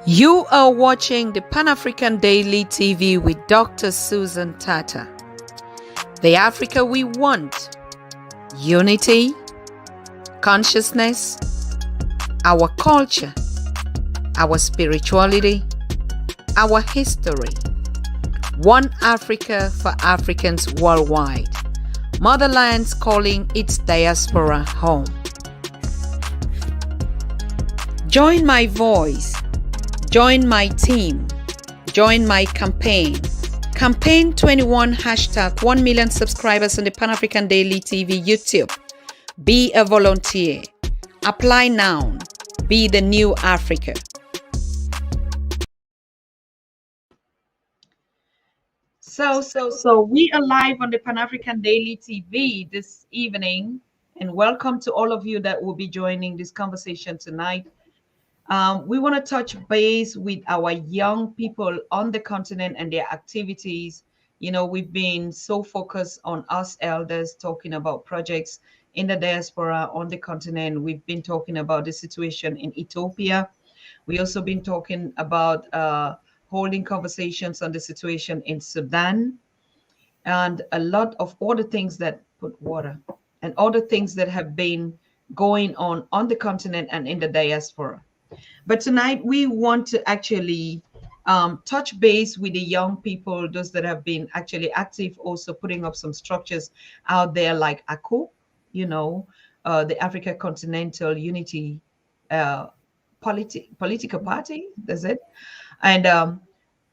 You are watching the Pan-African Daily TV with Dr. Susan Tata. The Africa we want: unity, consciousness, our culture, our spirituality, our history. One Africa for Africans worldwide. Motherland's calling its diaspora home. Join my voice. Join my team. Join my campaign. Campaign 21 hashtag 1 million subscribers on the Pan-African Daily TV YouTube. Be a volunteer. Apply now. Be the new Africa. So we are live on the Pan-African Daily TV this evening, and welcome to all of you that will be joining this conversation tonight. We want to touch base with our young people on the continent and their activities. You know, we've been so focused on us elders talking about projects in the diaspora on the continent. We've been talking about the situation in Ethiopia. We also been talking about holding conversations on the situation in Sudan, and a lot of other things that put water and other things that have been going on the continent and in the diaspora. But tonight we want to actually touch base with the young people, those that have been actually active, also putting up some structures out there like ACO, you know, the Africa Continental Unity political party, that's it. And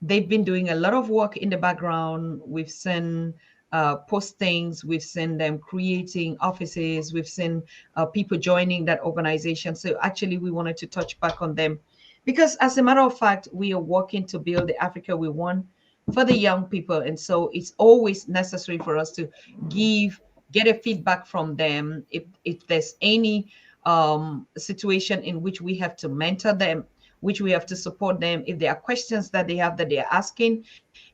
they've been doing a lot of work in the background. We've seen postings, we've seen them creating offices, we've seen people joining that organization. So actually we wanted to touch back on them because, as a matter of fact, we are working to build the Africa we want for the young people. And so it's always necessary for us to get a feedback from them if there's any situation in which we have to mentor them, which we have to support them, if there are questions that they have that they are asking,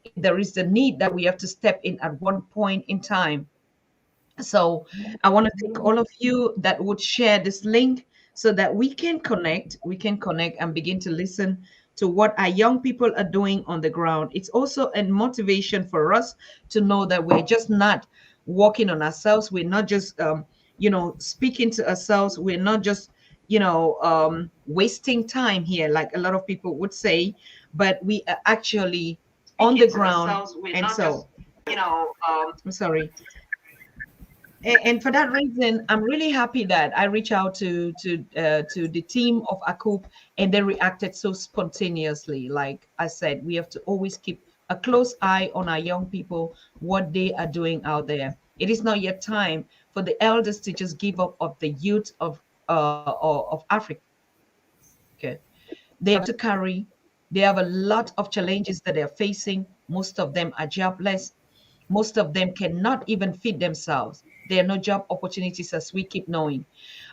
if there is the need that we have to step in at one point in time. So I want to thank all of you that would share this link so that we can connect and begin to listen to what our young people are doing on the ground. It's also a motivation for us to know that we're just not working on ourselves. We're not just speaking to ourselves. We're not just wasting time here, like a lot of people would say, but we are actually on the ground. And so I'm sorry. And for that reason, I'm really happy that I reached out to the team of ACOOP, and they reacted so spontaneously. Like I said, we have to always keep a close eye on our young people, what they are doing out there. It is not yet time for the elders to just give up of the youth of Africa. They have to carry. They have a lot of challenges that they're facing. Most of them are jobless. Most of them cannot even feed themselves. There are no job opportunities, as we keep knowing.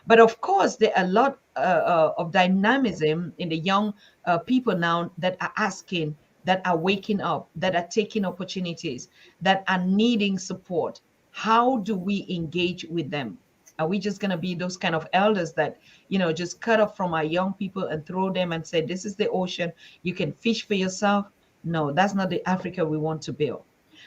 But of course, there are a lot of dynamism in the young people now that are asking, that are waking up, that are taking opportunities, that are needing support. How do we engage with them? Are we just going to be those kind of elders that, just cut off from our young people and throw them and say, this is the ocean, you can fish for yourself? No, that's not the Africa we want to build.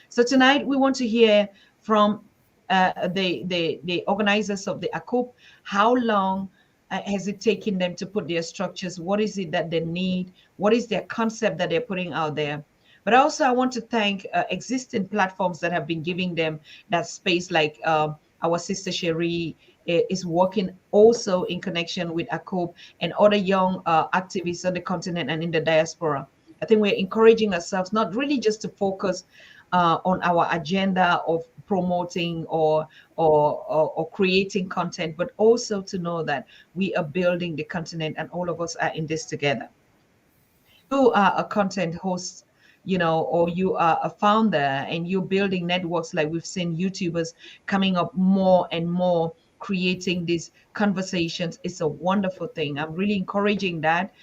So tonight we want to hear from the organizers of the ACOOP. How long has it taken them to put their structures? What is it that they need? What is their concept that they're putting out there? But also I want to thank existing platforms that have been giving them that space, like our sister Cherie is working also in connection with ACOOP and other young activists on the continent and in the diaspora. I think we're encouraging ourselves not really just to focus on our agenda of promoting or creating content, but also to know that we are building the continent and all of us are in this together. You are a content host, or you are a founder and you're building networks, like we've seen YouTubers coming up more and more, creating these conversations. It's a wonderful thing. I'm really encouraging that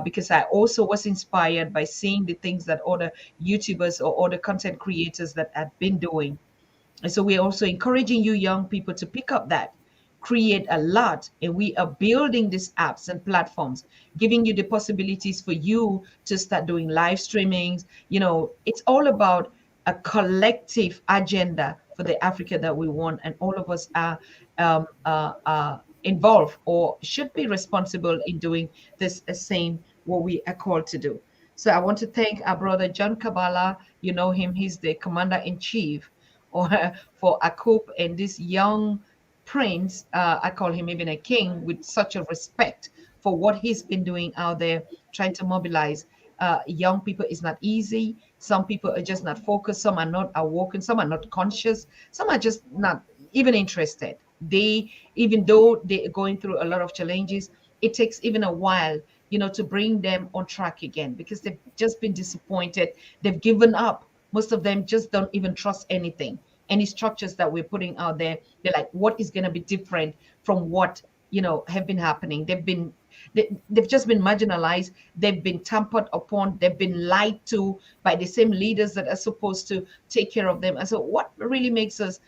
because I also was inspired by seeing the things that other YouTubers or other content creators that have been doing. And so we're also encouraging you young people to pick up that, create a lot, and we are building these apps and platforms, giving you the possibilities for you to start doing live streamings. It's all about a collective agenda for the Africa that we want, and all of us are involved or should be responsible in doing this same what we are called to do. So I want to thank our brother John Kabbalah. You know him; he's the commander in chief, or for ACOP, and this young prince. I call him even a king with such a respect for what he's been doing out there, trying to mobilize young people. Is not easy. Some people are just not focused. Some are not awoken. Some are not conscious. Some are just not even interested. They, even though they're going through a lot of challenges, it takes even a while, to bring them on track again, because they've just been disappointed. They've given up. Most of them just don't even trust anything, any structures that we're putting out there. They're like, what is going to be different from what, have been happening? They've just been marginalized. They've been tampered upon. They've been lied to by the same leaders that are supposed to take care of them. And so what really makes us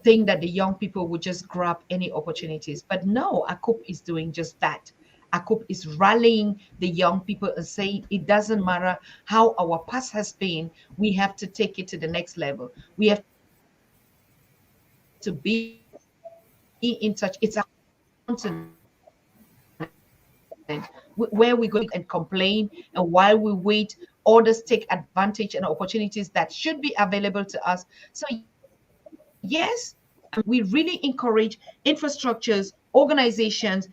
think that the young people would just grab any opportunities? But no, ACOP is doing just that. ACOP is rallying the young people and saying it doesn't matter how our past has been, we have to take it to the next level. We have to be in touch. It's a continent. Where we're going to sit and complain, and while we wait, others take advantage and opportunities that should be available to us. So yes, we really encourage infrastructures, organizations,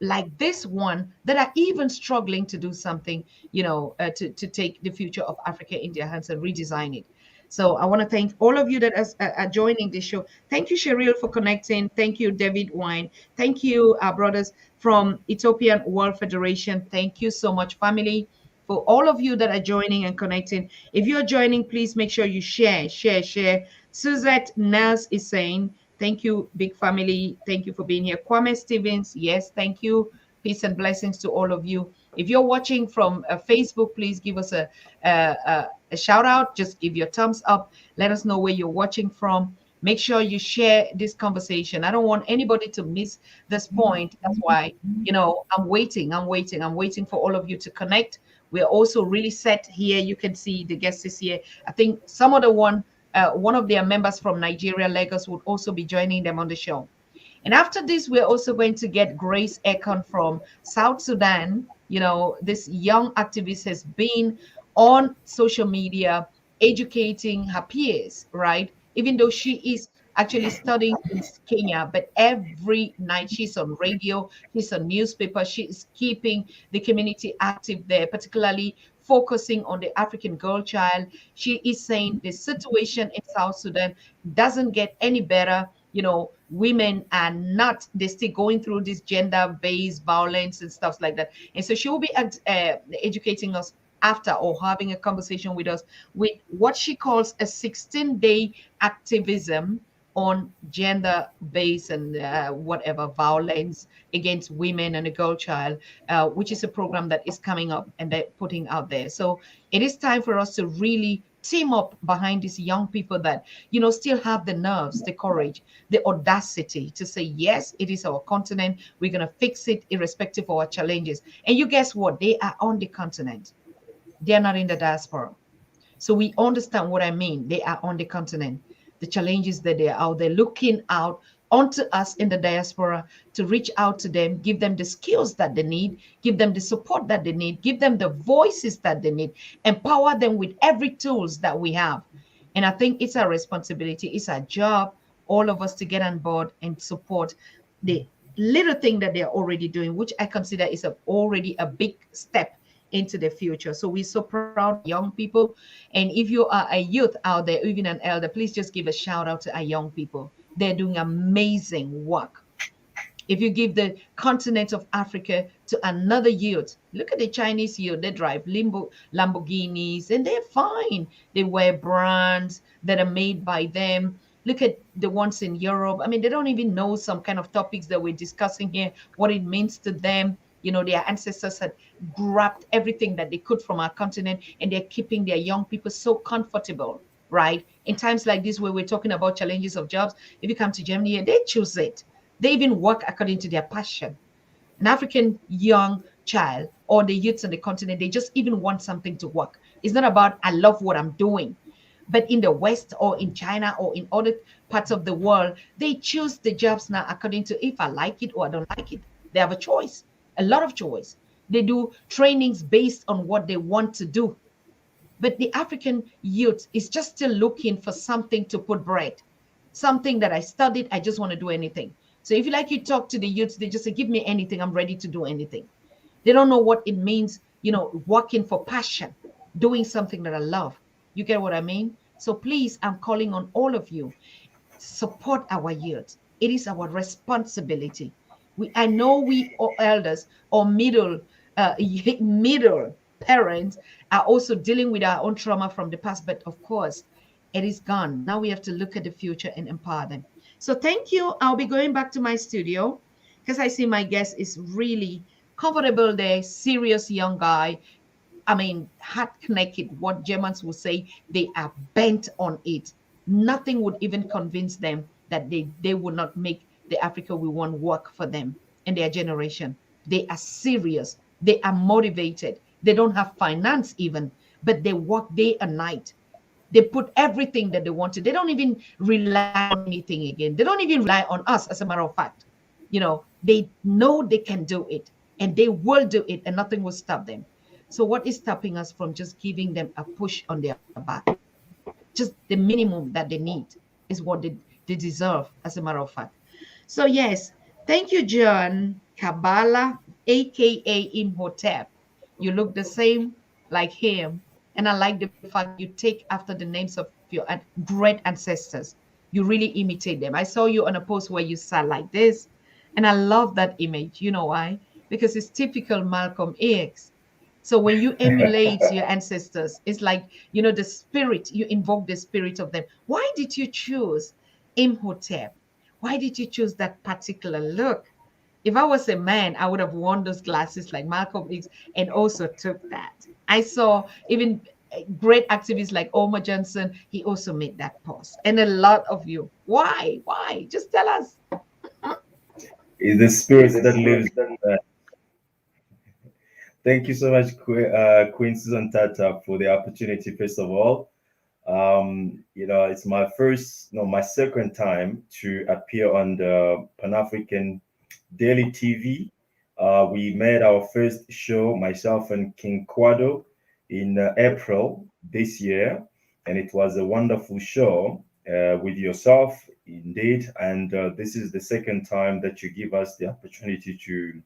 like this one, that are even struggling to do something, to take the future of Africa in their hands and redesign it. So I want to thank all of you that are joining this show. Thank you, Cheryl, for connecting. Thank you, David Wine. Thank you, our brothers from Ethiopian World Federation. Thank you so much, family, for all of you that are joining and connecting. If you're joining, please make sure you share. Suzette Nels is saying, thank you, big family. Thank you for being here. Kwame Stevens, yes, thank you. Peace and blessings to all of you. If you're watching from Facebook, please give us a shout out. Just give your thumbs up. Let us know where you're watching from. Make sure you share this conversation. I don't want anybody to miss this point. That's why, I'm waiting for all of you to connect. We're also really set here. You can see the guests is here. I think some of the one of their members from Nigeria, Lagos, would also be joining them on the show. And after this, we're also going to get Grace Ekon from South Sudan. This young activist has been on social media educating her peers, right? Even though she is actually studying in Kenya, but every night she's on radio, she's on newspaper, she is keeping the community active there, particularly focusing on the African girl child. She is saying the situation in South Sudan doesn't get any better. Women are not, they're still going through this gender-based violence and stuff like that. And so she will be educating us after, or having a conversation with us with what she calls a 16-day activism on gender-based and whatever violence against women and a girl child, which is a program that is coming up and they're putting out there. So it is time for us to really team up behind these young people that, still have the nerves, the courage, the audacity to say, yes, it is our continent. We're going to fix it irrespective of our challenges. And you guess what? They are on the continent. They're not in the diaspora. So we understand what I mean. They are on the continent. The challenges that they are out there looking out onto us in the diaspora to reach out to them, give them the skills that they need, give them the support that they need, give them the voices that they need, empower them with every tools that we have. And I think it's our responsibility, it's our job, all of us, to get on board and support the little thing that they're already doing, which I consider is already a big step into the future. So we're so proud of young people. And if you are a youth out there, even an elder, please just give a shout out to our young people. They're doing amazing work. If you give the continent of Africa to another youth, look at the Chinese youth. They drive Lamborghinis and they're fine. They wear brands that are made by them. Look at the ones in Europe. I mean, they don't even know some kind of topics that we're discussing here, what it means to them. Their ancestors had grabbed everything that they could from our continent, and they're keeping their young people so comfortable, right? In times like this, where we're talking about challenges of jobs, if you come to Germany, they choose it. They even work according to their passion. An African young child or the youths on the continent, they just even want something to work. It's not about, I love what I'm doing. But in the West or in China or in other parts of the world, they choose the jobs now according to if I like it or I don't like it. They have a choice, a lot of choice. They do trainings based on what they want to do. But the African youth is just still looking for something to put bread, something that I studied, I just want to do anything. So if you like, you talk to the youths, they just say, give me anything, I'm ready to do anything. They don't know what it means, working for passion, doing something that I love. You get what I mean? So please, I'm calling on all of you, support our youth. It is our responsibility. I know we elders or middle parents are also dealing with our own trauma from the past, but of course, it is gone. Now we have to look at the future and empower them. So thank you. I'll be going back to my studio because I see my guest is really comfortable there, serious young guy. I mean, heart naked, what Germans would say, they are bent on it. Nothing would even convince them that they would not make the Africa we want work for them and their generation. They are serious. They are motivated. They don't have finance even, but they work day and night. They put everything that they want to. They don't even rely on anything again. They don't even rely on us, as a matter of fact. They know they can do it and they will do it and nothing will stop them. So what is stopping us from just giving them a push on their back? Just the minimum that they need is what they deserve, as a matter of fact. So yes, thank you, John Kabbalah, aka Imhotep. You look the same like him. And I like the fact that you take after the names of your great ancestors. You really imitate them. I saw you on a post where you sat like this. And I love that image. You know why? Because it's typical Malcolm X. So when you emulate your ancestors, it's like, the spirit, you invoke the spirit of them. Why did you choose Imhotep? Why did you choose that particular look? If I was a man, I would have worn those glasses like Malcolm X and also took that. I saw even great activists like Omar Johnson, he also made that post. And a lot of you. Why? Why? Just tell us. Is the spirit that lives. Thank you so much, Queen Susan Tata, for the opportunity. First of all, it's my first, no, my second time to appear on the Pan African Daily TV. We made our first show, myself and King Kwado, in April this year, and it was a wonderful show with yourself, indeed. And this is the second time that you give us the opportunity to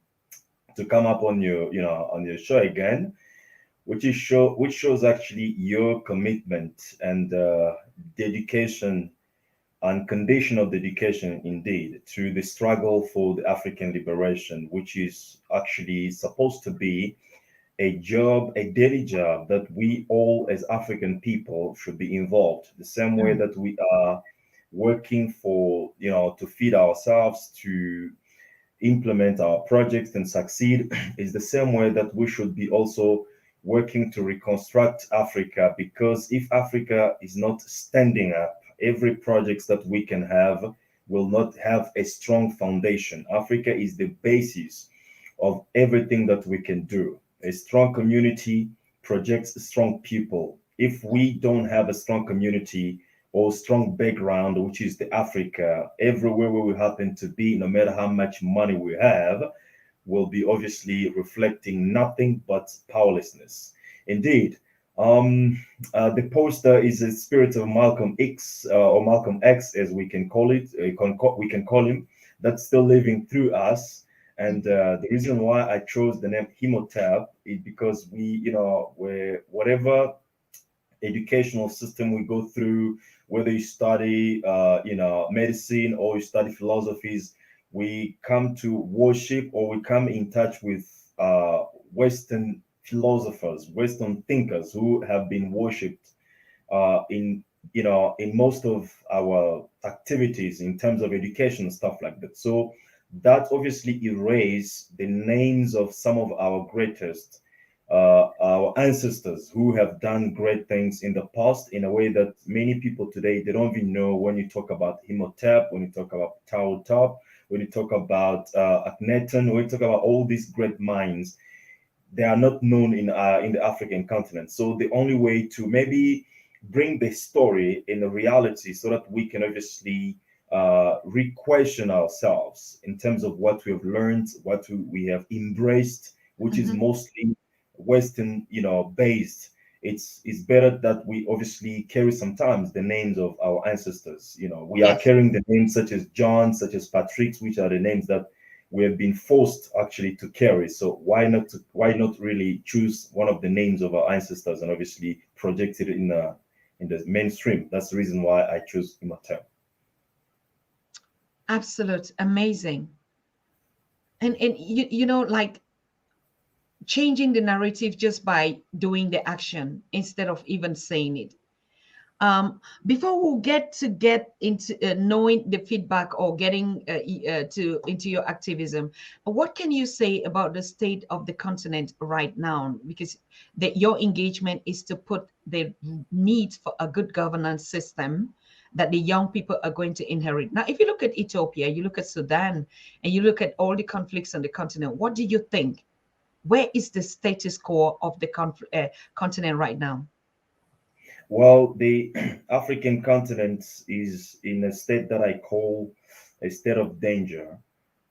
come up on your show again, which shows actually your commitment and dedication, unconditional dedication indeed, to the struggle for the African liberation, which is actually supposed to be a job, a daily job that we all as African people should be involved. The same way Mm, that we are working for, to feed ourselves, to implement our projects and succeed, is the same way that we should be also working to reconstruct Africa. Because if Africa is not standing up, every project that we can have will not have a strong foundation. Africa is the basis of everything that we can do. A strong community projects strong people. If we don't have a strong community or strong background, which is the Africa, everywhere where we happen to be, no matter how much money we have, will be obviously reflecting nothing but powerlessness. Indeed, the poster is a spirit of Malcolm X, or Malcolm X, as we can call it. We can call him. That's still living through us. And the reason why I chose the name Hemotap is because we're whatever educational system we go through, whether you study, medicine or you study philosophies, we come to worship or we come in touch with Western philosophers, Western thinkers who have been worshipped in most of our activities in terms of education and stuff like that. So that obviously erase the names of some of our greatest our ancestors who have done great things in the past in a way that many people today they don't even know. When you talk about Imhotep, when you talk about Tao, when you talk about Akhenaten, when you talk about all these great minds, they are not known in the African continent. So the only way to maybe bring the story in the reality so that we can obviously re-question ourselves in terms of what we have learned, what we have embraced, which is Mhm. mostly Western, based. It's better that we obviously carry sometimes the names of our ancestors. We are Yes. carrying the names such as John, such as Patrick's, which are the names that we have been forced actually to carry. So why not really choose one of the names of our ancestors and obviously project it in the mainstream? That's the reason why I chose Imhotep. Absolute amazing. And like changing the narrative just by doing the action instead of even saying it. Before we'll get into knowing the feedback or getting to into your activism, what can you say about the state of the continent right now? Because your engagement is to put the need for a good governance system that the young people are going to inherit. Now, if you look at Ethiopia, you look at Sudan, and you look at all the conflicts on the continent, what do you think? Where is the status quo of the continent right now? Well, the African continent is in a state that I call a state of danger,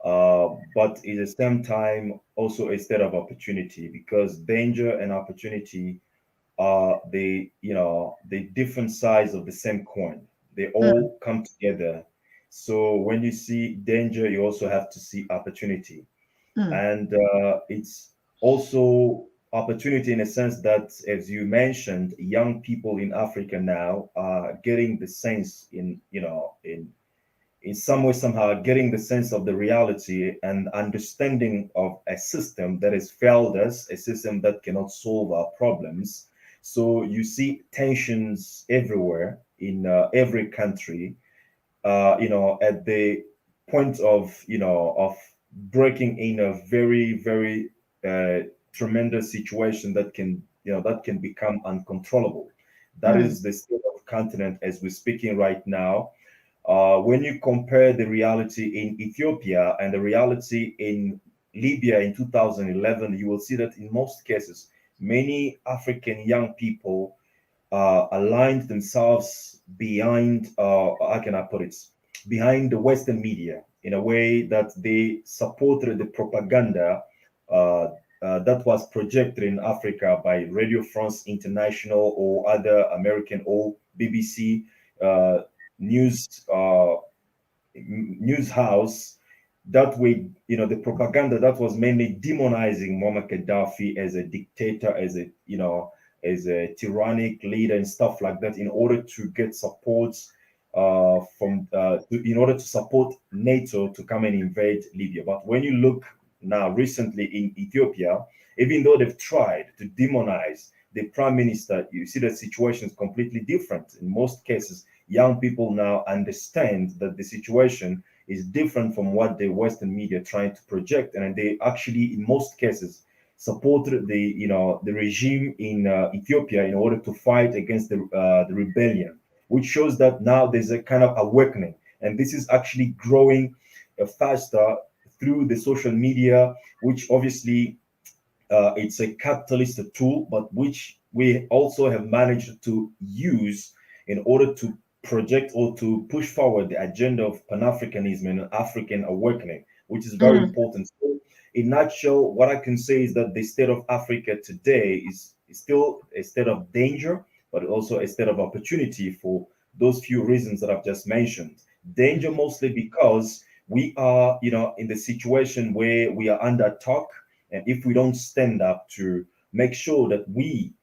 but at the same time also a state of opportunity, because danger and opportunity are the different sides of the same coin. They Mm, all come together. So when you see danger, you also have to see opportunity, mm, and it's also opportunity in a sense that, as you mentioned, young people in Africa now are getting the sense in some way somehow getting the sense of the reality and understanding of a system that has failed us, a system that cannot solve our problems. So you see tensions everywhere in every country, at the point of breaking in a very, very tremendous situation that can become uncontrollable. That mm, is the state of continent as we're speaking right now. When you compare the reality in Ethiopia and the reality in Libya in 2011, you will see that in most cases, many African young people aligned themselves behind, how can I put it, behind the Western media in a way that they supported the propaganda that was projected in Africa by Radio France International or other American or BBC uh, news news house. That way, the propaganda that was mainly demonizing Muammar Gaddafi as a dictator, as a tyrannic leader and stuff like that, in order to get support in order to support NATO to come and invade Libya. But when you look now recently in Ethiopia, even though they've tried to demonize the prime minister, you see the situation is completely different. In most cases, young people now understand that the situation is different from what the Western media trying to project, and they actually, in most cases, supported the regime in Ethiopia in order to fight against the rebellion, which shows that now there's a kind of awakening, and this is actually growing faster through the social media, which obviously it's a capitalist tool, but which we also have managed to use in order to project or to push forward the agenda of Pan-Africanism and African awakening, which is very mm. important. So, in a nutshell, what I can say is that the state of Africa today is still a state of danger, but also a state of opportunity for those few reasons that I've just mentioned. Danger mostly because we are, in the situation where we are under attack, and if we don't stand up to make sure that we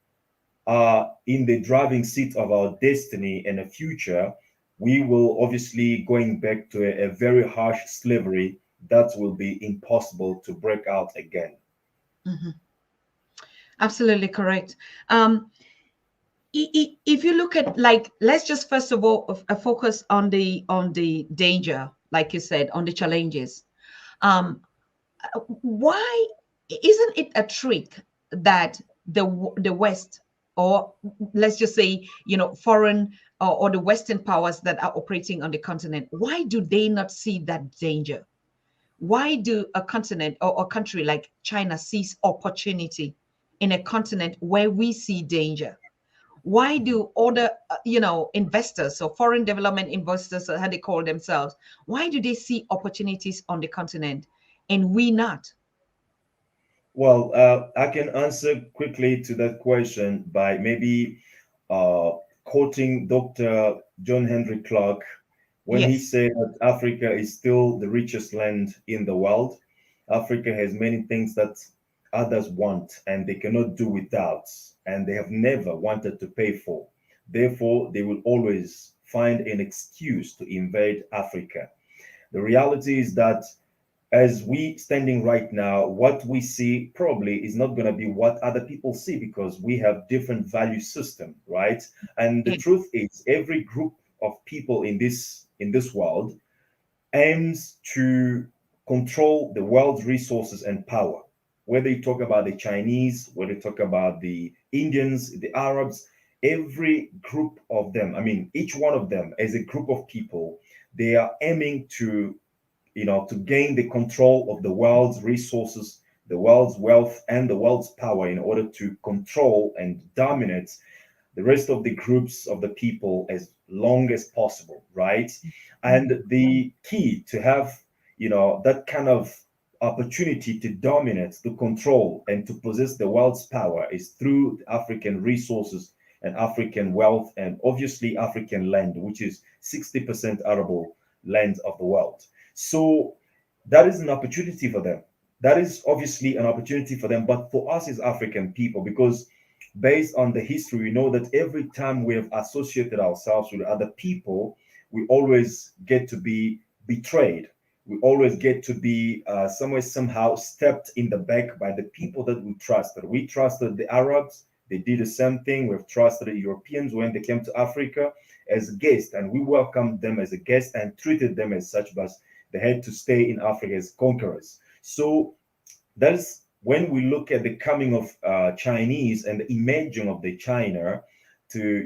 are in the driving seat of our destiny and the future, we will obviously going back to a very harsh slavery that will be impossible to break out again. Mhm. Absolutely correct. If you look at, like, let's just first of all focus on the danger, like you said, on the challenges. Um, why isn't it a trick that the West, or let's just say, foreign, or the Western powers that are operating on the continent, why do they not see that danger? Why do a continent or a country like China sees opportunity in a continent where we see danger? Why do other, investors or foreign development investors, or how they call themselves, why do they see opportunities on the continent and we not? Well, I can answer quickly to that question by maybe uh, quoting Dr. John Henry Clark when he Yes. said that Africa is still the richest land in the world. Africa has many things that others want and they cannot do without, and they have never wanted to pay for. Therefore, they will always find an excuse to invade Africa. The reality is that as we standing right now, what we see probably is not going to be what other people see because we have different value system, right? And the Yeah. truth is, every group of people in this world aims to control the world's resources and power. Whether you talk about the Chinese, whether you talk about the Indians, the Arabs, every group of them, I mean, each one of them as a group of people, they are aiming to gain the control of the world's resources, the world's wealth, and the world's power in order to control and dominate the rest of the groups of the people as long as possible, right? And the key to have, that kind of opportunity to dominate, to control, and to possess the world's power is through the African resources and African wealth, and obviously African land, which is 60% arable land of the world. So that is an opportunity for them. That is obviously an opportunity for them, but for us as African people, because based on the history, we know that every time we have associated ourselves with other people, we always get to be betrayed. We always get to be somewhere, somehow stepped in the back by the people that we trusted. We trusted the Arabs, they did the same thing. We've trusted the Europeans when they came to Africa as guests, and we welcomed them as a guest and treated them as such, but they had to stay in Africa as conquerors. So that's when we look at the coming of Chinese and the emerging of the China to,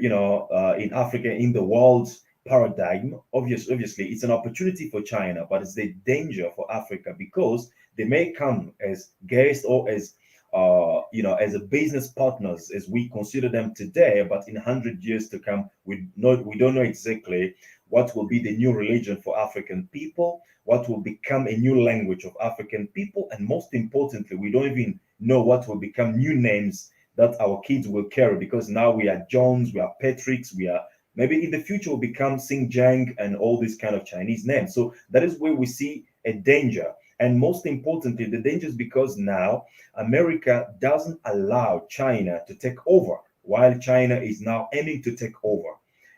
in Africa, in the world's paradigm. Obviously, it's an opportunity for China, but it's the danger for Africa because they may come as guests or as as a business partners as we consider them today, but in 100 years to come, we don't know exactly what will be the new religion for African people, what will become a new language of African people, and most importantly, we don't even know what will become new names that our kids will carry because now we are Jones, we are Patricks, we are maybe in the future will become Xinjiang and all these kind of Chinese names. So that is where we see a danger. And most importantly, the danger is because now America doesn't allow China to take over, while China is now aiming to take over.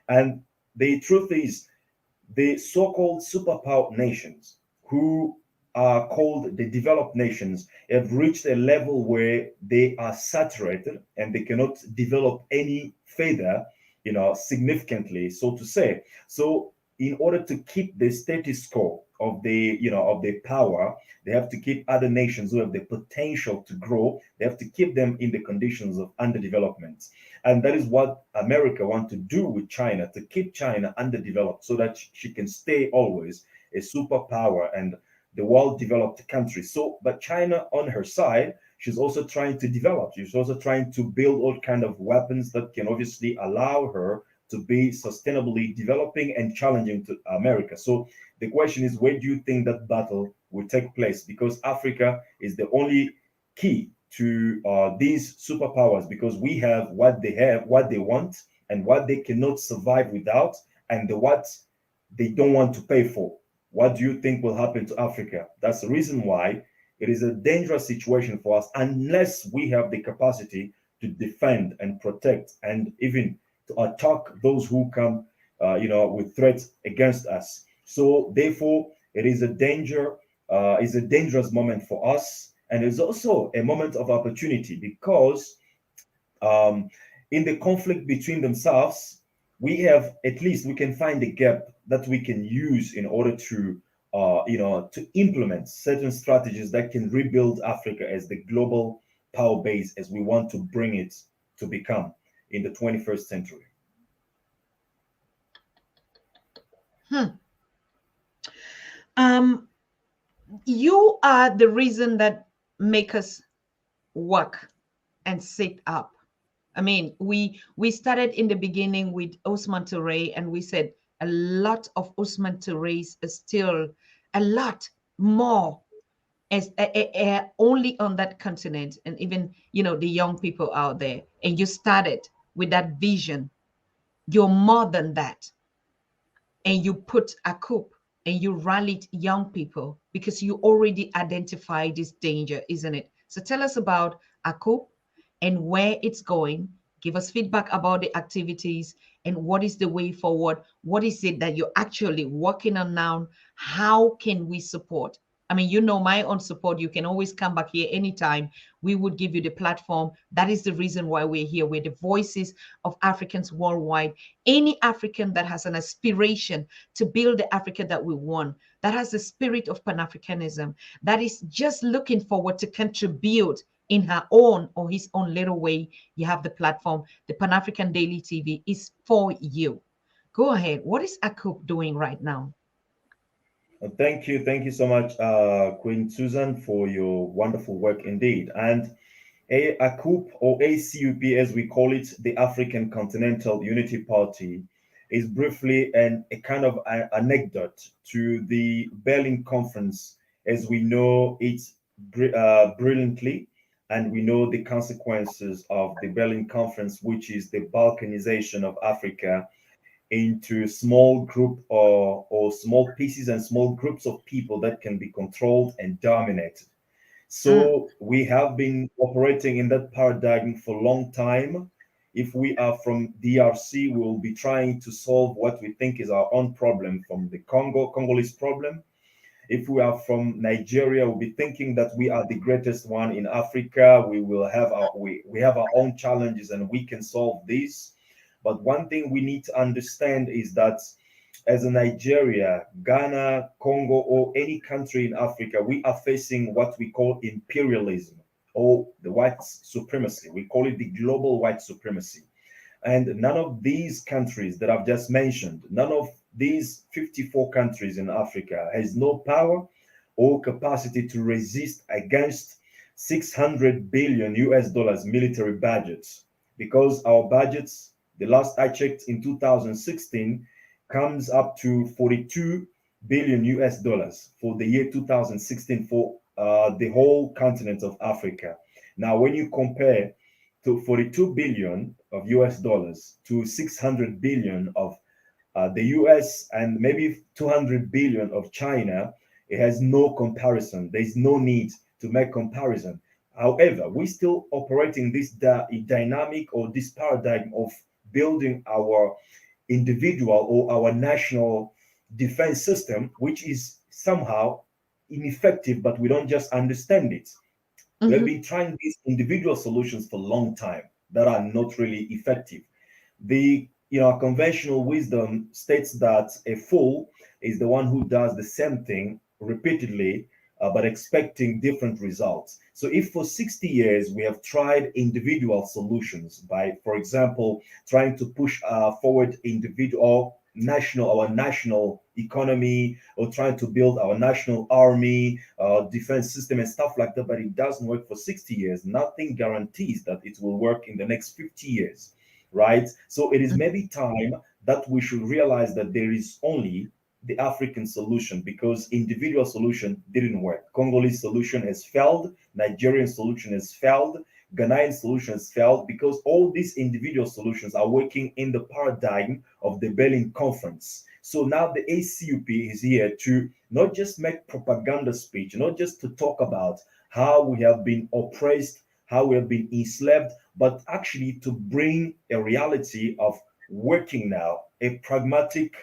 And the truth is, the so-called superpower nations, who are called the developed nations, have reached a level where they are saturated and they cannot develop any further, significantly, so to say. So in order to keep the status quo of the power, they have to keep other nations who have the potential to grow, they have to keep them in the conditions of underdevelopment. And that is what America wants to do with China, to keep China underdeveloped so that she can stay always a superpower and the world developed country. So, but China on her side, she's also trying to develop. She's also trying to build all kind of weapons that can obviously allow her to be sustainably developing and challenging to America. So the question is, where do you think that battle will take place? Because Africa is the only key to these superpowers, because we have, what they want, and what they cannot survive without, and what they don't want to pay for. What do you think will happen to Africa? That's the reason why it is a dangerous situation for us unless we have the capacity to defend and protect and even to attack those who come, with threats against us. So therefore, it is a danger. Is a dangerous moment for us, and it's also a moment of opportunity because um, in the conflict between themselves, we have, at least we can find a gap that we can use in order to implement certain strategies that can rebuild Africa as the global power base as we want to bring it to become in the 21st century. Hmm. Um, you are the reason that make us work and sit up. I mean, we started in the beginning with Osman Touré, and we said a lot of Osman Touré's is still a lot more as only on that continent, and even the young people out there. And you started with that vision. You're more than that, and you put a coup and you rallied young people because you already identified this danger, isn't it? So tell us about a coup and where it's going. Give us feedback about the activities and what is the way forward. What is it that you're actually working on now? How can we support? I mean, my own support. You can always come back here anytime. We would give you the platform. That is the reason why we're here. We're the voices of Africans worldwide. Any African that has an aspiration to build the Africa that we want, that has the spirit of Pan-Africanism, that is just looking forward to contribute in her own or his own little way, you have the platform. The Pan-African Daily TV is for you. Go ahead. What is ACOOP doing right now? Thank you so much, Queen Susan, for your wonderful work indeed. And ACUP, or ACUP as we call it, the African Continental Unity Party, is briefly a kind of anecdote to the Berlin Conference, as we know it brilliantly, and we know the consequences of the Berlin Conference, which is the balkanization of Africa into small group or small pieces and small groups of people that can be controlled and dominated. Mm, So we have been operating in that paradigm for a long time. If we are from DRC, we will be trying to solve what we think is our own problem from the Congolese problem. If we are from Nigeria, we'll be thinking that we are the greatest one in Africa. We have our own challenges and we can solve this. But one thing we need to understand is that as a Nigeria, Ghana, Congo, or any country in Africa, we are facing what we call imperialism or the white supremacy. We call it the global white supremacy. And none of these countries that I've just mentioned, none of these 54 countries in Africa has no power or capacity to resist against 600 billion US dollars military budgets, because our budgets, the last I checked in 2016, comes up to 42 billion US dollars for the year 2016 for the whole continent of Africa. Now, when you compare to 42 billion of US dollars to 600 billion of the US and maybe 200 billion of China, it has no comparison. There's no need to make comparison. However, we still operating this dynamic or this paradigm of building our individual or our national defense system, which is somehow ineffective, but we don't just understand it. We've mhm, been trying these individual solutions for a long time that are not really effective. The conventional wisdom states that a fool is the one who does the same thing repeatedly, but expecting different results. So if for 60 years we have tried individual solutions by, for example, trying to push forward individual our national economy, or trying to build our national army, defense system and stuff like that, but it doesn't work for 60 years, nothing guarantees that it will work in the next 50 years, right? So it is mhm, maybe time that we should realize that there is only the African solution, because individual solution didn't work. Congolese solution has failed, Nigerian solution has failed, Ghanaian solutions failed, because all these individual solutions are working in the paradigm of the Berlin Conference. So now the ACUP is here to not just make propaganda speech, not just to talk about how we have been oppressed, how we have been enslaved, but actually to bring a reality of working now, a pragmatic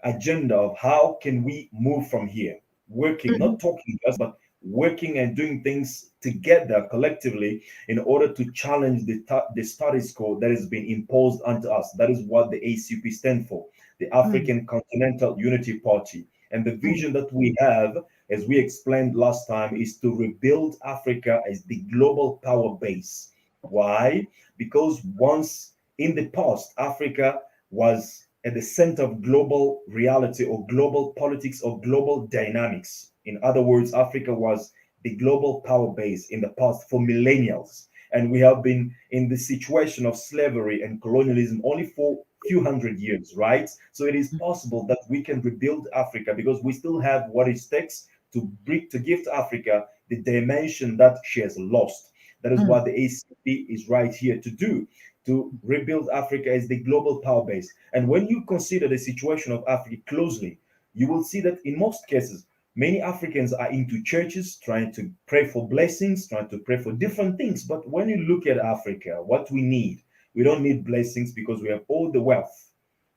agenda of how can we move from here, working, mhm, not talking just, but working and doing things together collectively in order to challenge the status quo that has been imposed onto us. That is what the ACP stands for, the mhm, African Continental Unity Party. And the mhm, vision that we have as we explained last time, is to rebuild Africa as the global power base. Why? Because once in the past, Africa was at the center of global reality or global politics or global dynamics. In other words, Africa was the global power base in the past for millennials. And we have been in the situation of slavery and colonialism only for a few hundred years, right? So it is possible that we can rebuild Africa because we still have what it takes to bring, to give to Africa the dimension that she has lost. That is mm, what the ACP is right here to do, to rebuild Africa as the global power base. And when you consider the situation of Africa closely, you will see that in most cases, many Africans are into churches, trying to pray for blessings, trying to pray for different things. But when you look at Africa, what we don't need blessings because we have all the wealth,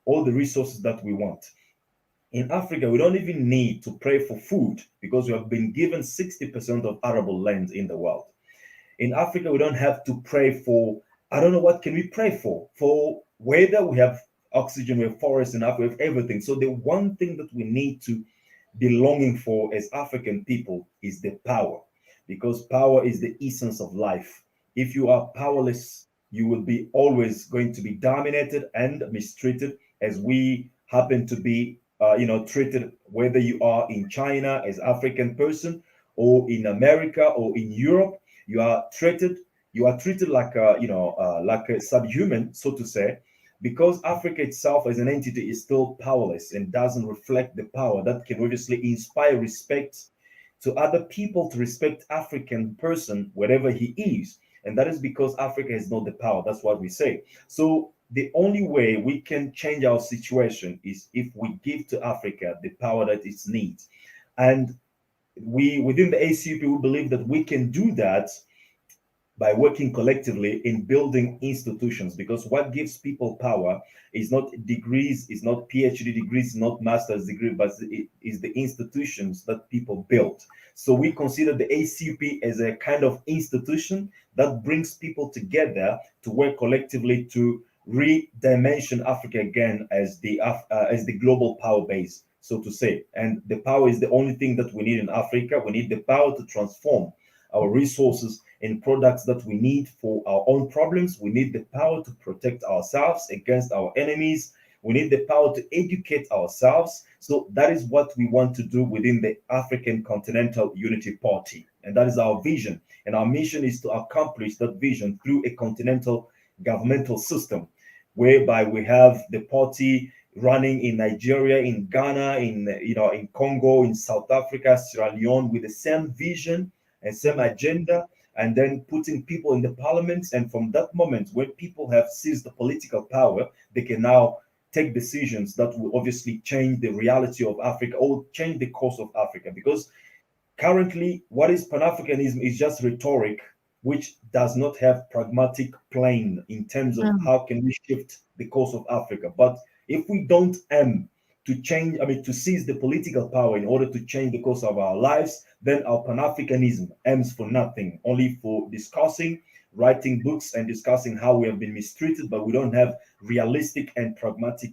all the resources that we want. In Africa, we don't even need to pray for food because we have been given 60% of arable land in the world. In Africa, we don't have to pray for, I don't know what can we pray for weather. We have oxygen, we have forests in Africa, we have everything. So the one thing that we need to be longing for as African people is the power, because power is the essence of life. If you are powerless, you will be always going to be dominated and mistreated, as we happen to be, treated, whether you are in China as African person or in America or in Europe. You are treated, like a, like a subhuman, so to say, because Africa itself as an entity is still powerless and doesn't reflect the power that can obviously inspire respect to other people, to respect African person wherever he is. And that is because Africa has not the power. That's what we say. So the only way we can change our situation is if we give to Africa the power that it needs. And we, within the ACP, we believe that we can do that by working collectively in building institutions, because what gives people power is not degrees, is not PhD degrees, not master's degree, but it is the institutions that people build. So we consider the ACP as a kind of institution that brings people together to work collectively to redimension Africa again as the global power base, so to say. And the power is the only thing that we need in Africa. We need the power to transform our resources in products that we need for our own problems. We need the power to protect ourselves against our enemies. We need the power to educate ourselves. So that is what we want to do within the African Continental Unity Party. And that is our vision. And our mission is to accomplish that vision through a continental governmental system, whereby we have the party running in Nigeria, in Ghana, in Congo, in South Africa, Sierra Leone, with the same vision and same agenda, and then putting people in the parliaments. And from that moment, when people have seized the political power, they can now take decisions that will obviously change the reality of Africa or change the course of Africa. Because currently, what is Pan-Africanism is just rhetoric, which does not have pragmatic plane in terms of mm, how can we shift the course of Africa. But if we don't aim to change, to seize the political power in order to change the course of our lives, then our Pan-Africanism aims for nothing, only for discussing, writing books and discussing how we have been mistreated, but we don't have realistic and pragmatic,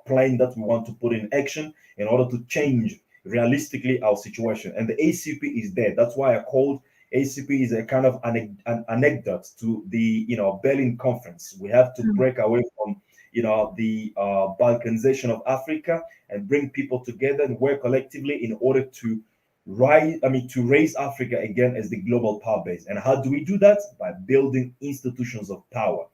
plan that we want to put in action in order to change realistically our situation. And the ACP is there. That's why I called ACP is a kind of an anecdote to the Berlin conference. We have to mm, break away from the balkanization of Africa and bring people together and work collectively in order to raise Africa again as the global power base. And how do we do that? By building institutions of power.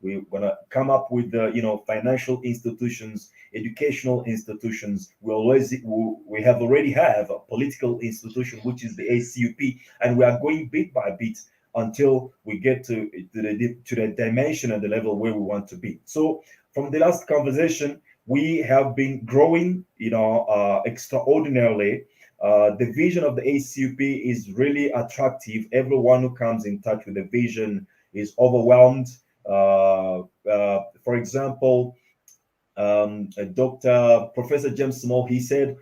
We're gonna come up with the financial institutions, educational institutions. We have already have a political institution, which is the ACUP, and we are going bit by bit until we get to the dimension and the level where we want to be. So from the last conversation, we have been growing, extraordinarily. The vision of the ACUP is really attractive. Everyone who comes in touch with the vision is overwhelmed. For example, Dr. Professor James Small, he said,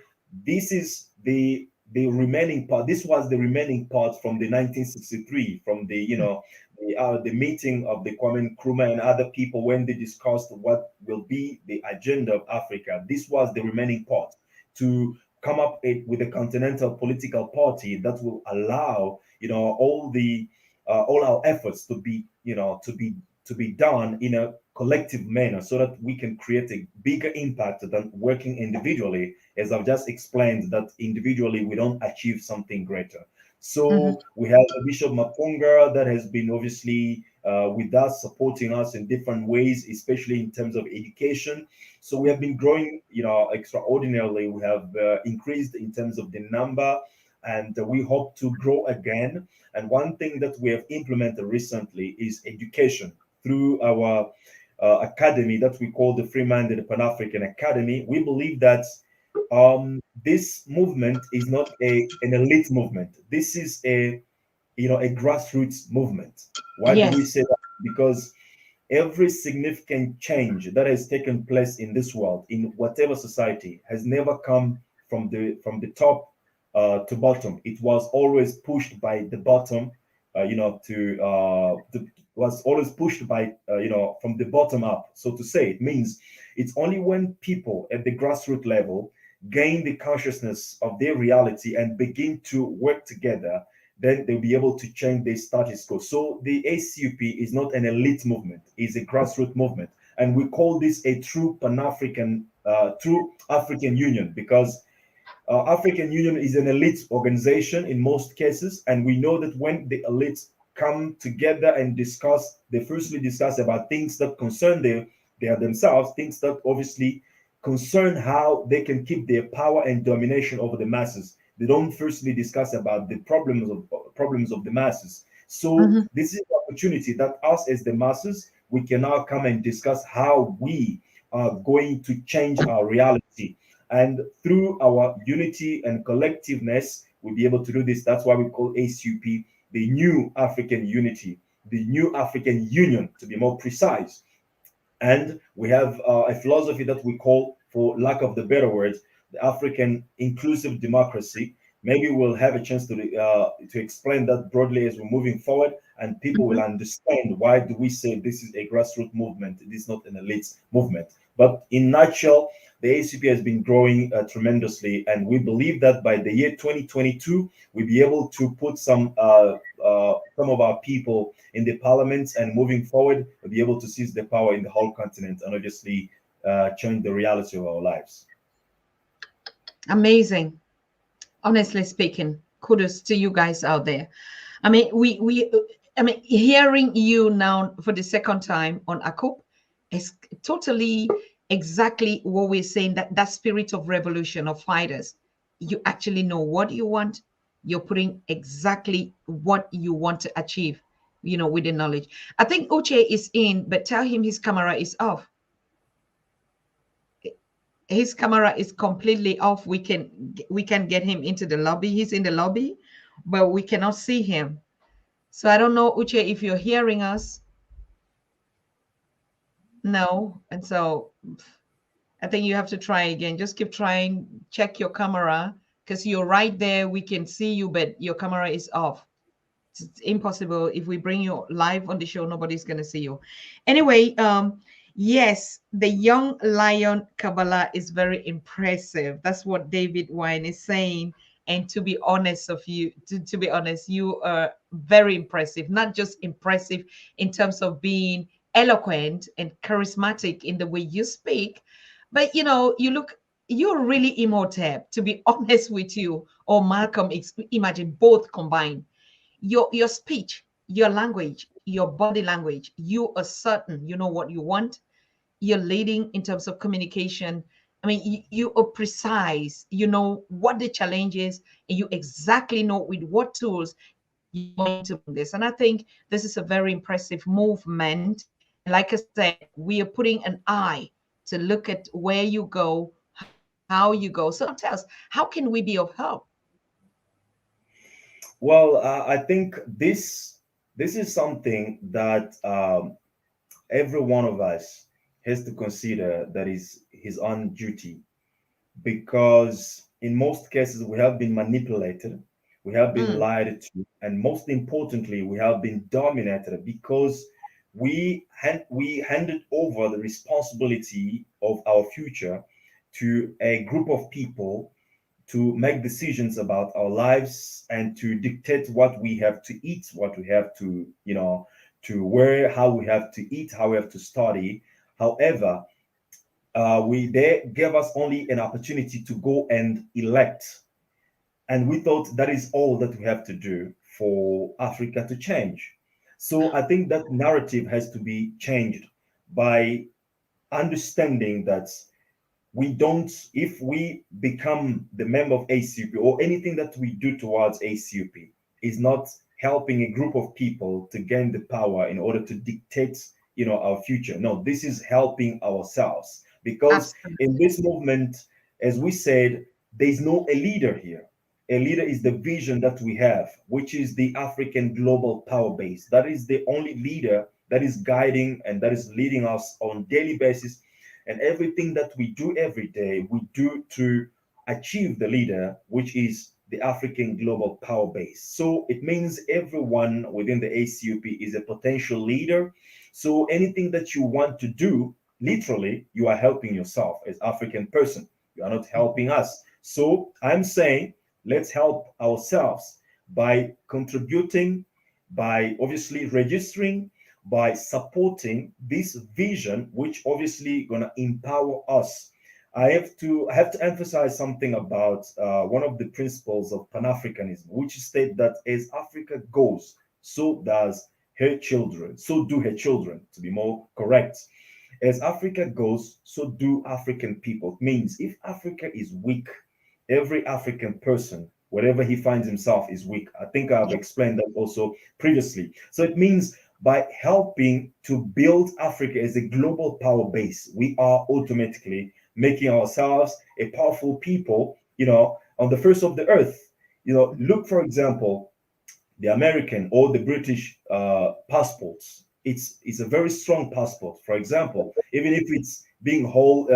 this is the remaining part. This was the remaining part from the 1963, from the meeting of the Kwame Nkrumah and other people when they discussed what will be the agenda of Africa. This was the remaining part to come up with a continental political party that will allow, all our efforts to be, to be done in a collective manner, so that we can create a bigger impact than working individually. As I've just explained, that individually we don't achieve something greater. Mhm. So we have Bishop Mapunga that has been obviously with us, supporting us in different ways, especially in terms of education. So we have been growing, extraordinarily. We have increased in terms of the number, and we hope to grow again. And one thing that we have implemented recently is education through our academy that we call the Free-Minded Pan-African Academy. We believe that this movement is not an elite movement. This is a grassroots movement. Why do we Yes. say that? Because every significant change that has taken place in this world, in whatever society, has never come from the top to bottom. It was always pushed by the bottom, was always pushed by from the bottom up. So to say, it means it's only when people at the grassroots level gain the consciousness of their reality and begin to work together, then they'll be able to change their status quo. So the ACUP is not an elite movement; it's a grassroots movement, and we call this a true Pan-African, true African Union, because African Union is an elite organization in most cases, and we know that when the elites come together and discuss, they firstly discuss about things that concern their themselves, things that obviously concern how they can keep their power and domination over the masses. They don't firstly discuss about the problems of the masses. So Mhm. this is the opportunity that us as the masses, we can now come and discuss how we are going to change our reality, and through our unity and collectiveness, we'll be able to do this. That's why we call ACUP the New African Unity, the New African Union, to be more precise. And we have a philosophy that we call, for lack of the better words, the African inclusive democracy. Maybe we'll have a chance to explain that broadly as we're moving forward, and people will Mhm. understand why do we say this is a grassroots movement. It is not an elite movement. But in nutshell, the ACP has been growing tremendously, and we believe that by the year 2022, we'll be able to put some of our people in the parliaments, and moving forward, we'll be able to seize the power in the whole continent, and obviously change the reality of our lives. Amazing. Honestly speaking, kudos to you guys out there. I mean, hearing you now for the second time on ACOP is totally exactly what we're saying, that spirit of revolution of fighters. You actually know what you want. You're putting exactly what you want to achieve, with the knowledge. I think Uche is in, but tell him his camera is off. His camera is completely off. We can get him into the lobby. He's in the lobby, but we cannot see him. So I don't know, Uche, if you're hearing us. No. And so I think you have to try again. Just keep trying. Check your camera, because you're right there. We can see you, but your camera is off. It's impossible. If we bring you live on the show, nobody's going to see you. Anyway, yes, the young lion Kabbalah is very impressive. That's what David Wine is saying. And to be honest of you, to be honest, you are very impressive. Not just impressive in terms of being eloquent and charismatic in the way you speak, but you're really immortal, to be honest with you, or Malcolm. Imagine both combined, your speech, your language, your body language. You are certain, you know what you want. You're leading in terms of communication. I mean, you are precise. You know what the challenge is, and you exactly know with what tools you're going to bring this. And I think this is a very impressive movement. And like I said, we are putting an eye to look at where you go, how you go. So now tell us, how can we be of help? Well, I think this is something that every one of us has to consider, that is his own duty, because in most cases we have been manipulated, we have been Mm, lied to, and most importantly, we have been dominated, because we handed over the responsibility of our future to a group of people to make decisions about our lives and to dictate what we have to eat, what we have to, to wear, how we have to eat, how we have to study. However, we they gave us only an opportunity to go and elect, and we thought that is all that we have to do for Africa to change. So I think that narrative has to be changed by understanding that we don't, if we become the member of ACUP, or anything that we do towards ACUP is not helping a group of people to gain the power in order to dictate, our future. No, this is helping ourselves, because in Absolutely. this movement, as we said, there's no a leader here. A leader is the vision that we have, which is the African global power base. That is the only leader that is guiding and that is leading us on daily basis, and everything that we do every day, we do to achieve the leader, which is the African global power base. So it means everyone within the ACUP is a potential leader. So anything that you want to do, literally, you are helping yourself as African person. You are not helping us. So I'm saying, let's help ourselves by contributing, by obviously registering, by supporting this vision, which obviously gonna empower us. I have to emphasize something about one of the principles of Pan-Africanism, which state that as Africa goes, so does her children. So do her children, to be more correct. As Africa goes, so do African people. It means if Africa is weak, every African person, wherever he finds himself, is weak. I think I've Yeah. explained that also previously. So it means by helping to build Africa as a global power base, we are automatically making ourselves a powerful people, on the face of the earth. Look, for example, the American or the British passports. It's a very strong passport. For example, even if it's being whole,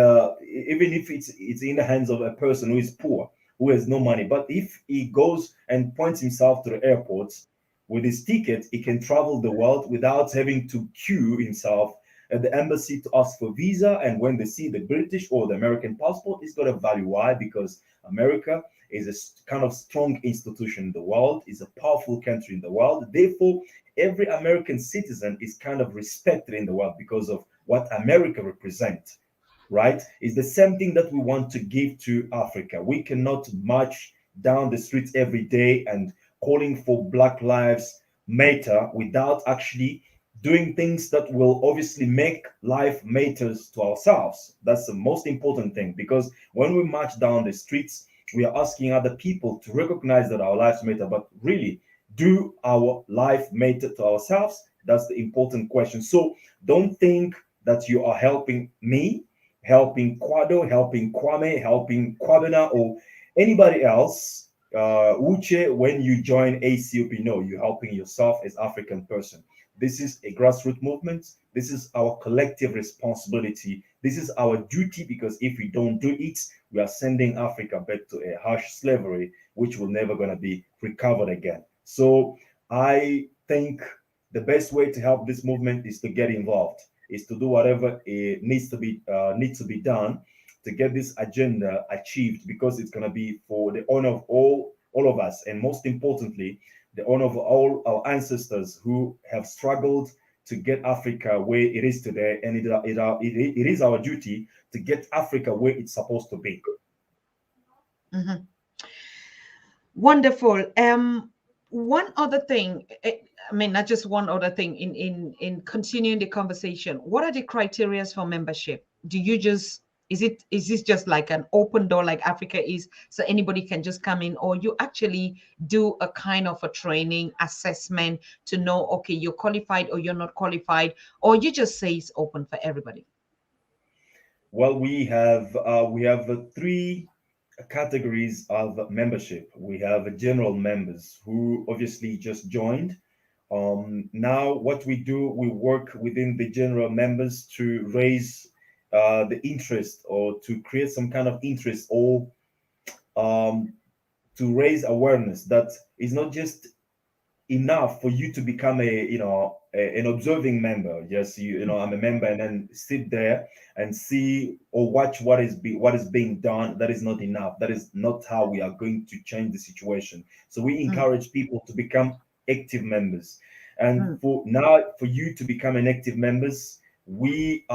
even if it's in the hands of a person who is poor, who has no money, but if he goes and points himself to the airports with his ticket, he can travel the world without having to queue himself at the embassy to ask for visa. And when they see the British or the American passport, it's got a value. Why? Because America is a kind of strong institution in the world, is a powerful country in the world. Therefore, every American citizen is kind of respected in the world because of what America represents, right? It's the same thing that we want to give to Africa. We cannot march down the streets every day and calling for Black Lives Matter without actually doing things that will obviously make life matters to ourselves. That's the most important thing, because when we march down the streets, we are asking other people to recognize that our lives matter, but really, do our life matter to ourselves? That's the important question. So don't think that you are helping me, helping Kwado, helping Kwame, helping Kwabena, or anybody else, Uche, when you join ACOP. No, you're helping yourself as African person. This is a grassroots movement. This is our collective responsibility. This is our duty, because if we don't do it, we are sending Africa back to a harsh slavery, which will never going to be recovered again. So I think the best way to help this movement is to get involved, is to do whatever it needs to be done to get this agenda achieved, because it's going to be for the honor of all of us, and most importantly, the honor of all our ancestors who have struggled to get Africa where it is today, and it is our duty to get Africa where it's supposed to be. Mhm. Wonderful. One other thing, I mean, not just one other thing, in continuing the conversation, what are the criteria for membership? Do you just, is this just like an open door like Africa is, so anybody can just come in, or you actually do a kind of a training assessment to know, okay, you're qualified or you're not qualified, or you just say it's open for everybody? Well, we have three categories of membership. We have general members who obviously just joined. Now, what we do, we work within the general members to raise the interest, or to create some kind of interest, or um, to raise awareness that it's not just enough for you to become an observing member. Yes, I'm a member, and then sit there and see or watch what is being done. That is not enough. That is not how we are going to change the situation. So we mm, encourage people to become active members. And mm, for you to become an active members, we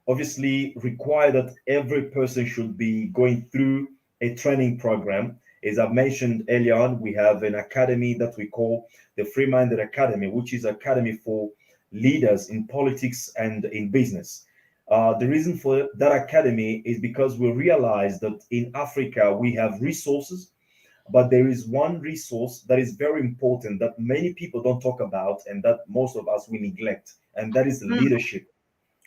obviously require that every person should be going through a training program. As I've mentioned earlier on, we have an academy that we call the Free Minded Academy, which is academy for leaders in politics and in business. The reason for that academy is because we realize that in Africa we have resources, but there is one resource that is very important that many people don't talk about, and that most of us we neglect, and that is mm, leadership.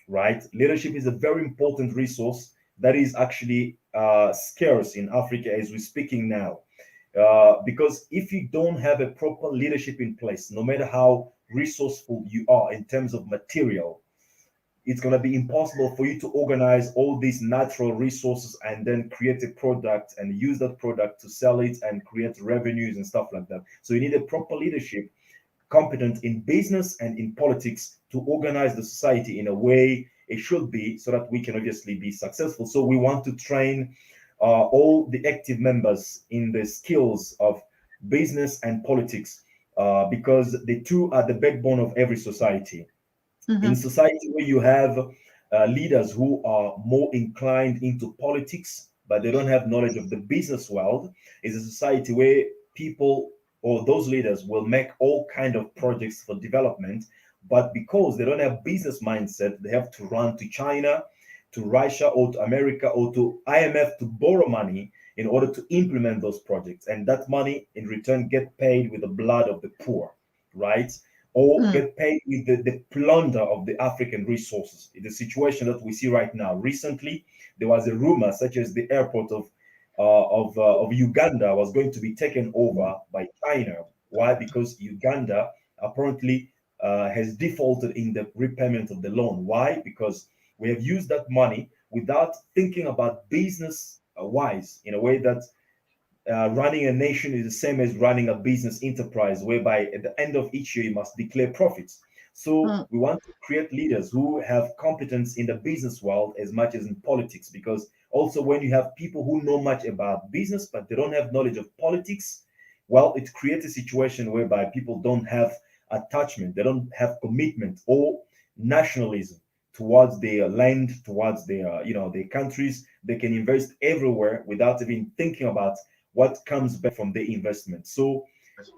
Right? Leadership is a very important resource that is actually scarce in Africa as we're speaking now. Because if you don't have a proper leadership in place, no matter how resourceful you are in terms of material, it's going to be impossible for you to organize all these natural resources and then create a product and use that product to sell it and create revenues and stuff like that. So you need a proper leadership competent in business and in politics to organize the society in a way it should be, so that we can obviously be successful. So we want to train all the active members in the skills of business and politics, because the two are the backbone of every society. In mhm, society where you have leaders who are more inclined into politics but they don't have knowledge of the business world, is a society where people or those leaders will make all kind of projects for development, but because they don't have business mindset, they have to run to China, to Russia, or to America, or to IMF to borrow money in order to implement those projects, and that money in return get paid with the blood of the poor, right? Or mm, get paid with the plunder of the African resources. The situation that we see right now. Recently, there was a rumor such as the airport of Uganda was going to be taken over by China. Why? Because Uganda apparently has defaulted in the repayment of the loan. Why? Because we have used that money without thinking about business wise, in a way that running a nation is the same as running a business enterprise, whereby at the end of each year you must declare profits. So mm, we want to create leaders who have competence in the business world as much as in politics, because also when you have people who know much about business but they don't have knowledge of politics, well, it creates a situation whereby people don't have attachment, they don't have commitment or nationalism towards their land, towards their countries. They can invest everywhere without even thinking about what comes back from the investment. So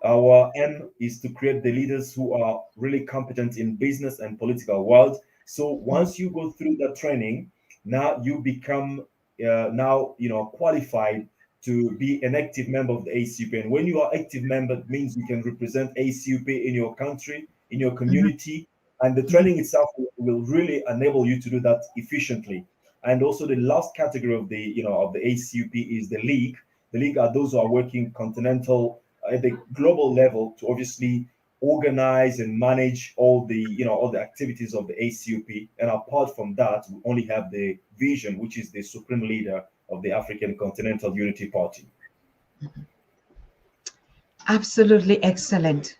our aim is to create the leaders who are really competent in business and political world. So mm, once you go through that training, now you become now qualified to be an active member of the ACUP. And when you are active member, it means you can represent ACUP in your country, in your mhm, community, and the mhm, training itself will really enable you to do that efficiently. And also the last category of the ACUP is the league. The league are those who are working continental at the global level to obviously organize and manage all the activities of the ACUP. And apart from that, we only have the vision, which is the supreme leader of the African Continental Unity Party. absolutely excellent.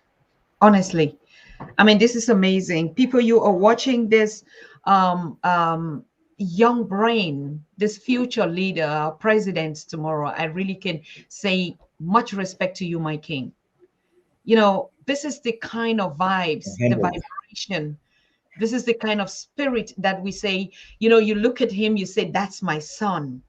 Honestly, I mean, this is amazing. People, you are watching this um, um, young brain, this future leader, president tomorrow. I really can say much respect to you, my king. You know, this is the kind of vibes, the Handled. vibration. This is the kind of spirit that we say, you know, you look at him, you say, that's my son.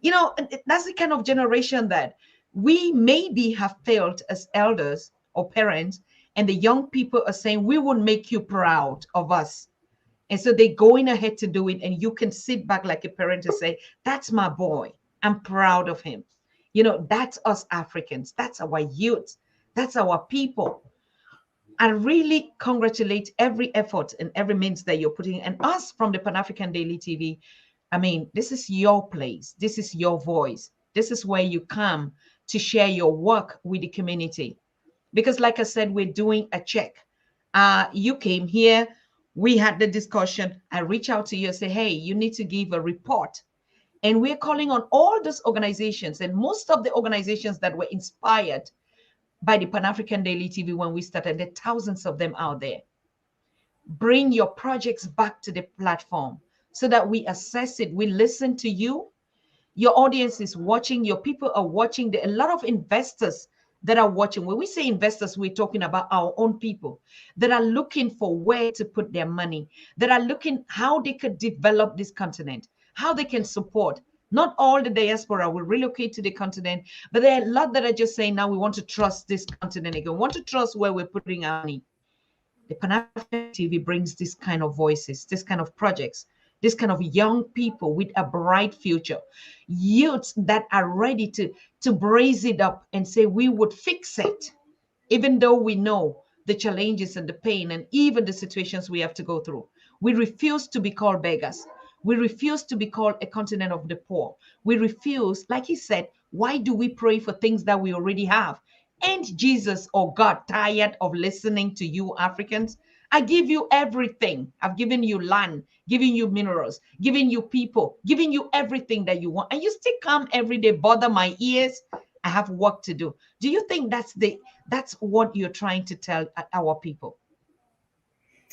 You know, that's the kind of generation that we maybe have failed as elders or parents, and the young people are saying we will make you proud of us, and so they're going ahead to do it, and you can sit back like a parent and say, that's my boy, I'm proud of him. You know, that's us Africans, that's our youth, that's our people. I really congratulate every effort and every means that you're putting. And us from the Pan African Daily TV, I mean, this is your place. This is your voice. This is where you come to share your work with the community. Because, like I said, we're doing a check. You came here, we had the discussion. I reach out to you and say, hey, you need to give a report. And we're calling on all those organizations, and most of the organizations that were inspired by the Pan African Daily TV when we started. There are thousands of them out there. Bring your projects back to the platform so that we assess it. We listen to you. Your audience is watching. Your people are watching. There are a lot of investors that are watching. When we say investors, we're talking about our own people that are looking for where to put their money, that are looking how they could develop this continent, how they can support. Not all the diaspora will relocate to the continent, but there are a lot that are just saying now we want to trust this continent again, we want to trust where we're putting our money. The Pan African TV brings this kind of voices, this kind of projects, this kind of young people with a bright future, youths that are ready to brace it up and say we would fix it, even though we know the challenges and the pain and even the situations we have to go through. We refuse to be called beggars. We refuse to be called a continent of the poor. We refuse, like he said, why do we pray for things that we already have? Ain't Jesus or God tired of listening to you, Africans? I give you everything. I've given you land, giving you minerals, giving you people, giving you everything that you want. And you still come every day, bother my ears. I have work to do. Do you think that's what you're trying to tell our people?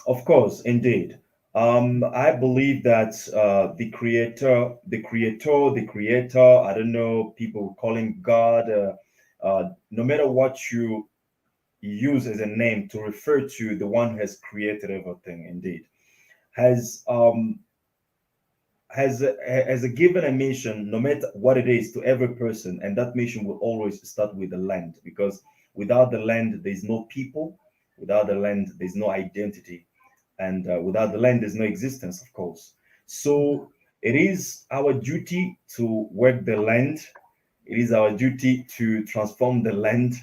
Of course, indeed. I believe that the creator, I don't know, people call him God, no matter what you use as a name to refer to the one who has created everything, indeed, has has given a mission, no matter what it is, to every person, and that mission will always start with the land, because without the land, there's no people. Without the land, there's no identity, and without the land, there's no existence, of course. So it is our duty to work the land. It is our duty to transform the land.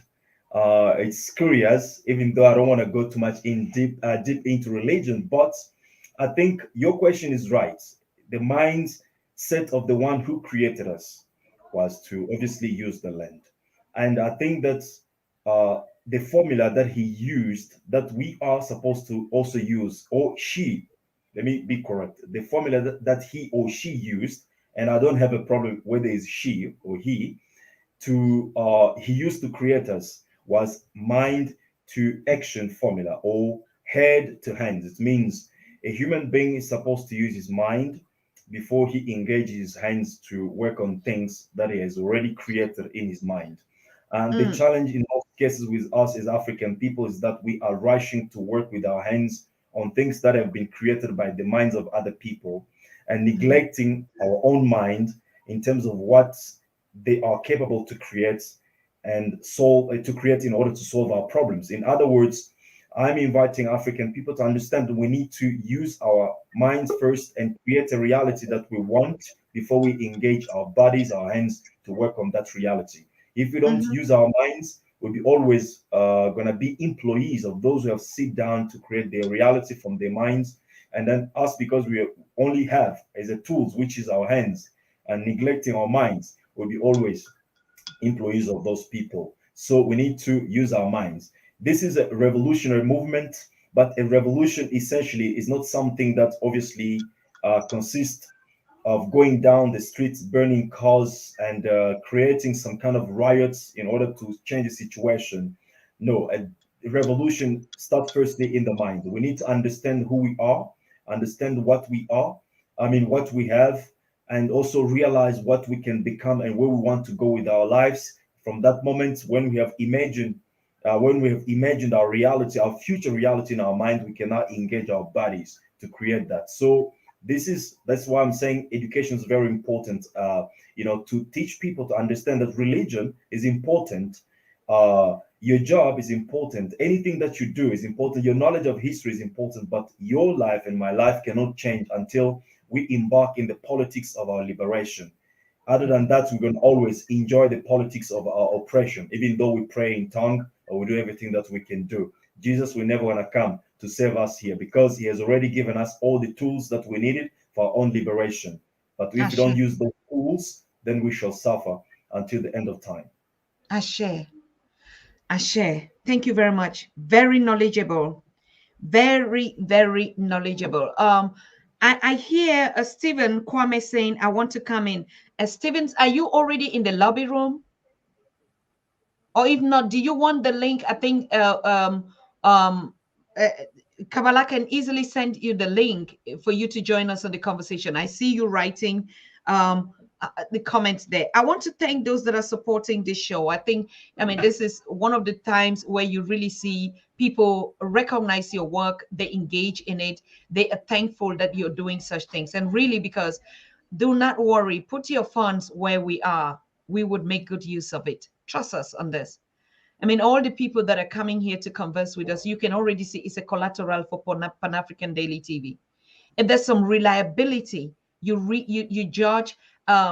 It's curious, even though I don't want to go too much deep into religion, but I think your question is right. The mindset of the one who created us was to obviously use the land, and I think that the formula that he used, that we are supposed to also use, or she, let me be correct, the formula that he or she used, and I don't have a problem whether it's she or he used to create us, was mind to action formula, or head to hands. It means a human being is supposed to use his mind before he engages his hands to work on things that he has already created in his mind. And the Mm, challenge in most cases with us as African people is that we are rushing to work with our hands on things that have been created by the minds of other people, and mhm, neglecting our own mind in terms of what they are capable to create and solve to create in order to solve our problems. In other words, I'm inviting African people to understand that we need to use our minds first and create a reality that we want before we engage our bodies, our hands to work on that reality. If we don't mhm, use our minds, we'll be always going to be employees of those who have sit down to create their reality from their minds. And then us, because we only have as a tools, which is our hands, and neglecting our minds, will be always employees of those people. So we need to use our minds. This is a revolutionary movement, but a revolution essentially is not something that obviously consists of going down the streets, burning cars, and creating some kind of riots in order to change the situation. No, a revolution starts firstly in the mind. We need to understand who we are, understand what we are, I mean, what we have, and also realize what we can become and where we want to go with our lives. From that moment, when we have imagined our reality, our future reality in our mind, we can now engage our bodies to create that. So that's why I'm saying education is very important. To teach people to understand that religion is important. Your job is important. Anything that you do is important. Your knowledge of history is important, but your life and my life cannot change until we embark in the politics of our liberation. Other than that, we're going to always enjoy the politics of our oppression, even though we pray in tongue or we do everything that we can do. Jesus will never want to come to save us here because he has already given us all the tools that we needed for our own liberation. But if we don't Ashe, use those tools, then we shall suffer until the end of time. Ashe, Ashe. Thank you very much. Very knowledgeable. Very, very knowledgeable. I hear Stephen Kwame saying, I want to come in. Stevens, are you already in the lobby room? Or if not, do you want the link? I think um, uh, Kabbalah can easily send you the link for you to join us on the conversation. I see you writing the comments there. I want to thank those that are supporting this show. I mean, this is one of the times where you really see people recognize your work, they engage in it, they are thankful that you're doing such things. And really, because do not worry, put your funds where we are. We would make good use of it. Trust us on this. I mean, all the people that are coming here to converse with us, you can already see it's a collateral for Pan African Daily TV. If there's some reliability, you judge a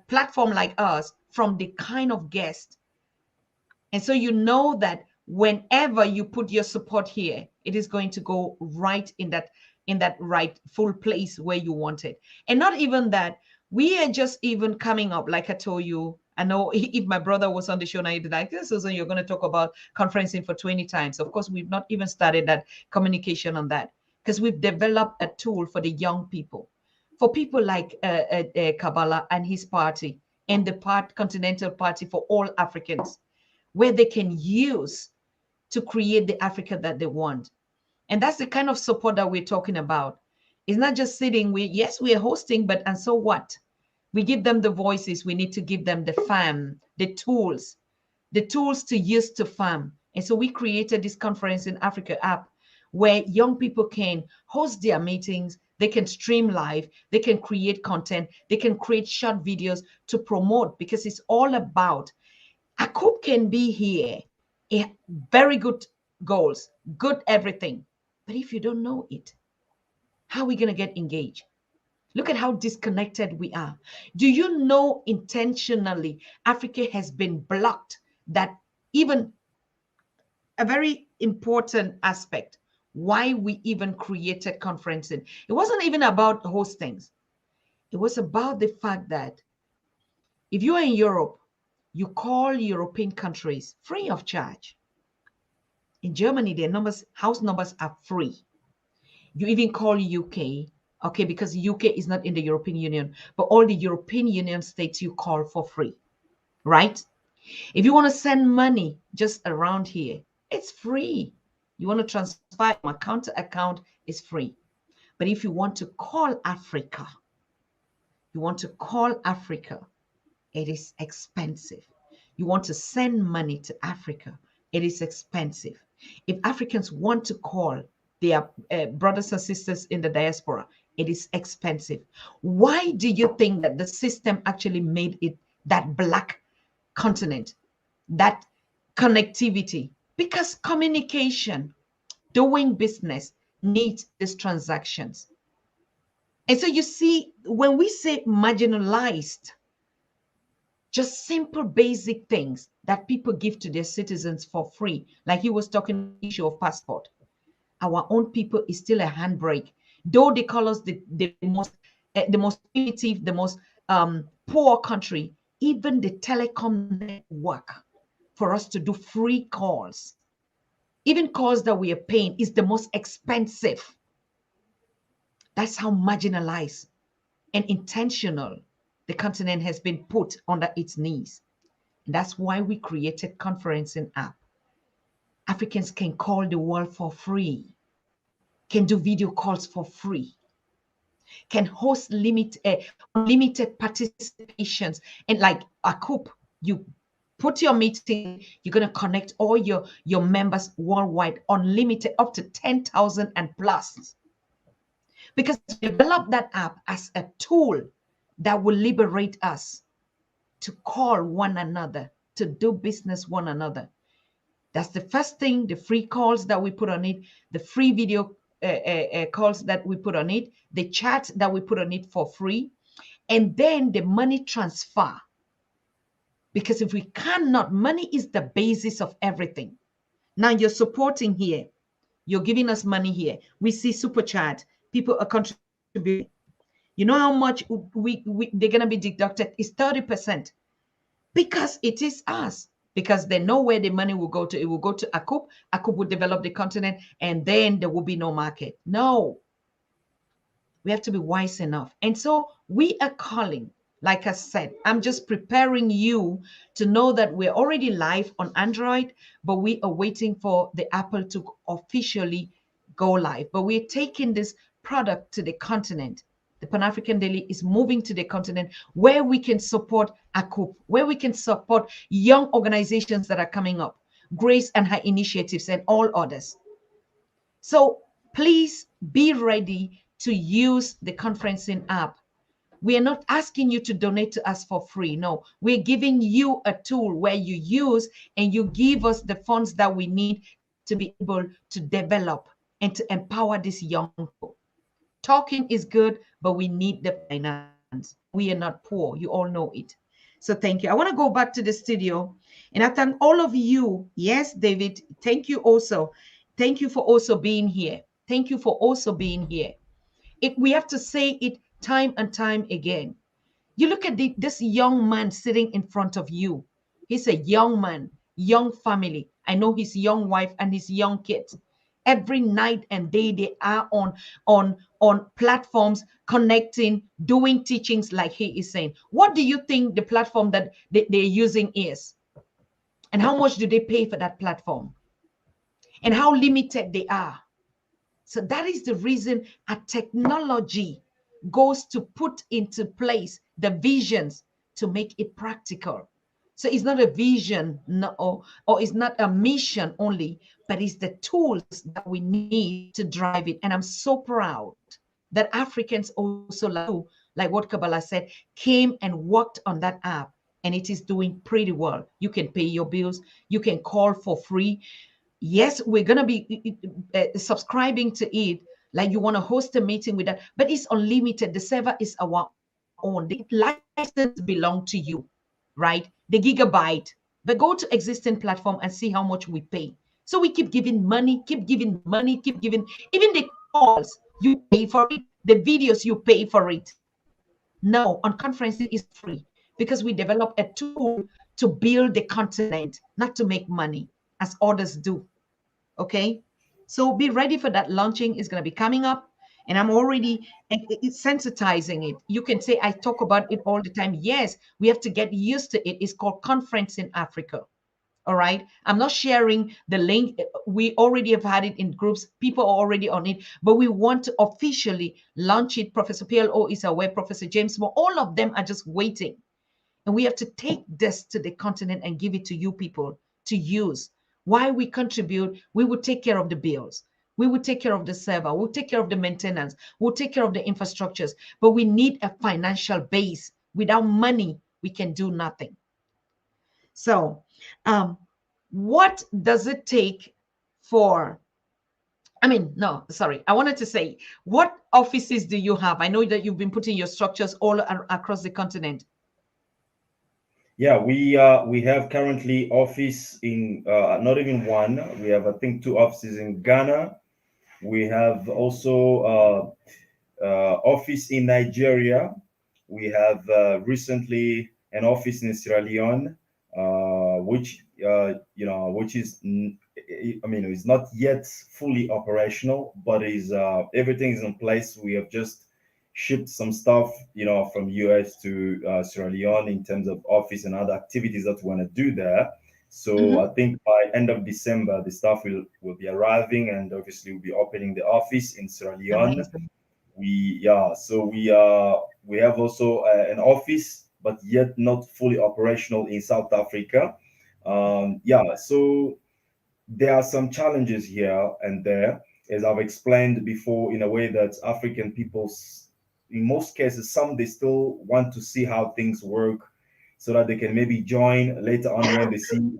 platform like us from the kind of guest, and so you know that whenever you put your support here, it is going to go right in that rightful place where you want it. And not even that, we are just even coming up, like I told you. I know if my brother was on the show now, he'd be like, this Susan, you're going to talk about conferencing for 20 times. Of course, we've not even started that communication on that, because we've developed a tool for the young people, for people like Kabbalah and his party, and the Continental Party for all Africans, where they can use to create the Africa that they want. And that's the kind of support that we're talking about. It's not just sitting, yes, we are hosting, but and so what? We give them the voices, we need to give them the farm, the tools to use to farm. And so we created this Conference in Africa app where young people can host their meetings, they can stream live, they can create content, they can create short videos to promote, because it's all about a cook can be here, very good goals, good everything. But if you don't know it, how are we going to get engaged? Look at how disconnected we are. Do you know intentionally Africa has been blocked? That even a very important aspect why we even created conferencing. It wasn't even about hostings. It was about the fact that if you are in Europe, you call European countries free of charge. In Germany, their house numbers are free. You even call UK, okay, because UK is not in the European Union, but all the European Union states you call for free, right? If you want to send money just around here, it's free. You want to transfer from account to account, it's free. But if you want to call Africa, it is expensive. You want to send money to Africa, it is expensive. If Africans want to call their brothers and sisters in the diaspora, it is expensive. Why do you think that the system actually made it that black continent, that connectivity? Because communication, doing business needs these transactions. And so you see, when we say marginalized, just simple basic things that people give to their citizens for free, like he was talking issue of passport. Our own people is still a handbrake, though they call us the most primitive, the most poor country. Even the telecom network for us to do free calls, even calls that we are paying, is the most expensive. That's how marginalized and intentional the continent has been put under its knees. And that's why we created conferencing app. Africans can call the world for free, can do video calls for free, can host unlimited participations. And like a coup, you put your meeting, you're going to connect all your members worldwide, unlimited, up to 10,000 and plus. Because we developed that app as a tool that will liberate us to call one another, to do business one another. That's the first thing, the free calls that we put on it, the free video calls that we put on it, the chat that we put on it for free, and then the money transfer. Because if we cannot, money is the basis of everything. Now you're supporting here, you're giving us money here. We see super chat, people are contributing. You know how much they're going to be deducted? It's 30%. Because it is us. Because they know where the money will go to. It will go to ACUP. ACUP will develop the continent, and then there will be no market. No. We have to be wise enough. And so we are calling Like I said, I'm just preparing you to know that we're already live on Android, but we are waiting for the Apple to officially go live. But we're taking this product to the continent. The Pan African Daily is moving to the continent where we can support ACOP, where we can support young organizations that are coming up, Grace and her initiatives, and all others. So please be ready to use the conferencing app. We are not asking you to donate to us for free. No, we're giving you a tool where you use and you give us the funds that we need to be able to develop and to empower these young people. Talking is good, but we need the finance, and we are not poor. You all know it. So thank you. I want to go back to the studio and I thank all of you. Yes, David, thank you also. Thank you for also being here. Thank you for also being here. We have to say it time and time again. You look at this young man sitting in front of you. He's a young man, young family. I know his young wife and his young kids. Every night and day they are on platforms connecting, doing teachings like he is saying. What do you think the platform that they're using is? And how much do they pay for that platform? And how limited they are? So that is the reason a technology goes to put into place the visions to make it practical. So it's not a vision, no, or it's not a mission only, but it's the tools that we need to drive it. And I'm so proud that Africans also like you, like what Kabbalah said, came and worked on that app. And it is doing pretty well. You can pay your bills, you can call for free. Yes, we're going to be subscribing to it, like you want to host a meeting with that, but it's unlimited. The server is our own. The license belong to you, right? The gigabyte. But go to existing platform and see how much we pay. So we keep giving money, keep giving money, keep giving. Even the calls, you pay for it. The videos, you pay for it. No, on conferencing is free because we develop a tool to build the continent, not to make money as others do. Okay, so be ready for that. Launching is going to be coming up, and I'm already sensitizing it. You can say I talk about it all the time. Yes, we have to get used to it. It's called Conference in Africa. All right, I'm not sharing the link. We already have had it in groups. People are already on it, but we want to officially launch it. Professor PLO is aware, Professor James Moore, all of them are just waiting. And we have to take this to the continent and give it to you people to use. Why we contribute, we will take care of the bills. We will take care of the server. We'll take care of the maintenance. We'll take care of the infrastructures. But we need a financial base. Without money, we can do nothing. So, what does it take for? I mean, no, sorry. I wanted to say, what offices do you have? I know that you've been putting your structures all across the continent. Yeah, we have currently office in not even one. We have I think two offices in Ghana. We have also office in Nigeria. We have recently an office in Sierra Leone, which which is I mean, it's not yet fully operational, but is everything is in place. We have just shipped some stuff, from US to Sierra Leone in terms of office and other activities that we want to do there. So I Mhm. think by end of December, the staff will be arriving, and obviously we'll be opening the office in Sierra Leone. Amazing. We have also an office, but yet not fully operational in South Africa. So there are some challenges here and there, as I've explained before, in a way that African peoples, in most cases, some they still want to see how things work so that they can maybe join later on when they see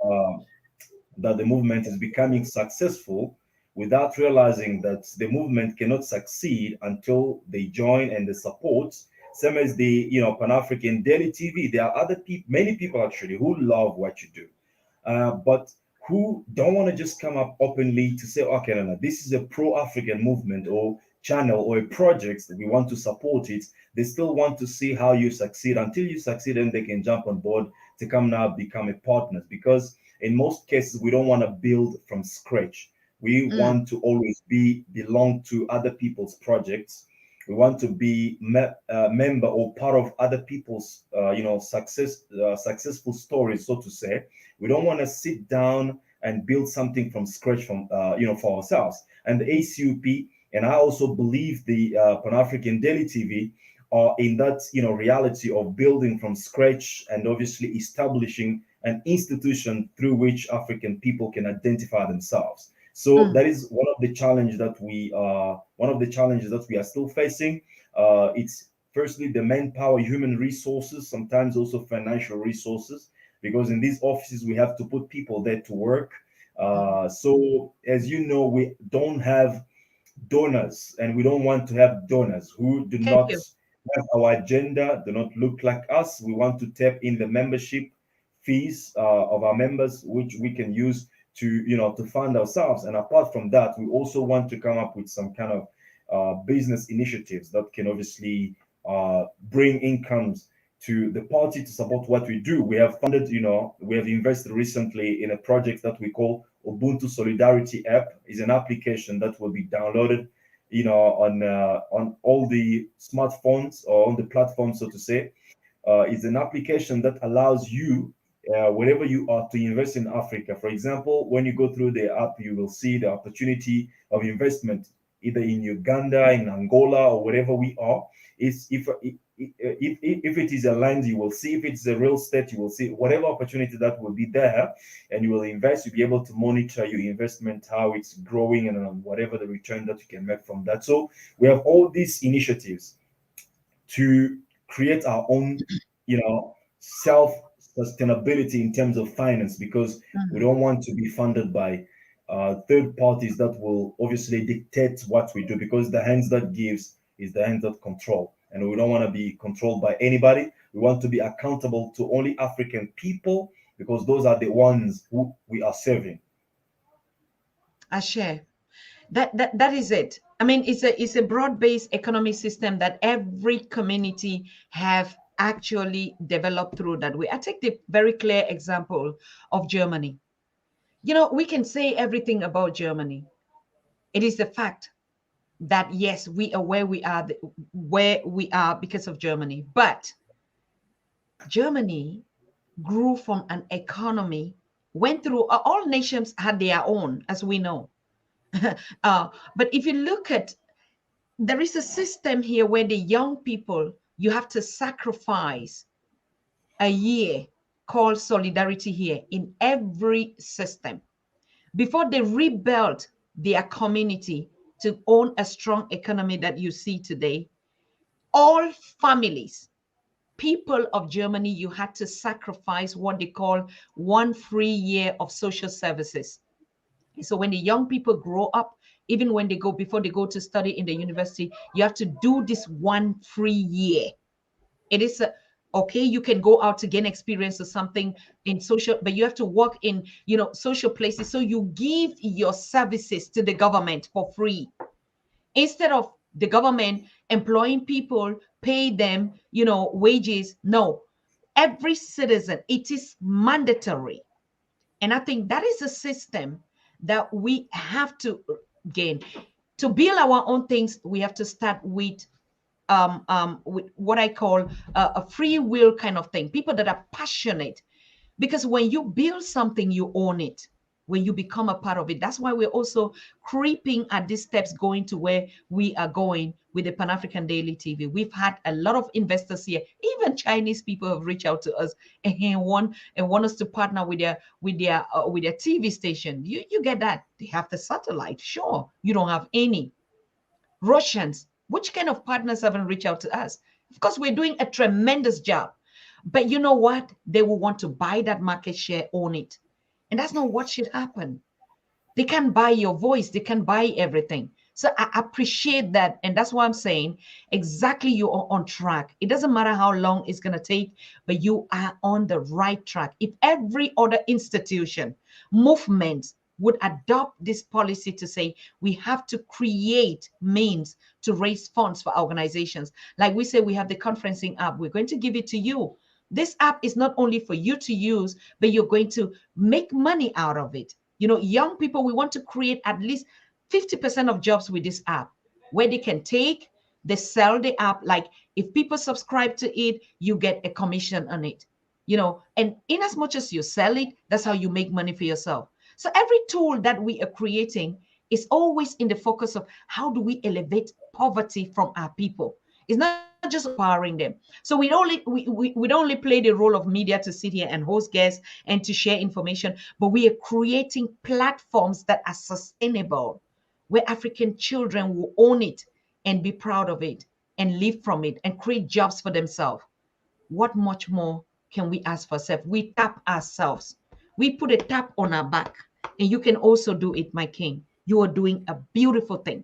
that the movement is becoming successful, without realizing that the movement cannot succeed until they join and they support. Same as the Pan African Daily TV. There are other people, many people actually, who love what you do, but who don't want to just come up openly to say, okay, no, this is a pro-African movement or channel or a project that we want to support it. They still want to see how you succeed. Until you succeed, and they can jump on board to come now become a partner. Because in most cases, we don't want to build from scratch. We Mm. want to always belong to other people's projects, We want to be member or part of other people's, successful stories, so to say. We don't want to sit down and build something from scratch from, for ourselves. And the ACUP, and I also believe the Pan African Daily TV are in that, reality of building from scratch and obviously establishing an institution through which African people can identify themselves. So Mm. that is one of the challenges that we are still facing. It's firstly the manpower, human resources, sometimes also financial resources, because in these offices we have to put people there to work. Mm. So as you know, we don't have donors, and we don't want to have donors who do Thank not you. have our agenda, do not look like us. We want to tap in the membership fees of our members, which we can use to, to fund ourselves. And apart from that, we also want to come up with some kind of business initiatives that can obviously bring incomes to the party to support what we do. We have funded, we have invested recently in a project that we call Ubuntu Solidarity app. Is an application that will be downloaded, on all the smartphones or on the platform, so to say. It's an application that allows you, wherever you are, to invest in Africa. For example, when you go through the app, you will see the opportunity of investment either in Uganda, in Angola, or wherever we are. Is if it is a land, you will see. If it's a real estate, you will see whatever opportunity that will be there, and you will invest. You'll be able to monitor your investment, how it's growing, and whatever the return that you can make from that. So we have all these initiatives to create our own, self sustainability in terms of finance, because we Mm. don't want to be funded by third parties that will obviously dictate what we do, because the hands that gives is the hands that control, and we don't want to be controlled by anybody. We want to be accountable to only African people, because those are the ones who we are serving. I share. That is it. I mean, it's a broad-based economic system that every community have actually developed through that way. I take the very clear example of Germany. We can say everything about Germany. It is the fact that yes, we are where we are because of Germany. But Germany grew from an economy, went through, all nations had their own, as we know. But if you look at, there is a system here where the young people, you have to sacrifice a year called solidarity here in every system before they rebuilt their community to own a strong economy that you see today. All families, people of Germany, you had to sacrifice what they call 1 free year of social services. So when the young people grow up, even when they go, before they go to study in the university, you have to do this 1 free year. It is okay, you can go out to gain experience or something in social, but you have to work in, social places. So you give your services to the government for free instead of the government employing people, pay them, wages. No, every citizen, it is mandatory. And I think that is a system that we have to gain. To build our own things, we have to start with what I call a free will kind of thing. People that are passionate, because when you build something, you own it. When you become a part of it, that's why we're also creeping at these steps, going to where we are going with the Pan African Daily TV. We've had a lot of investors here. Even Chinese people have reached out to us and want us to partner with their TV station. You get that? They have the satellite. Sure, you don't have any. Russians, which kind of partners haven't reached out to us? Of course, we're doing a tremendous job. But you know what? They will want to buy that market share, own it. And that's not what should happen. They can buy your voice, they can buy everything. So I appreciate that. And that's why I'm saying exactly you are on track. It doesn't matter how long it's going to take, but you are on the right track. If every other institution, movement would adopt this policy to say we have to create means to raise funds for organizations. Like we say, we have the conferencing app, we're going to give it to you. This app is not only for you to use, but you're going to make money out of it. Young people, we want to create at least 50% of jobs with this app where they can take They sell the app. Like if people subscribe to it, you get a commission on it. And in as much as you sell it, that's how you make money for yourself. So every tool that we are creating is always in the focus of how do we elevate poverty from our people. It's not just empowering them. So we don't only play the role of media to sit here and host guests and to share information, but we are creating platforms that are sustainable, where African children will own it and be proud of it and live from it and create jobs for themselves. What much more can we ask for ourselves? We tap ourselves. We put a tap on our back. And you can also do it, my king. You are doing a beautiful thing.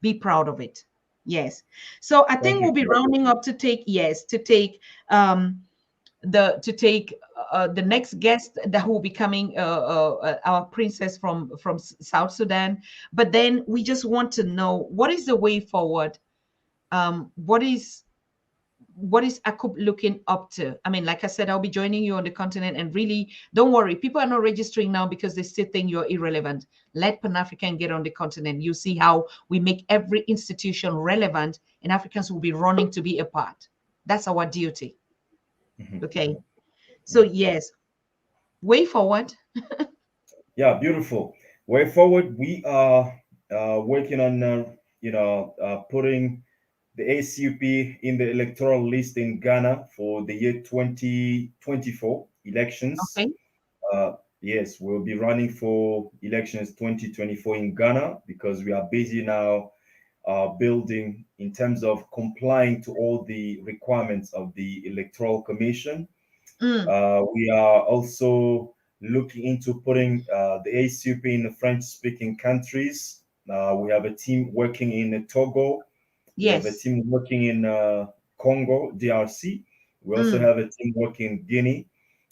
Be proud of it. Yes. So I Thank think you. we'll be rounding up to take, yes, um to take the next guest that will be coming, our princess from South Sudan. But then we just want to know, what is the way forward? What is Akub looking up to? I mean, like I said, I'll be joining you on the continent, and really, don't worry, people are not registering now because they still think you're irrelevant. Let Pan African get on the continent. You see how we make every institution relevant, and Africans will be running to be a part. That's our duty. Mhm, Okay. mhm. So, Yeah. yes, way forward. Yeah, beautiful. Way forward, we are working on putting the ACUP in the electoral list in Ghana for the year 2024 elections. Okay. Yes, we'll be running for elections 2024 in Ghana because we are busy now building in terms of complying to all the requirements of the Electoral Commission. Mm, We are also looking into putting the ACUP in the French-speaking countries. We have a team working in Togo. We have a yes. team working in Congo, DRC. We also Mm, have a team working in Guinea.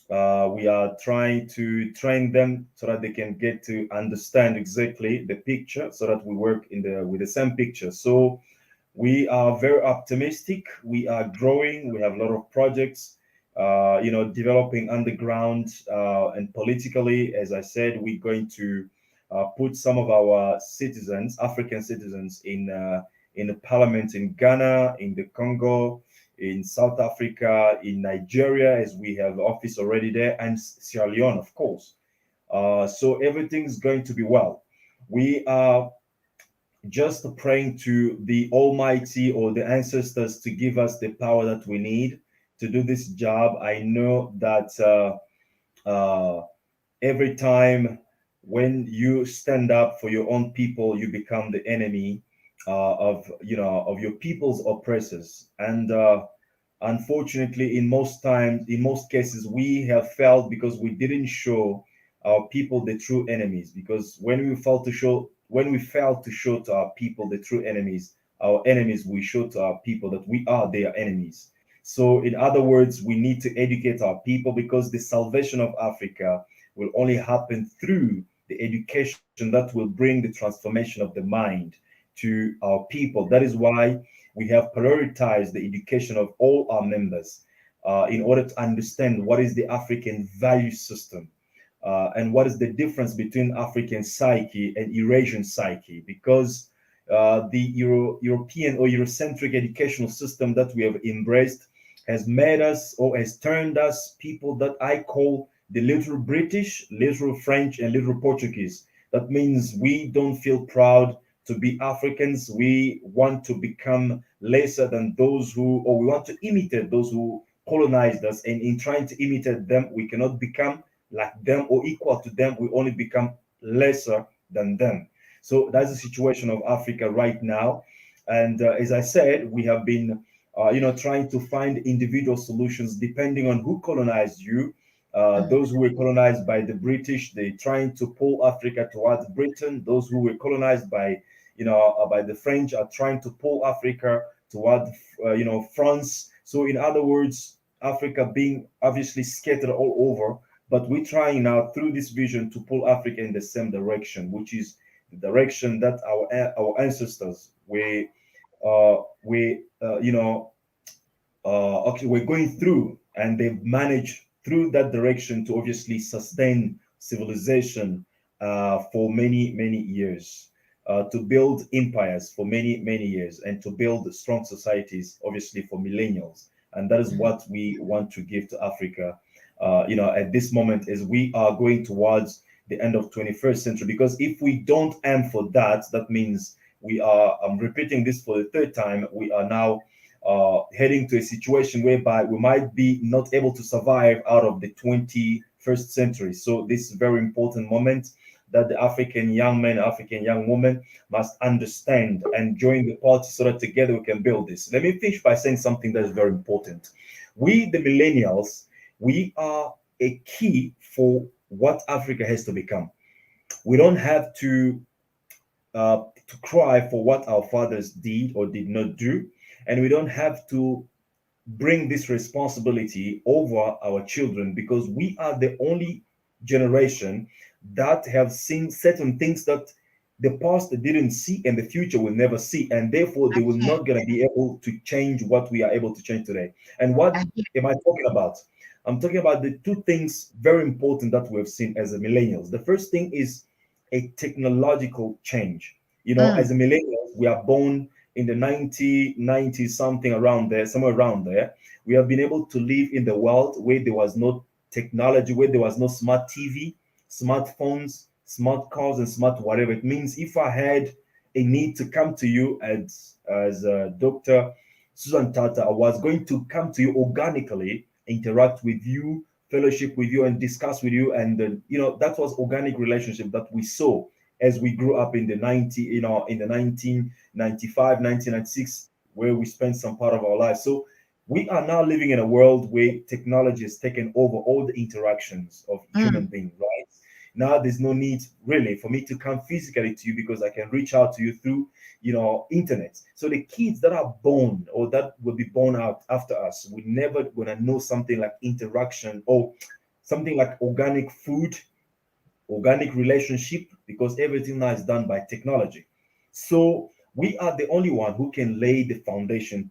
We are trying to train them so that they can get to understand exactly the picture, so that we work in the with the same picture. So we are very optimistic. We are growing. We have a lot of projects, developing underground and politically. As I said, we're going to put some of our citizens, African citizens, in the parliament in Ghana, in the Congo, in South Africa, in Nigeria, as we have office already there, and Sierra Leone, of course. So everything's going to be well. We are just praying to the Almighty or the ancestors to give us the power that we need to do this job. I know that every time when you stand up for your own people, you become the enemy of your people's oppressors. And unfortunately, in most cases, we have failed because we didn't show our people the true enemies. Because when we fail to show to our people the true enemies, our enemies, we show to our people that we are their enemies. So, in other words, we need to educate our people, because the salvation of Africa will only happen through the education that will bring the transformation of the mind to our people. That is why we have prioritized the education of all our members in order to understand what is the African value system, and what is the difference between African psyche and Eurasian psyche. Because the European or Eurocentric educational system that we have embraced has made us, or has turned us, people that I call the little British, little French, and little Portuguese. That means we don't feel proud to be Africans. We want to become lesser than those who, or we want to imitate those who colonized us. And in trying to imitate them, we cannot become like them or equal to them. We only become lesser than them. So that's the situation of Africa right now. And as I said, we have been, trying to find individual solutions depending on who colonized you. mm, Those who were colonized by the British, they trying to pull Africa towards Britain. Those who were colonized by the French are trying to pull Africa toward, France. So in other words, Africa being obviously scattered all over, but we're trying now through this vision to pull Africa in the same direction, which is the direction that our ancestors okay, we're going through, and they've managed through that direction to obviously sustain civilization for many years. to build empires for many, many years and to build strong societies, obviously for millennials. And that is Mm. what we want to give to Africa, at this moment as we are going towards the end of 21st century. Because if we don't aim for that, that means we are, I'm repeating this for the third time, we are now heading to a situation whereby we might be not able to survive out of the 21st century. So this is a very important moment that the African young men, African young women must understand and join the party so that together we can build this. Let me finish by saying something that is very important. We, the millennials, we are a key for what Africa has to become. We don't have to cry for what our fathers did or did not do, and we don't have to bring this responsibility over our children, because we are the only generation that have seen certain things that the past didn't see and the future will never see, and therefore they will Okay. not gonna be able to change what we are able to change today. And what I hear. am I talking about? I'm talking about the two things very important that we've seen as a millennials. The first thing is a technological change. Mm. As a millennials, we are born in the 90 something, around there, somewhere around there. We have been able to live in the world where there was no technology, where there was no smart TV, smartphones, smart cars, and smart whatever. It means if I had a need to come to you as Dr. Susan Tata, I was going to come to you organically, interact with you, fellowship with you, and discuss with you. And that was organic relationship that we saw as we grew up in the 1995, 1996, where we spent some part of our lives. So we are now living in a world where technology has taken over all the interactions of human Mm. beings, right? Now there's no need really for me to come physically to you, because I can reach out to you through, internet. So the kids that are born or that will be born out after us, we never gonna know something like interaction or something like organic food, organic relationship, because everything now is done by technology. So we are the only one who can lay the foundation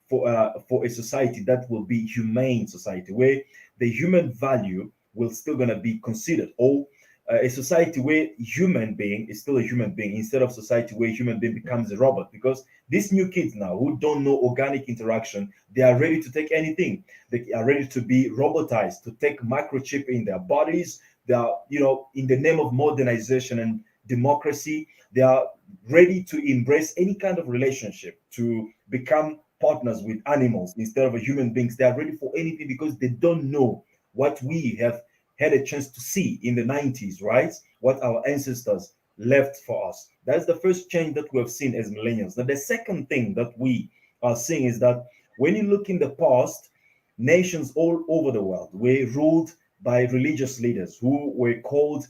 for a society that will be humane society, where the human value will still gonna be considered, or a society where human being is still a human being, instead of society where human being becomes a robot. Because these new kids now who don't know organic interaction, they are ready to take anything. They are ready to be robotized, to take microchip in their bodies. They are, in the name of modernization and democracy, they are ready to embrace any kind of relationship, to become partners with animals instead of human beings. They are ready for anything because they don't know what we have had a chance to see in the 90s, right? What our ancestors left for us. That's the first change that we have seen as millennials. Now, the second thing that we are seeing is that when you look in the past, nations all over the world were ruled by religious leaders who were called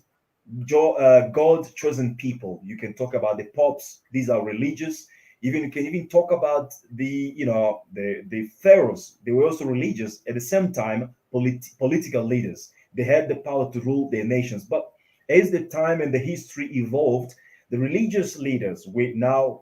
God chosen people. You can talk about the popes; these are religious. Even you can even talk about the pharaohs. They were also religious at the same time, political leaders. They had the power to rule their nations. But as the time and the history evolved, the religious leaders were now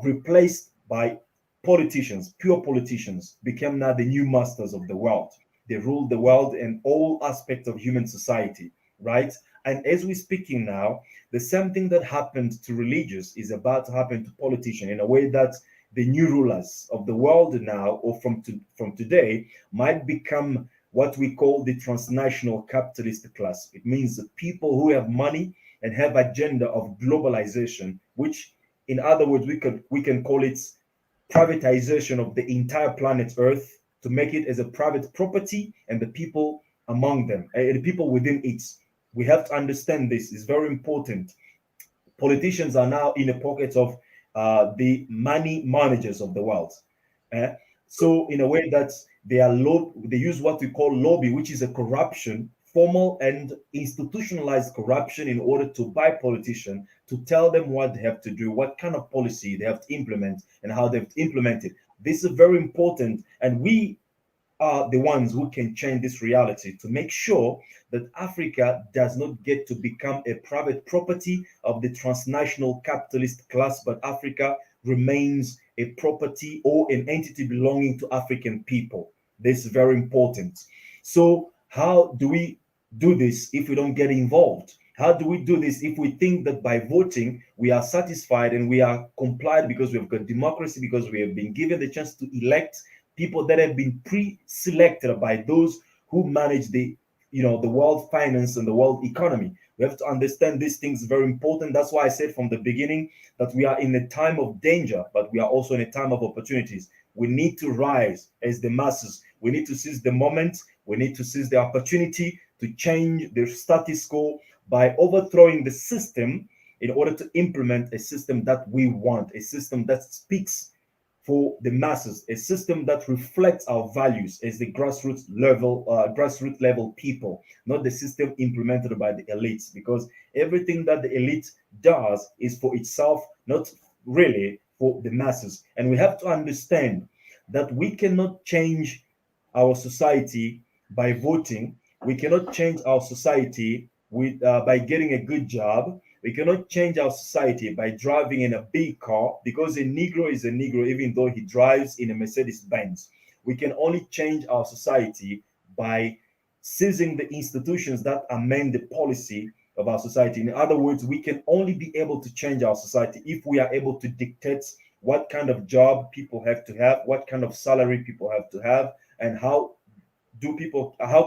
replaced by politicians. Pure politicians became now the new masters of the world. They ruled the world in all aspects of human society, right? And as we're speaking now, the same thing that happened to religious is about to happen to politicians, in a way that the new rulers of the world now, or from today, might become what we call the transnational capitalist class. It means the people who have money and have agenda of globalization, which in other words we can call it privatization of the entire planet Earth, to make it as a private property, and the people among them, the people within it. We have to understand this. It's very important. Politicians are now in the pockets of the money managers of the world. Eh? So in a way that they use what we call lobby, which is a corruption, formal and institutionalized corruption, in order to buy politicians, to tell them what they have to do, what kind of policy they have to implement, and how they have to implement it. This is very important, and we are the ones who can change this reality to make sure that Africa does not get to become a private property of the transnational capitalist class, but Africa remains a property or an entity belonging to African people. This is very important. So, how do we do this if we don't get involved? How do we do this if we think that by voting we are satisfied and we are complied because we've got democracy, because we have been given the chance to elect people that have been pre-selected by those who manage the world finance and the world economy? We have to understand these things, very important. That's why I said from the beginning that we are in a time of danger, but we are also in a time of opportunities. We need to rise as the masses. We need to seize the moment. We need to seize the opportunity to change the status quo by overthrowing the system in order to implement a system that we want, a system that speaks for the masses, a system that reflects our values as the grassroots level people, not the system implemented by the elites. Because everything that the elite does is for itself, not really for the masses. And we have to understand that we cannot change our society by voting. We cannot change our society by getting a good job. We cannot change our society by driving in a big car, because a Negro is a Negro even though he drives in a Mercedes Benz. We can only change our society by seizing the institutions that amend the policy of our society. In other words, we can only be able to change our society if we are able to dictate what kind of job people have to have, what kind of salary people have to have, and how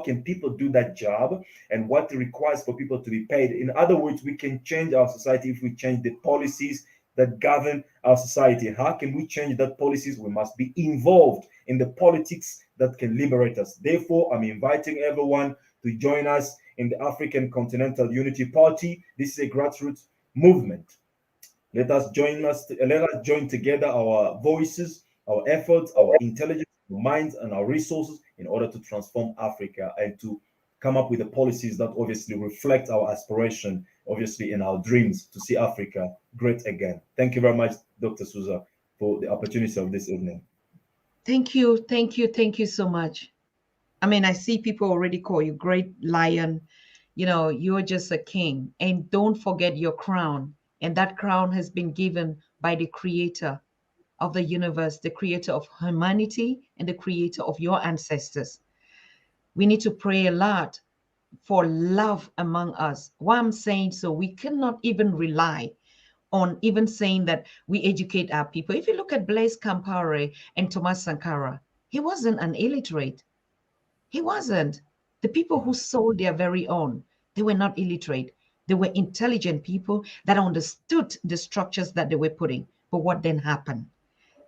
can people do that job, and what it requires for people to be paid. In other words, we can change our society if we change the policies that govern our society. How can we change that policies? We must be involved in the politics that can liberate us. Therefore, I'm inviting everyone to join us in the African Continental Unity Party. This is a grassroots movement. Let us join together our voices, our efforts, our intelligence, our minds, and our resources in order to transform Africa and to come up with the policies that obviously reflect our aspiration, obviously, in our dreams to see Africa great again. Thank you very much, Dr. Souza, for the opportunity of this evening. Thank you, thank you, thank you so much. I mean, I see people already call you great lion. You know, you're just a king. And don't forget your crown. And that crown has been given by the creator of the universe, the creator of humanity, and the creator of your ancestors. We need to pray a lot for love among us. Why I'm saying so, we cannot even rely on even saying that we educate our people. If you look at Blaise Compaore and Thomas Sankara, he wasn't an illiterate. He wasn't. The people who sold their very own, they were not illiterate. They were intelligent people that understood the structures that they were putting. But what then happened?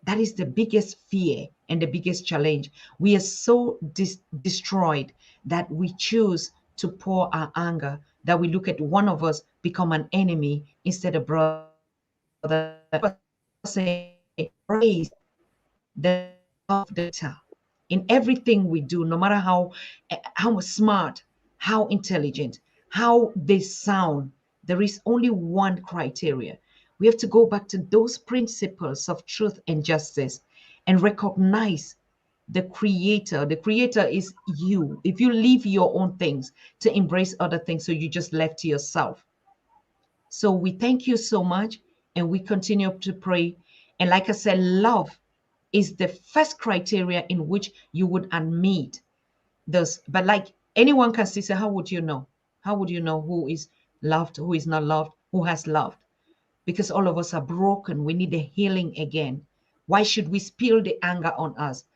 That is the biggest fear and the biggest challenge. We are so destroyed that we choose to pour our anger, that we look at one of us become an enemy instead of brother and sister. Say, praise the love data in everything we do, no matter how smart, how intelligent, how they sound. There is only one criteria. We have to go back to those principles of truth and justice and recognize the creator. The creator is you. If you leave your own things to embrace other things, so you just left to yourself. So we thank you so much, and we continue to pray. And like I said, love is the first criteria in which you would admit this. But like anyone can still say, how would you know? How would you know who is loved, who is not loved, who has loved? Because all of us are broken. We need a healing again. Why should we spill the anger on us?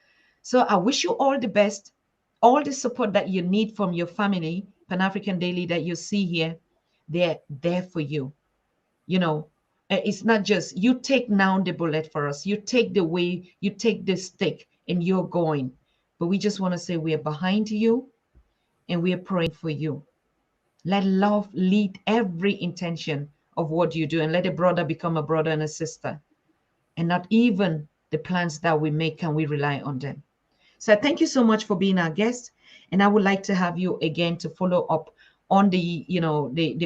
So I wish you all the best, all the support that you need from your family, Pan African Daily, that you see here. They're there for you. You know, it's not just you take now the bullet for us, you take the way, you take the stick, and you're going. But we just want to say we are behind you, and we are praying for you. Let love lead every intention of what you do, and let a brother become a brother and a sister, and not even the plans that we make can we rely on them. So thank you so much for being our guest. And I would like to have you again to follow up on the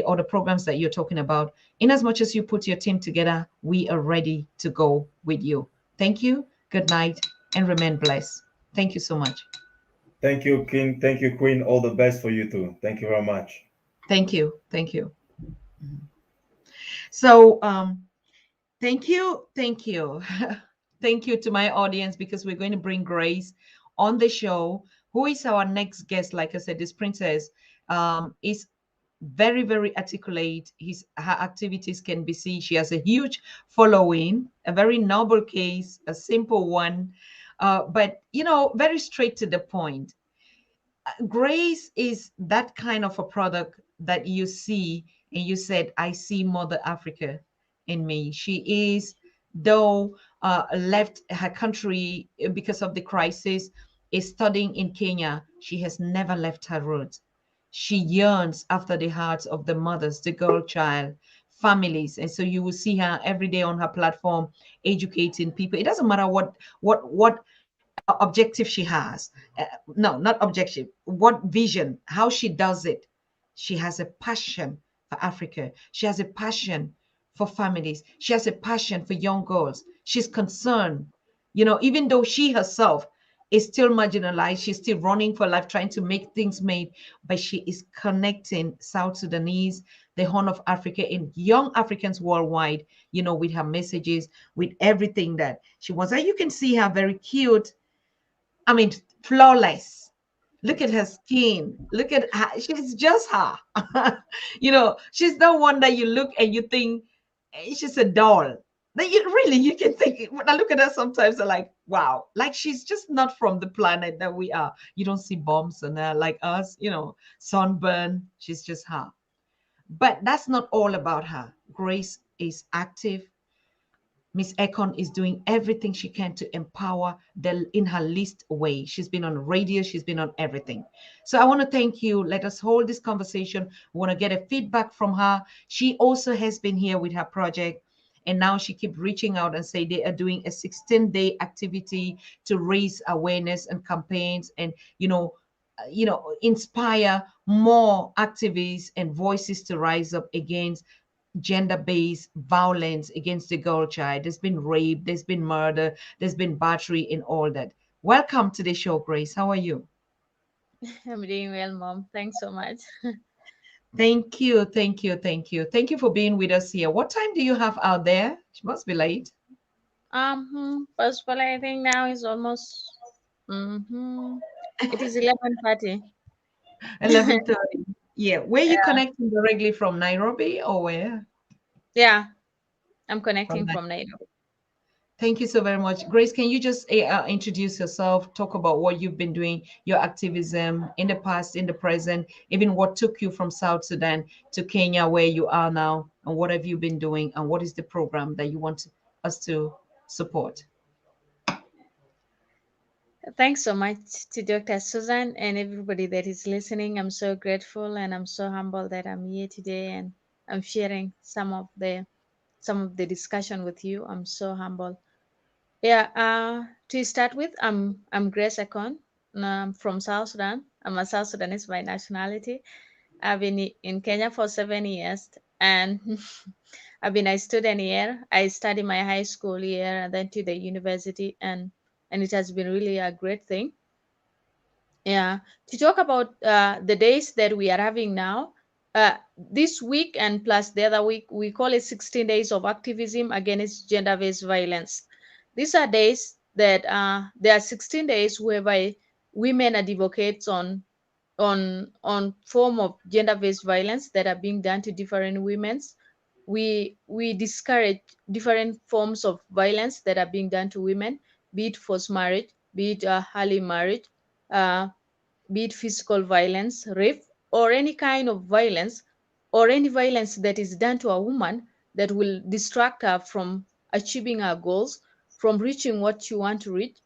other programs that you're talking about. In as much as you put your team together, we are ready to go with you. Thank you. Good night and remain blessed. Thank you so much. Thank you, King. Thank you, Queen. All the best for you too. Thank you very much. Thank you. Thank you. So thank you. Thank you. Thank you to my audience, because we're going to bring Grace on the show. Who is our next guest? Like I said, this princess is very, very articulate. Her activities can be seen. She has a huge following, a very noble case, a simple one, but very straight to the point. Grace is that kind of a product that you see, and you said, I see Mother Africa in me. She is, though left her country because of the crisis, is studying in Kenya. She has never left her roots. She yearns after the hearts of the mothers, the girl child, families. And so you will see her every day on her platform educating people. It doesn't matter what objective she has. No, not objective. What vision, how she does it. She has a passion for Africa. She has a passion for families. She has a passion for young girls. She's concerned, even though she herself is still marginalized, she's still running for life, trying to make things made, but she is connecting South Sudanese, the Horn of Africa, and young Africans worldwide, with her messages, with everything that she wants. And you can see her very cute. I mean, flawless. Look at her skin. Look at her. She's just her. She's the one that you look and you think she's a doll. That you can think, when I look at her sometimes, I'm like, wow, like she's just not from the planet that we are. You don't see bumps on her like us, sunburn. She's just her. But that's not all about her. Grace is active. Miss Econ is doing everything she can to empower in her least way. She's been on radio, she's been on everything. So I want to thank you. Let us hold this conversation. We want to get a feedback from her. She also has been here with her project. And now she keeps reaching out and say they are doing a 16-day activity to raise awareness and campaigns and, inspire more activists and voices to rise up against gender-based violence against the girl child. There's been rape, there's been murder, there's been battery and all that. Welcome to the show, Grace. How are you? I'm doing well, Mom. Thanks so much. Thank you, thank you, thank you. Thank you for being with us here. What time do you have out there? It must be late. First of all, I think now is almost. Mm-hmm, it is 11:30. 11:30. Yeah. Where you connecting directly from? Nairobi or where? Yeah, I'm From connecting from Nairobi. Thank you so very much. Grace, can you just introduce yourself, talk about what you've been doing, your activism in the past, in the present, even what took you from South Sudan to Kenya, where you are now, and what have you been doing, and what is the program that you want us to support? Thanks so much to Dr. Susan and everybody that is listening. I'm so grateful and I'm so humble that I'm here today and I'm sharing some of the discussion with you. I'm so humble. Yeah, to start with, I'm Grace Akon. I'm from South Sudan. I'm a South Sudanese by nationality. I've been in Kenya for 7 years, and I've been a student here. I studied my high school here and then to the university, and it has been really a great thing. Yeah, to talk about the days that we are having now, this week and plus the other week, we call it 16 days of activism against gender-based violence. These are days that there are 16 days whereby women advocates on form of gender-based violence that are being done to different women's. We discourage different forms of violence that are being done to women, be it forced marriage, be it early marriage. Uh, be it physical violence, rape, or any kind of violence, or any violence that is done to a woman that will distract her from achieving her goals, from reaching what she want to reach.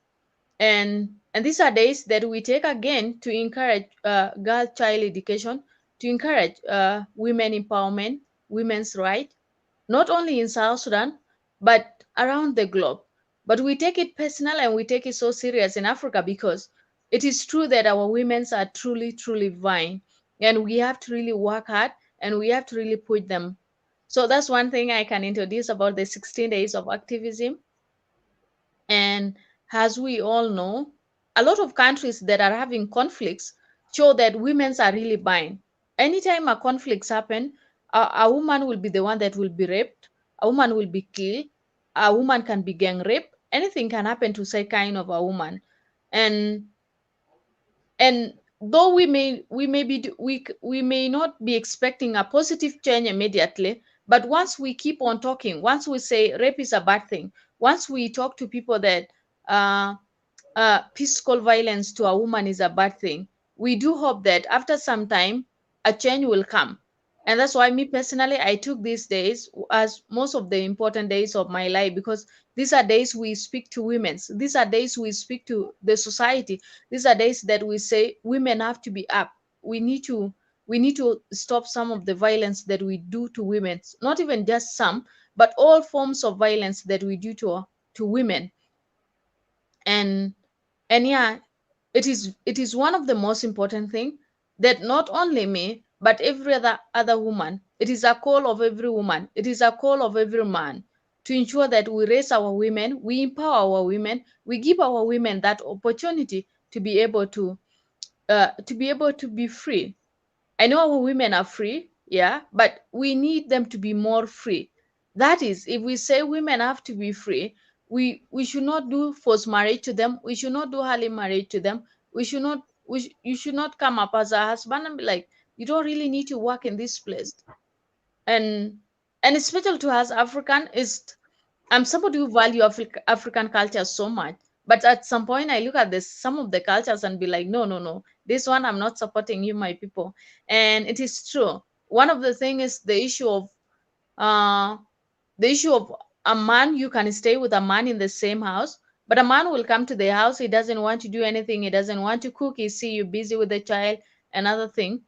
And these are days that we take again to encourage girl child education, to encourage women empowerment, women's right, not only in South Sudan, but around the globe. But we take it personal and we take it so serious in Africa because it is true that our women are truly, truly vying. And we have to really work hard and we have to really push them. So that's one thing I can introduce about the 16 days of activism. And as we all know, a lot of countries that are having conflicts show that women are really buying. Anytime a conflicts happen, a woman will be the one that will be raped, a woman will be killed, a woman can be gang raped, anything can happen to say kind of a woman. And and though we may not be expecting a positive change immediately, but once we keep on talking, once we say rape is a bad thing, once we talk to people that uh, physical violence to a woman is a bad thing, we do hope that after some time a change will come. And that's why me personally, I took these days as most of the important days of my life, because these are days we speak to women, these are days we speak to the society, these are days that we say women have to be up. we need to we need to stop some of the violence that we do to women, not even just some, but all forms of violence that we do to women. And and yeah, it is one of the most important thing that not only me but every other woman, it is a call of every woman, it is a call of every man, to ensure that we raise our women, we empower our women, we give our women that opportunity to be able to be free. I know our women are free, yeah, but we need them to be more free. That is, if we say women have to be free, we should not do forced marriage to them. We should not do early marriage to them. We should not. You should not come up as a husband and be like, you don't really need to work in this place. And and especially to us African is, I'm somebody who value African culture so much. But at some point, I look at this some of the cultures and be like, no, no, no, this one I'm not supporting you, my people. And it is true. One of the thing is uh the issue of a man. You can stay with a man in the same house, but a man will come to the house. He doesn't want to do anything. He doesn't want to cook. He see you busy with the child, another thing,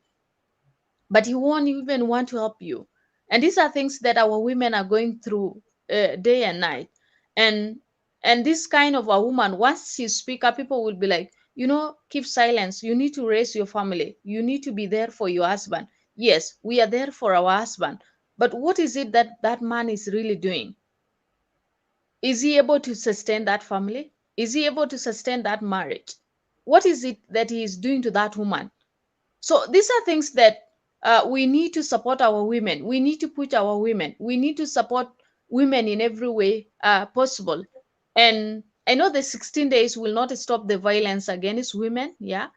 but he won't even want to help you. And these are things that our women are going through day and night. And and this kind of a woman, once she speak up, people will be like, keep silence, you need to raise your family, you need to be there for your husband. Yes, we are there for our husband, but what is it that that man is really doing? Is he able to sustain that family? Is he able to sustain that marriage? What is it that he is doing to that woman? So these are things that we need to support our women. We need to push our women. We need to support women in every way possible. And I know the 16 days will not stop the violence against women, yeah.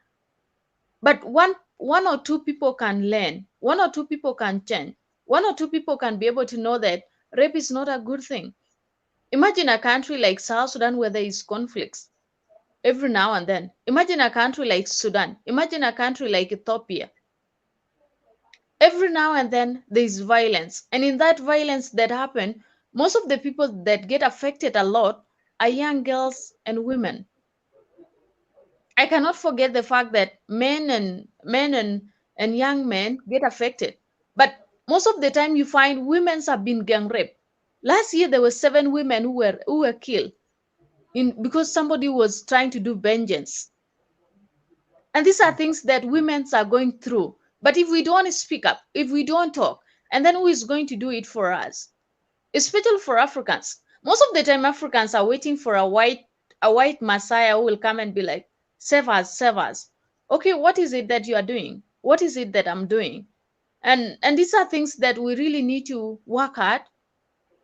But one or two people can learn. One or two people can change. One or two people can be able to know that rape is not a good thing. Imagine a country like South Sudan where there is conflicts every now and then. Imagine a country like Sudan. Imagine a country like Ethiopia. Every now and then there is violence, and in that violence that happen, most of the people that get affected a lot are young girls and women. I cannot forget the fact that men and young men get affected, but most of the time you find women have been gang raped. Last year there were 7 women who were killed in because somebody was trying to do vengeance. And these are things that women are going through. But if we don't speak up, if we don't talk, and then who is going to do it for us? Especially for Africans. Most of the time, Africans are waiting for a white messiah who will come and be like, save us, save us. Okay, what is it that you are doing? What is it that I'm doing? And these are things that we really need to work at.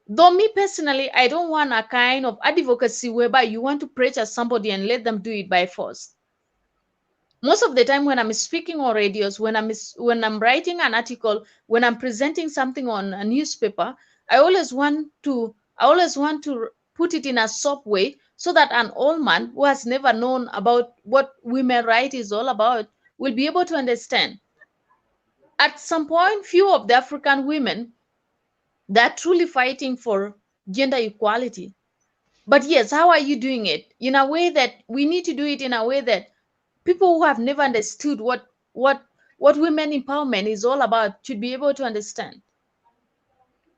Though me personally, I don't want a kind of advocacy whereby you want to pressure somebody and let them do it by force. Most of the time when I'm speaking on radios, when I'm writing an article, when I'm presenting something on a newspaper, I always want to put it in a soft way, so that an old man who has never known about what women right is all about will be able to understand. At some point, few of the African women, they're truly fighting for gender equality. But yes, how are you doing it? In a way that we need to do it in a way that people who have never understood what women empowerment is all about should be able to understand.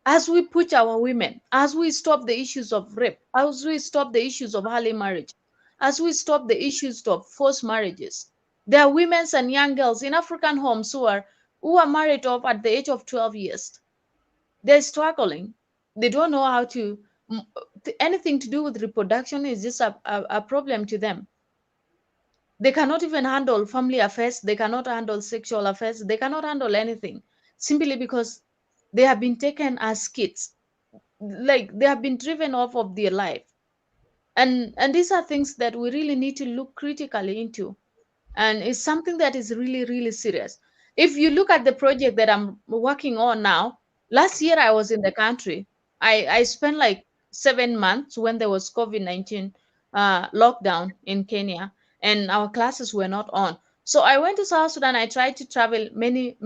As we push our women, as we stop the issues of rape, as we stop the issues of early marriage, as we stop the issues of forced marriages, there are women and young girls in African homes who are married off at the age of 12 years. They're struggling. They don't know how to anything to do with reproduction is just a problem to them. They cannot even handle family affairs, they cannot handle sexual affairs, they cannot handle anything, simply because they have been taken as kids, like they have been driven off of their life. And these are things that we really need to look critically into. and it's something that is really, really serious. If you look at the project that I'm working on now, last year I was in the country. I spent like 7 months when there was COVID-19 lockdown in Kenya, and our classes were not on. So I went to South Sudan. I tried to travel many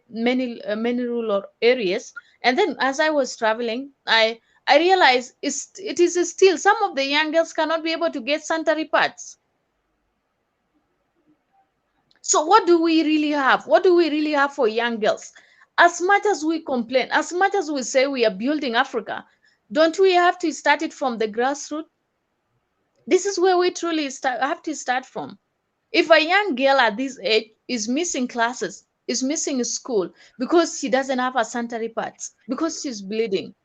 rural areas, and then as I was traveling, I realized it is still some of the young girls cannot be able to get sanitary pads. So what do we really have? What do we really have for young girls? As much as we complain, as much as we say we are building Africa, don't we have to start it from the grassroots? This is where we truly have to start from. If a young girl at this age is missing classes, is missing school because she doesn't have a sanitary pads, because she's bleeding,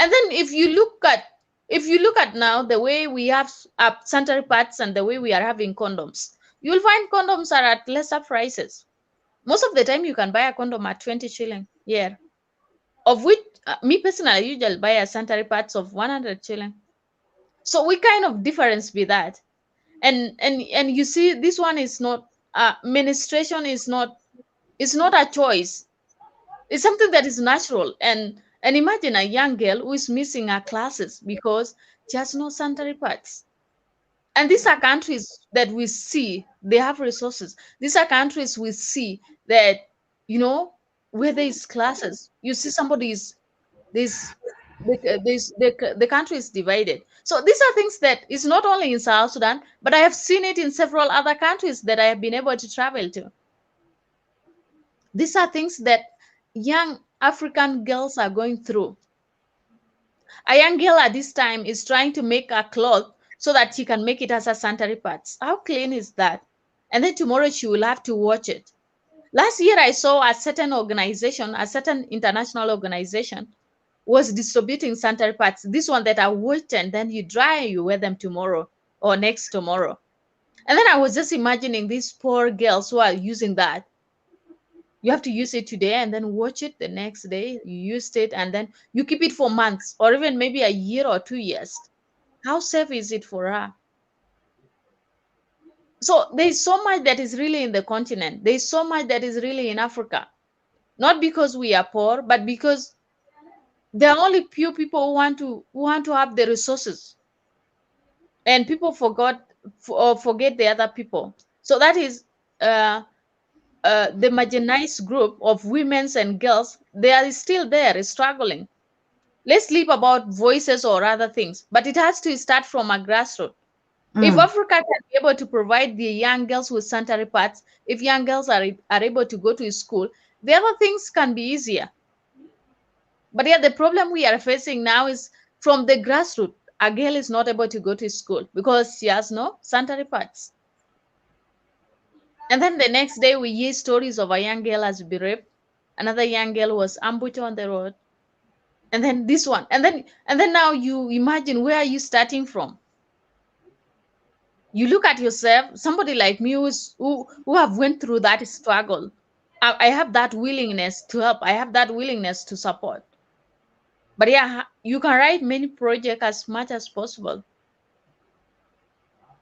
and then if you look at now the way we have sanitary pads and the way we are having condoms, you'll find condoms are at lesser prices. Most of the time you can buy a condom at 20 shilling, yeah, of which me personally I usually buy a sanitary pads of 100 shilling. So we kind of difference with that. And you see, this one is not menstruation is not a choice. It's something that is natural. And imagine a young girl who is missing her classes because she has no sanitary pads. And these are countries that we see they have resources. These are countries we see that, you know, where there is classes, you see somebody is this the country is divided. So these are things that is not only in South Sudan, but I have seen it in several other countries that I have been able to travel to. These are things that young African girls are going through. A young girl at this time is trying to make a cloth so that she can make it as a sanitary pads. How clean is that? And then tomorrow she will have to watch it. Last year I saw a certain organization, a certain international organization was distributing sanitary pads. This one that are washed and then you dry, you wear them tomorrow or next tomorrow. And then I was just imagining these poor girls who are using that. You have to use it today and then watch it the next day. You used it and then you keep it for months or even maybe a year or 2 years. How safe is it for her? So there's so much that is really in the continent. There's so much that is really in Africa. Not because we are poor, but because there are only few people who want to have the resources, and people or forget the other people. So that is uh, the marginalized group of women and girls. They are still there struggling. Let's leave about voices or other things, but it has to start from a grassroots. If Mm. Africa can be able to provide the young girls with sanitary pads, if young girls are able to go to school, the other things can be easier. But yeah, the problem we are facing now is from the grassroots. A girl is not able to go to school because she has no sanitary pads. And then the next day, we hear stories of a young girl has been raped. Another young girl was ambushed on the road. And then this one. And then now you imagine, where are you starting from? You look at yourself, somebody like me who have went through that struggle. I have that willingness to help. I have that willingness to support. But yeah, you can write many projects as much as possible.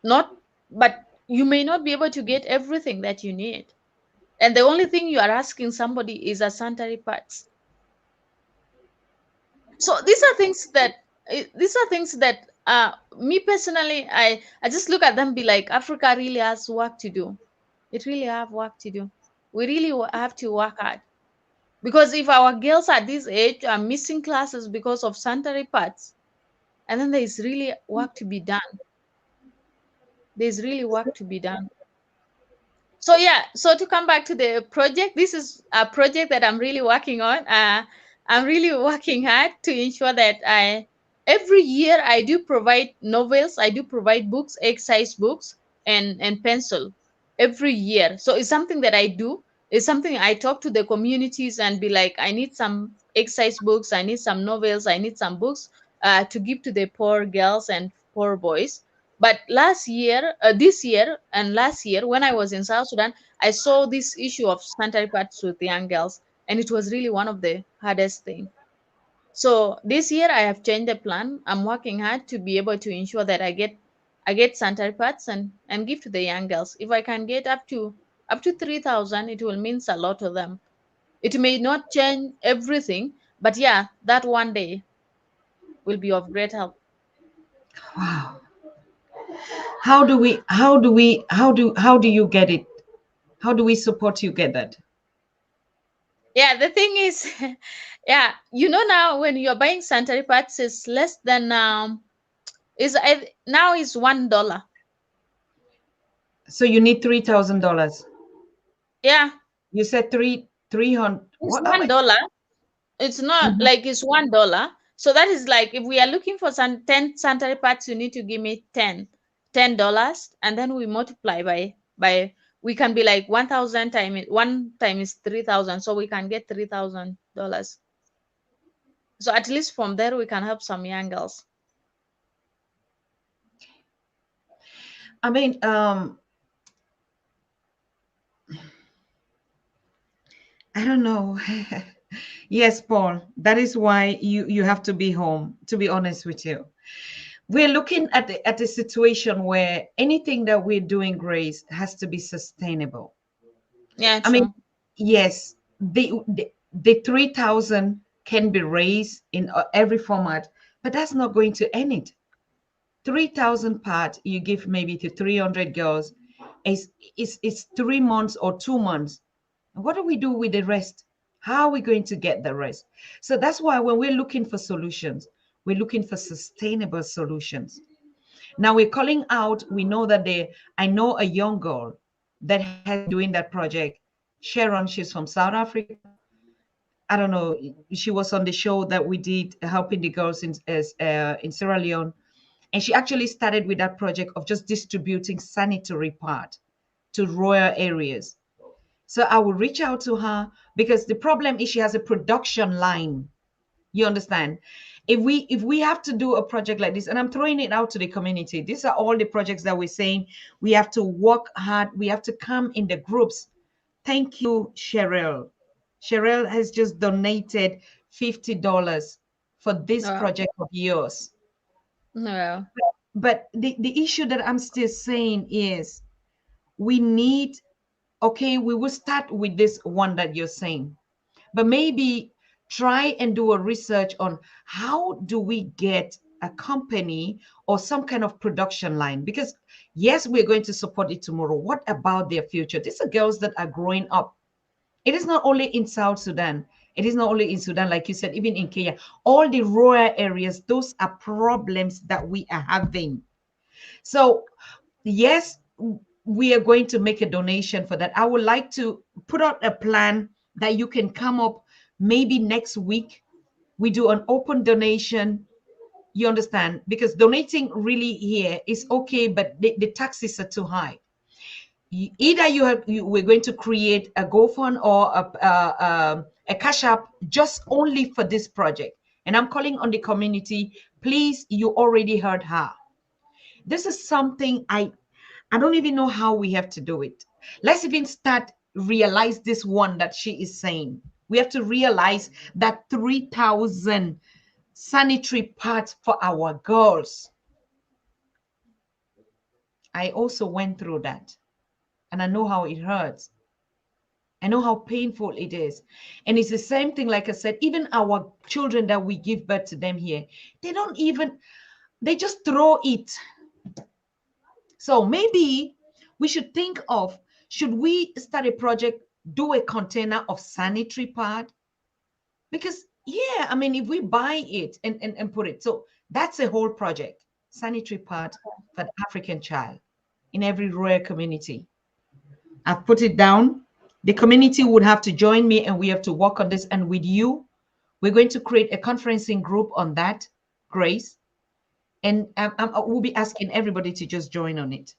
Not, but you may not be able to get everything that you need. And the only thing you are asking somebody is a sanitary pads. So these are things that me personally, I just look at them, be like, Africa really has work to do. It really have work to do. We really have to work hard, because if our girls at this age are missing classes because of sanitary pads, and then there is really work to be done. There's really work to be done. So yeah, so to come back to the project, this is a project that I'm really working on. I'm really working hard to ensure that I every year I do provide novels, I do provide books, exercise books, and pencil every year. So it's something that I do. It's something I talk to the communities and be like, I need some exercise books, I need some novels, I need some books to give to the poor girls and poor boys. But this year and last year, when I was in South Sudan, I saw this issue of sanitary pads with young girls, and it was really one of the hardest things. So this year, I have changed the plan. I'm working hard to be able to ensure that I get I get sanitary pads and give to the young girls. If I can get up to 3,000, it will means a lot to them. It may not change everything, but yeah, that one day will be of great help. Wow. How do you get it? How do we support you get that? Yeah, the thing is, yeah, now when you're buying sanitary pads, is less than now is $1. So you need $3,000. Yeah, You said 300. it's What? $1. It's not Mhm. like it's $1. So that is like if we are looking for some 10 sanitary pads, you need to give me $10, and then we multiply by we can be like 1,000 times one time is 3,000, so we can get $3,000. So at least from there we can help some young girls. I mean, I don't know. Yes, Paul. That is why you have to be home. To be honest with you, we're looking at a situation where anything that we're doing, Grace, has to be sustainable. Yeah, I mean, true. yes, the 3,000 can be raised in every format, but that's not going to end it. 3,000 part you give maybe to 300 girls is 3 months or 2 months. What do we do with the rest? How are we going to get the rest? So that's why when we're looking for solutions, we're looking for sustainable solutions. Now we're calling out, we know that I know a young girl that has been doing that project. Sharon, she's from South Africa. I don't know. She was on the show that we did helping the girls in Sierra Leone. And she actually started with that project of just distributing sanitary pad to rural areas. So I will reach out to her because the problem is she has a production line. You understand? If we have to do a project like this, and I'm throwing it out to the community, these are all the projects that we're saying we have to work hard, we have to come in the groups. Thank you, Cheryl. Cheryl has just donated $50 for this Wow. project of yours. Wow. But the issue that I'm still saying is we need, okay, we will start with this one that you're saying, but maybe try and do a research on how do we get a company or some kind of production line, because yes, we're going to support it tomorrow. What about their future? These are girls that are growing up. It is not only in South Sudan, it is not only in Sudan, like you said, even in Kenya, all the rural areas, those are problems that we are having. So yes, we are going to make a donation for that. I would like to put out a plan that you can come up maybe next week. We do an open donation. You understand? Because donating really here is okay, but the taxes are too high. Either we're going to create a GoFund or a Cash App just only for this project. And I'm calling on the community. Please, you already heard her. This is something I don't even know how we have to do it. Let's even start realize this one that she is saying. We have to realize that 3,000 sanitary pads for our girls. I also went through that and I know how it hurts. I know how painful it is. And it's the same thing, like I said, even our children that we give birth to them here, they don't even, they just throw it. So maybe we should think of, should we start a project, do a container of sanitary pad? Because yeah, I mean, if we buy it and put it, so that's a whole project, sanitary pad for the African child in every rural community. I've put it down. The community would have to join me and we have to work on this. And with you, we're going to create a conferencing group on that, Grace. And we'll be asking everybody to just join on it.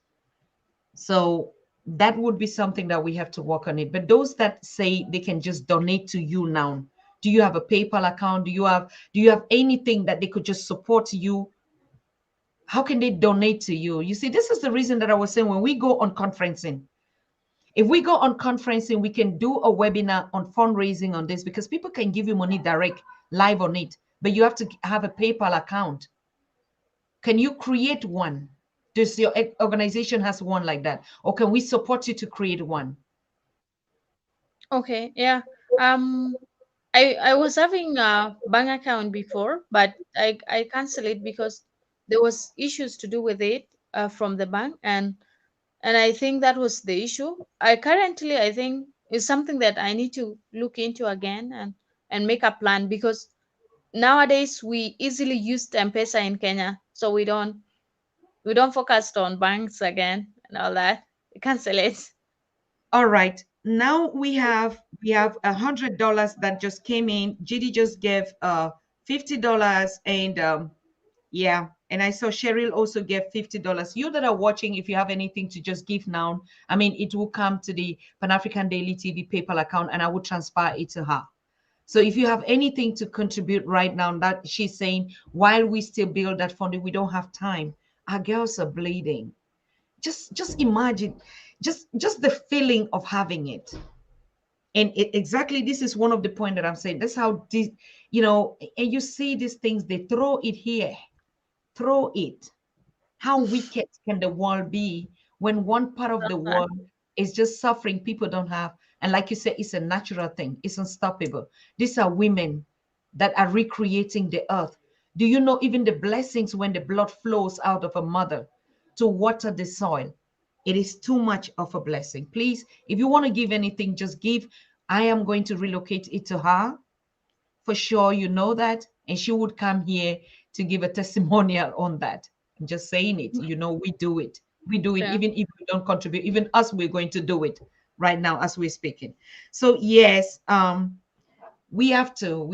So that would be something that we have to work on it. But those that say they can just donate to you now, do you have a PayPal account? Do you have anything that they could just support you? How can they donate to you? You see, this is the reason that I was saying when we go on conferencing, if we go on conferencing, we can do a webinar on fundraising on this because people can give you money direct live on it, but you have to have a PayPal account. Can you create one? Does your organization has one like that, or can we support you to create one? Okay, yeah. Um, I was having a bank account before, but I canceled it because there was issues to do with it from the bank, and I think that was the issue. I think is something that I need to look into again and make a plan, because nowadays we easily use M-Pesa in Kenya, so we don't focus on banks again and all that. We cancel it. All right. Now we have $100 that just came in. GD just gave $50, and yeah, and I saw Cheryl also gave $50. You that are watching, if you have anything to just give now, I mean, it will come to the Pan African Daily TV PayPal account, and I will transfer it to her. So if you have anything to contribute right now, that she's saying, while we still build that funding, we don't have time. Our girls are bleeding. Just imagine, just the feeling of having it. And exactly, this is one of the point that I'm saying. That's how this, and you see these things, they throw it here, throw it. How wicked can the world be when one part of the world is just suffering, people don't have? And like you said, it's a natural thing, it's unstoppable. These are women that are recreating the earth. Do you know even the blessings when the blood flows out of a mother to water the soil? It is too much of a blessing. Please, if you want to give anything, just give. I am going to relocate it to her for sure, you know that, and she would come here to give a testimonial on that. I'm just saying it. We do it. We do it Yeah. even if we don't contribute. Even us, we're going to do it right now as we're speaking. So yes, we have to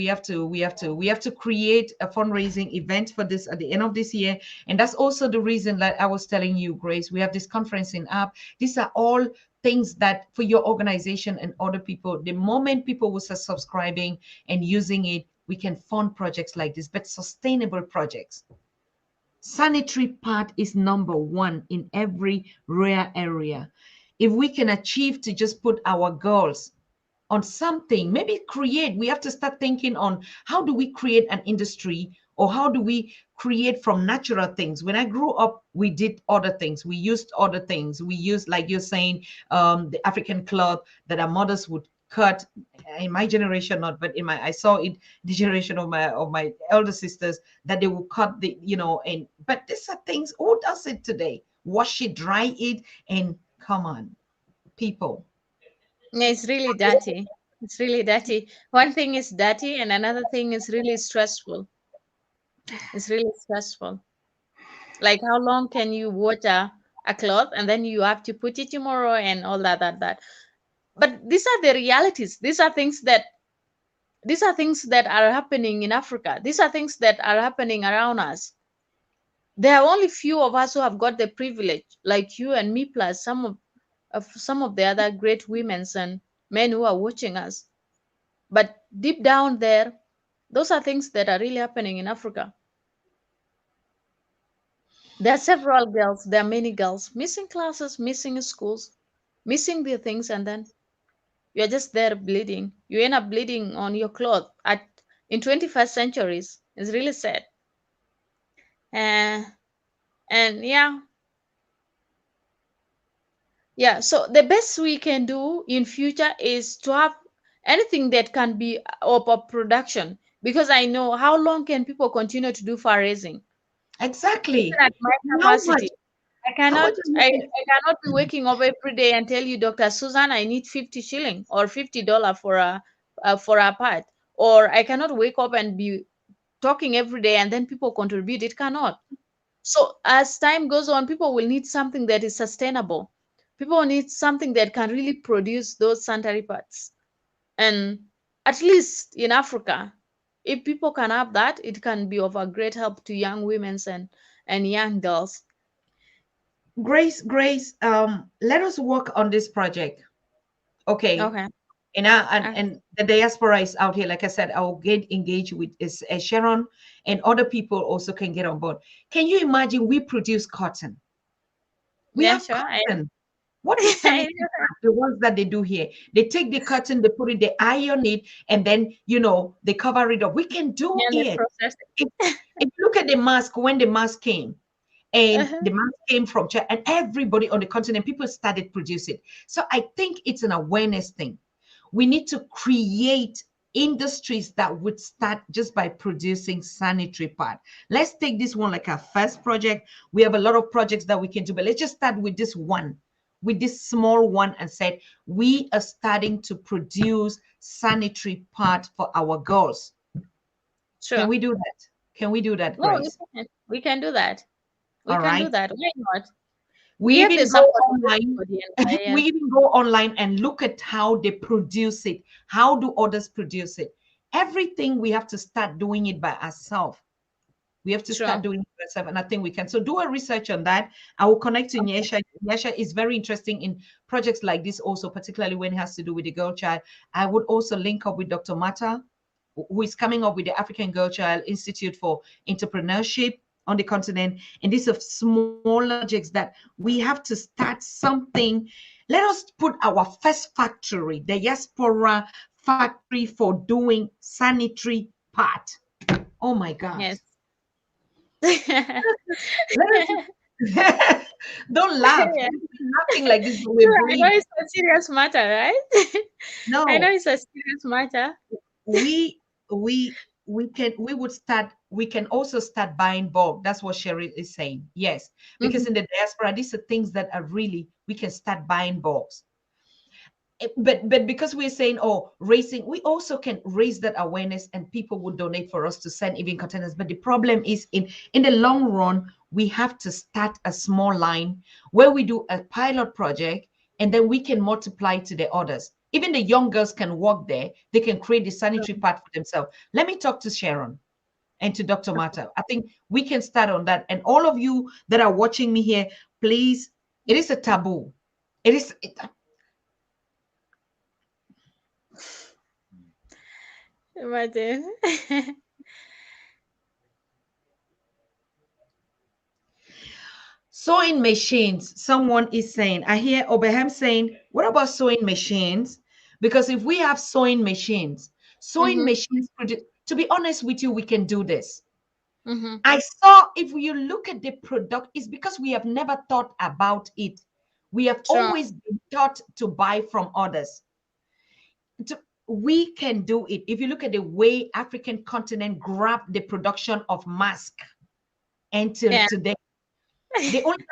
create a fundraising event for this at the end of this year. And that's also the reason that I was telling you, Grace, we have this conferencing app. These are all things that for your organization and other people, the moment people will start subscribing and using it, we can fund projects like this, but sustainable projects. Sanitary part is number one in every rural area. If we can achieve to just put our girls on something, maybe create, we have to start thinking on how do we create an industry, or how do we create from natural things. When I grew up, we did other things, we used other things, we used, like you're saying, the African cloth that our mothers would cut. In my generation, not, but I saw it, the generation of my elder sisters, that they will cut and but these are things, who does it today? Wash it, dry it, and come on, people. Yeah, it's really dirty. It's really dirty. One thing is dirty, and another thing is really stressful. It's really stressful. Like, how long can you water a cloth and then you have to put it tomorrow and all that. But these are the realities. These are things that are happening in Africa. These are things that are happening around us. There are only few of us who have got the privilege, like you and me, plus some of the other great women and men who are watching us. But deep down there, those are things that are really happening in Africa. There are several girls, there are many girls missing classes, missing schools, missing their things, and then you're just there bleeding. You end up bleeding on your cloth in 21st centuries. It's really sad. Uh, and yeah. So the best we can do in future is to have anything that can be of production, because I know how long can people continue to do fundraising. Even Exactly. at my How much? capacity, I How cannot much are you I, thinking? I cannot be waking up every day and tell you, Dr. Susan, I need 50 shilling or $50 for a part. Or I cannot wake up and be talking every day and then people contribute. It cannot. So as time goes on, people will need something that is sustainable. People need something that can really produce those sanitary pads. And at least in Africa, if people can have that, it can be of a great help to young women and young girls. Grace, let us work on this project. Okay. Okay. And the diaspora is out here. Like I said, I will get engaged with Sharon, and other people also can get on board. Can you imagine we produce cotton? We Yeah, have sure. cotton. What is sanitary pad? The ones that they do here? They take the cotton, they put it, they iron it, and then they cover it up. We can do Yeah, the it. process. If, if you look at the mask, when the mask came, And the mask came from China, and everybody on the continent, people started producing. So I think it's an awareness thing. We need to create industries that would start just by producing sanitary pad. Let's take this one like our first project. We have a lot of projects that we can do, but let's just start with this one, with this small one, and said we are starting to produce sanitary pad for our girls. Can Sure. we do that? Can we do that, No, Grace? we can do that. We All can do right. that. Why not? We We have the even go support of online. everybody, and We even go online and look at how they produce it. How do others produce it? Everything we have to start doing it by ourselves. We have to start sure. doing it ourselves, and I think we can. So do a research on that. I will connect to Okay. Nyesha. Nyesha is very interesting in projects like this also, particularly when it has to do with the girl child. I would also link up with Dr. Mata, who is coming up with the African Girl Child Institute for Entrepreneurship on the continent. And these are smaller projects that we have to start something. Let us put our first factory, the diaspora factory for doing sanitary part. Oh my God. Yes. Let us don't laugh. Yeah. We're laughing like this, but we're Sure, I know bleeding. it's a serious matter, right? I know No, it's a serious matter. we we we would start, we can also start buying bulk. That's what Sherry is saying. Yes, because Hmm. in the diaspora these are things that are really, we can start buying bulks. But because we're saying, oh, raising, we also can raise that awareness and people would donate for us to send even containers. But the problem is, in the long run, we have to start a small line where we do a pilot project, and then we can multiply to the others. Even the young girls can work there, they can create the sanitary part for themselves. Let me talk to Sharon and to Dr. Mata. I think we can start on that. And all of you that are watching me here, please, it is a taboo. It is Imagine. sewing machines. Someone is saying, I hear Oberham saying, what about sewing machines? Because if we have sewing Mm-hmm. machines produce, to be honest with you, we can do this. Mm-hmm. I saw, if you look at the product, it's because we have never thought about it. We have Sure. always been taught to buy from others. We can do it. If you look at the way African continent grabbed the production of mask until Yeah. today, they only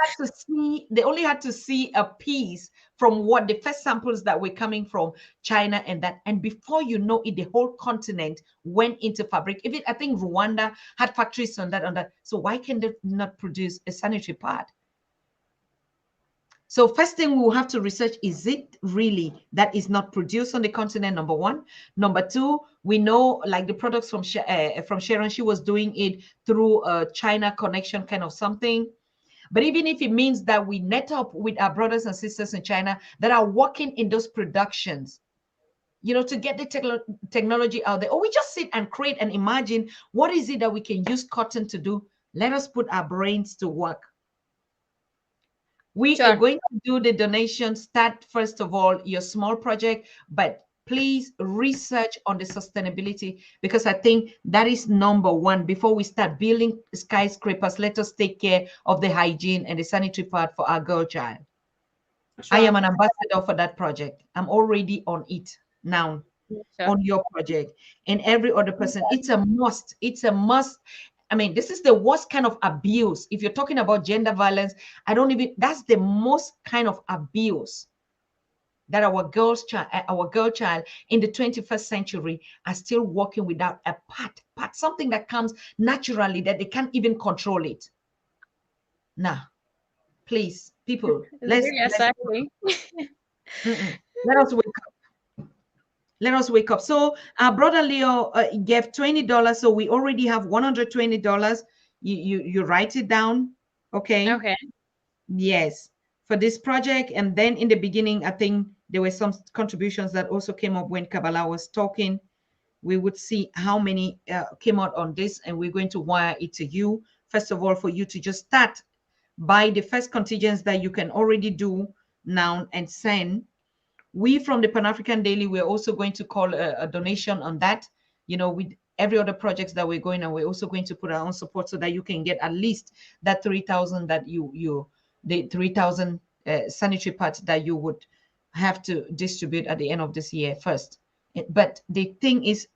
had to see a piece from what the first samples that were coming from China, and that, and before you know it, the whole continent went into fabric. Even I think Rwanda had factories on that. So why can they not produce a sanitary pad? So first thing we will have to research, is it really that is not produced on the continent, number one. Number two, we know like the products from Sharon, she was doing it through a China connection kind of something. But even if it means that we net up with our brothers and sisters in China that are working in those productions, to get the technology out there, or we just sit and create and imagine what is it that we can use cotton to do. Let us put our brains to work. We are Sure. going to do the donation. Start, first of all, your small project, but please research on the sustainability, because I think that is number one. Before we start building skyscrapers, let us take care of the hygiene and the sanitary part for our girl child. I am Sure. an ambassador for that project. I'm already on it now, Sure. on your project, and every other person. It's a must. It's a must. I mean, this is the worst kind of abuse. If you're talking about gender violence, that's the most kind of abuse that our girl child in the 21st century are still working without a part, something that comes naturally that they can't even control it. Nah, please, people, It's really unsettling. mm-mm. Let us wake Let us wake up. So our brother Leo gave $20. So we already have $120. You write it down. Okay. Okay. Yes. For this project. And then in the beginning, I think there were some contributions that also came up when Kabbalah was talking. We would see how many came out on this, and we're going to wire it to you. First of all, for you to just start by the first contingents that you can already do now and send. We from the Pan African Daily, we're also going to call a donation on that. We every other projects that we're going, and we're also going to put our own support so that you can get at least that 3,000 that the 3,000 sanitary pads that you would have to distribute at the end of this year first. But the thing is,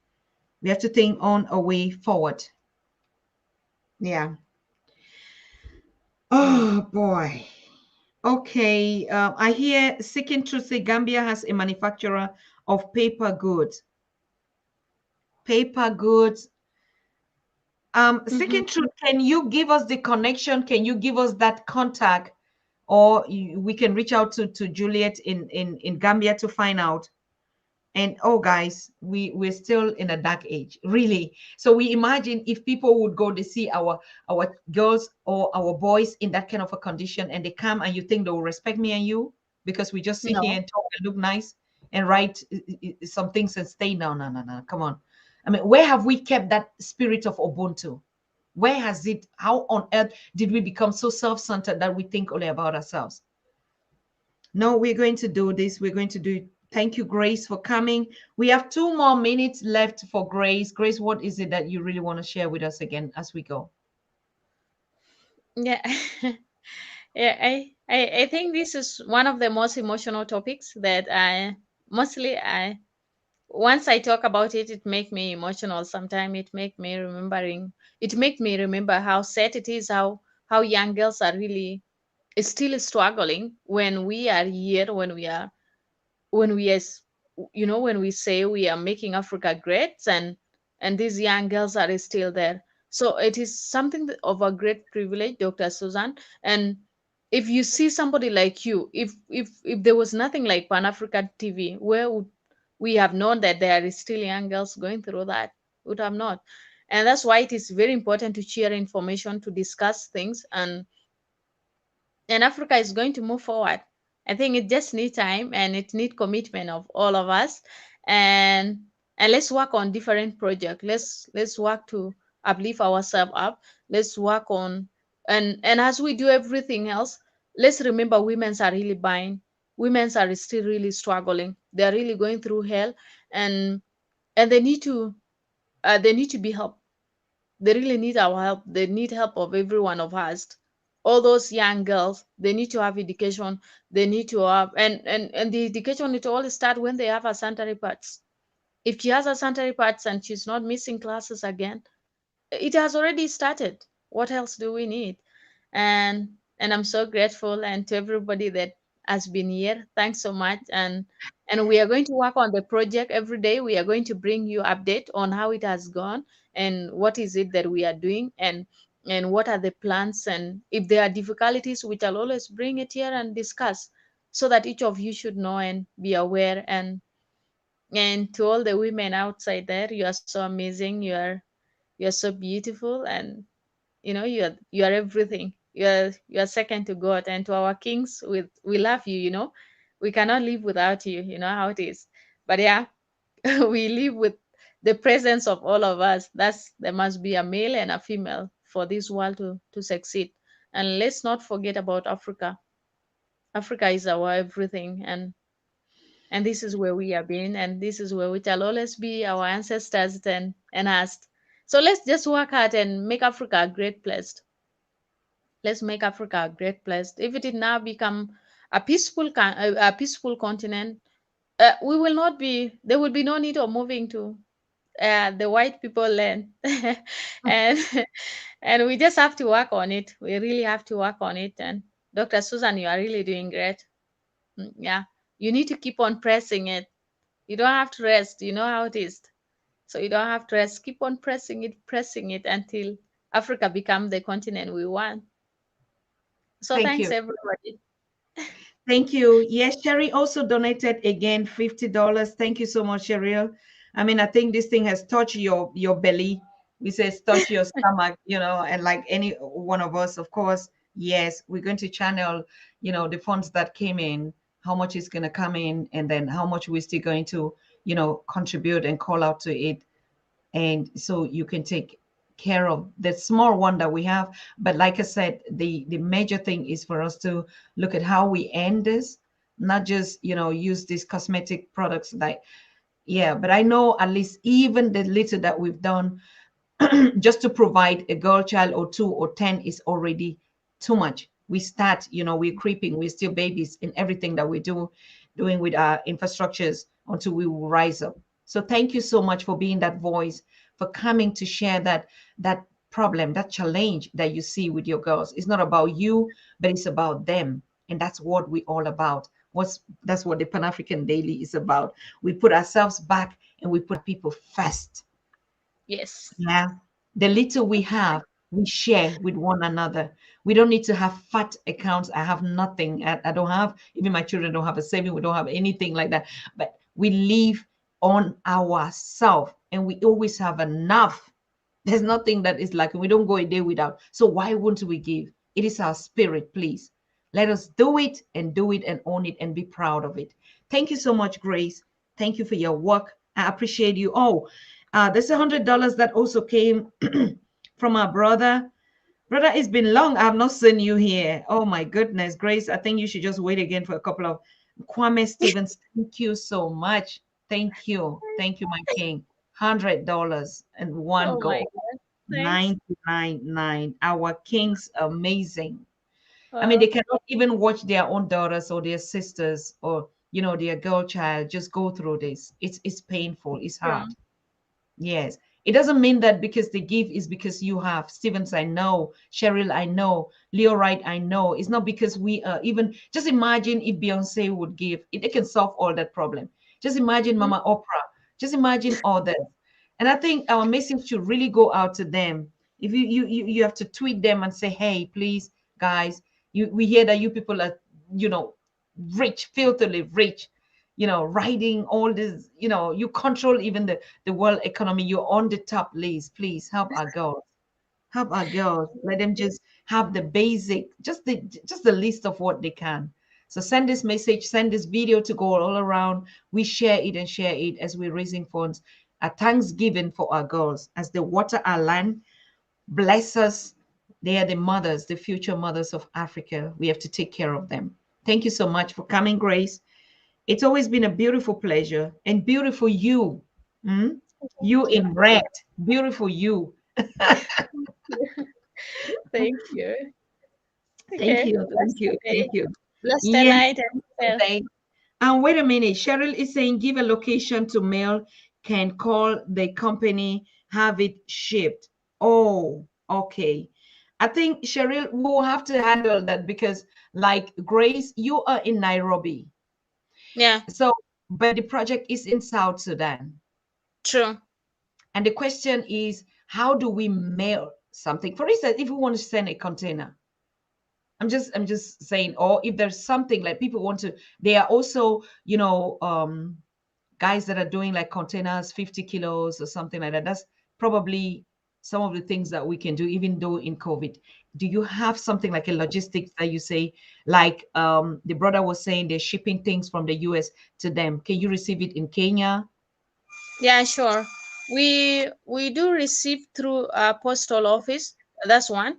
we have to think on a way forward. Yeah. Oh boy. Okay. I hear Seeking Truth say Gambia has a manufacturer of paper goods. Paper goods. Mhm. Seeking Truth, can you give us the connection? Can you give us that contact, or we can reach out to Juliet in Gambia to find out? And oh guys, we're still in a dark age, really. So we imagine if people would go to see our girls or our boys in that kind of a condition, and they come, and you think they will respect me and you because we just sit here No. and talk and look nice and write some things and stay? No, no, no, no, come on. I mean, where have we kept that spirit of Ubuntu? Where has it, how on earth did we become so self-centered that we think only about ourselves? No, we're going to do this. We're going to do it. Thank you, Grace, for coming. We have 2 more minutes left for Grace. Grace, what is it that you really want to share with us again as we go? Yeah. Yeah, I think this is one of the most emotional topics that I mostly I once I talk about it, it make me emotional. Sometimes it make me remember how sad it is, how young girls are really still struggling when we are here, when we as when we say we are making Africa great, and these young girls are still there. So it is something of a great privilege, Dr. Susan. And if you see somebody like you, if there was nothing like Pan African TV, where would we have known that there are still young girls going through that? Would have not. And that's why it is very important to share information, to discuss things, and Africa is going to move forward. I think it just needs time, and it needs commitment of all of us, and let's work on different projects. Let's work to uplift ourselves up. Let's work on, and as we do everything else, let's remember women's are really buying. Women's are still really struggling. They're really going through hell, and they need to be helped. They really need our help. They need help of every one of us. All those young girls, they need to have education. They need to have, and the education, it all start when they have a sanitary pads. If she has a sanitary pads and she's not missing classes again, it has already started. What else do we need? And I'm so grateful, and to everybody that has been here, thanks so much. And we are going to work on the project every day. We are going to bring you update on how it has gone, and what is it that we are doing, and what are the plans, and if there are difficulties, we shall always bring it here and discuss, so that each of you should know and be aware. And to all the women outside there, you are so amazing. You're so beautiful, and you are everything. You are second to God, and to our kings, we love you. We cannot live without you. You know how it is. But yeah, we live with the presence of all of us. There must be a male and a female for this world to succeed. And let's not forget about Africa. Africa is our everything, and this is where we have been, and this is where we shall always be, our ancestors and us. So let's just work hard and make Africa a great place. Let's make Africa a great place. If it did now become a peaceful continent, we will not be. There will be no need of moving to the white people land, and and we just have to work on it. We really have to work on it. And Dr. Susan, you are really doing great. Yeah, you need to keep on pressing it. You don't have to rest. You know how it is. So you don't have to rest. Keep on pressing it until Africa become the continent we want. So Thank thanks you. everybody. Thank you. Yes, Sherry also donated again $50. Thank you so much, Cheryl. I mean, I think this thing has touched your belly. We says touch your stomach, and like any one of us, of course, yes, we're going to channel, the funds that came in, how much is going to come in, and then how much we're still going to, contribute and call out to it. And so you can take care of the small one that we have. But like I said, the major thing is for us to look at how we end this, not just use these cosmetic products, like Yeah, but I know at least even the little that we've done just to provide a girl child or two or 10 is already too much. We start, we're creeping, we're still babies in everything that we do, doing with our infrastructures until we will rise up. So thank you so much for being that voice, for coming to share that problem, that challenge that you see with your girls. It's not about you, but it's about them. And that's what we all about. That's what the Pan African Daily is about. We put ourselves back and we put people first. Yes. Yeah. The little we have, we share with one another. We don't need to have fat accounts. I have nothing. I don't have, even my children don't have a saving. We don't have anything like that. But we live on ourselves and we always have enough. There's nothing that is like, we don't go a day without. So why wouldn't we give? It is our spirit, please. Let us do it and own it and be proud of it. Thank you so much, Grace. Thank you for your work. I appreciate you. Oh, there's $100 that also came from our brother. Brother, it's been long. I've not seen you here. Oh my goodness, Grace. I think you should just wait again for a couple of Kwame Stevens. Thank you so much. Thank you. Thank you, my king. $100 and one Oh my go. God. Thanks. 99.9. Our king's amazing. I mean, they Wow. cannot even watch their own daughters or their sisters or their girl child just go through this. It's painful. It's hard. True. Yes. It doesn't mean that because they give is because you have. Stevens, I know. Cheryl, I know. Leo Wright, I know. It's not because we even just imagine if Beyonce would give, it can solve all that problem. Just imagine Mhm. Mama Oprah. Just imagine others. And I think our message should really go out to them. If you have to tweet them and say, hey, please, guys, we hear that you people are, you know, rich, filthily rich, riding all this, you control even the world economy. You're on the top list. Please help our girls. Help our girls. Let them just have the basic, just the list of what they can. So send this message, send this video to go all around. We share it and share it as we're raising funds. A thanksgiving for our girls as they water our land. Bless us. They are the mothers, the future mothers of Africa. We have to take care of them. Thank you so much for coming, Grace. It's always been a beautiful pleasure and beautiful you. Mm? You Thank in red, beautiful you. you. Thank you. Thank Okay. you, Bless thank the you, thank day. you. Bless the Yes, night and well. thank. And wait a minute, Cheryl is saying give a location to mail, can call the company, have it shipped. Oh, okay. I think Cheryl we will have to handle that because, like Grace, you are in Nairobi. Yeah, So, but the project is in South Sudan. true. And the question is, how do we mail something? For instance, if we want to send a container, I'm just saying, or if there's something like people want to, they are also, guys that are doing like containers, 50 kilos or something like that. That's probably some of the things that we can do, even though in COVID. Do you have something like a logistics that you say, like the brother was saying, they're shipping things from the US to them? Can you receive it in Kenya? Yeah, sure. We do receive through postal office. That's one,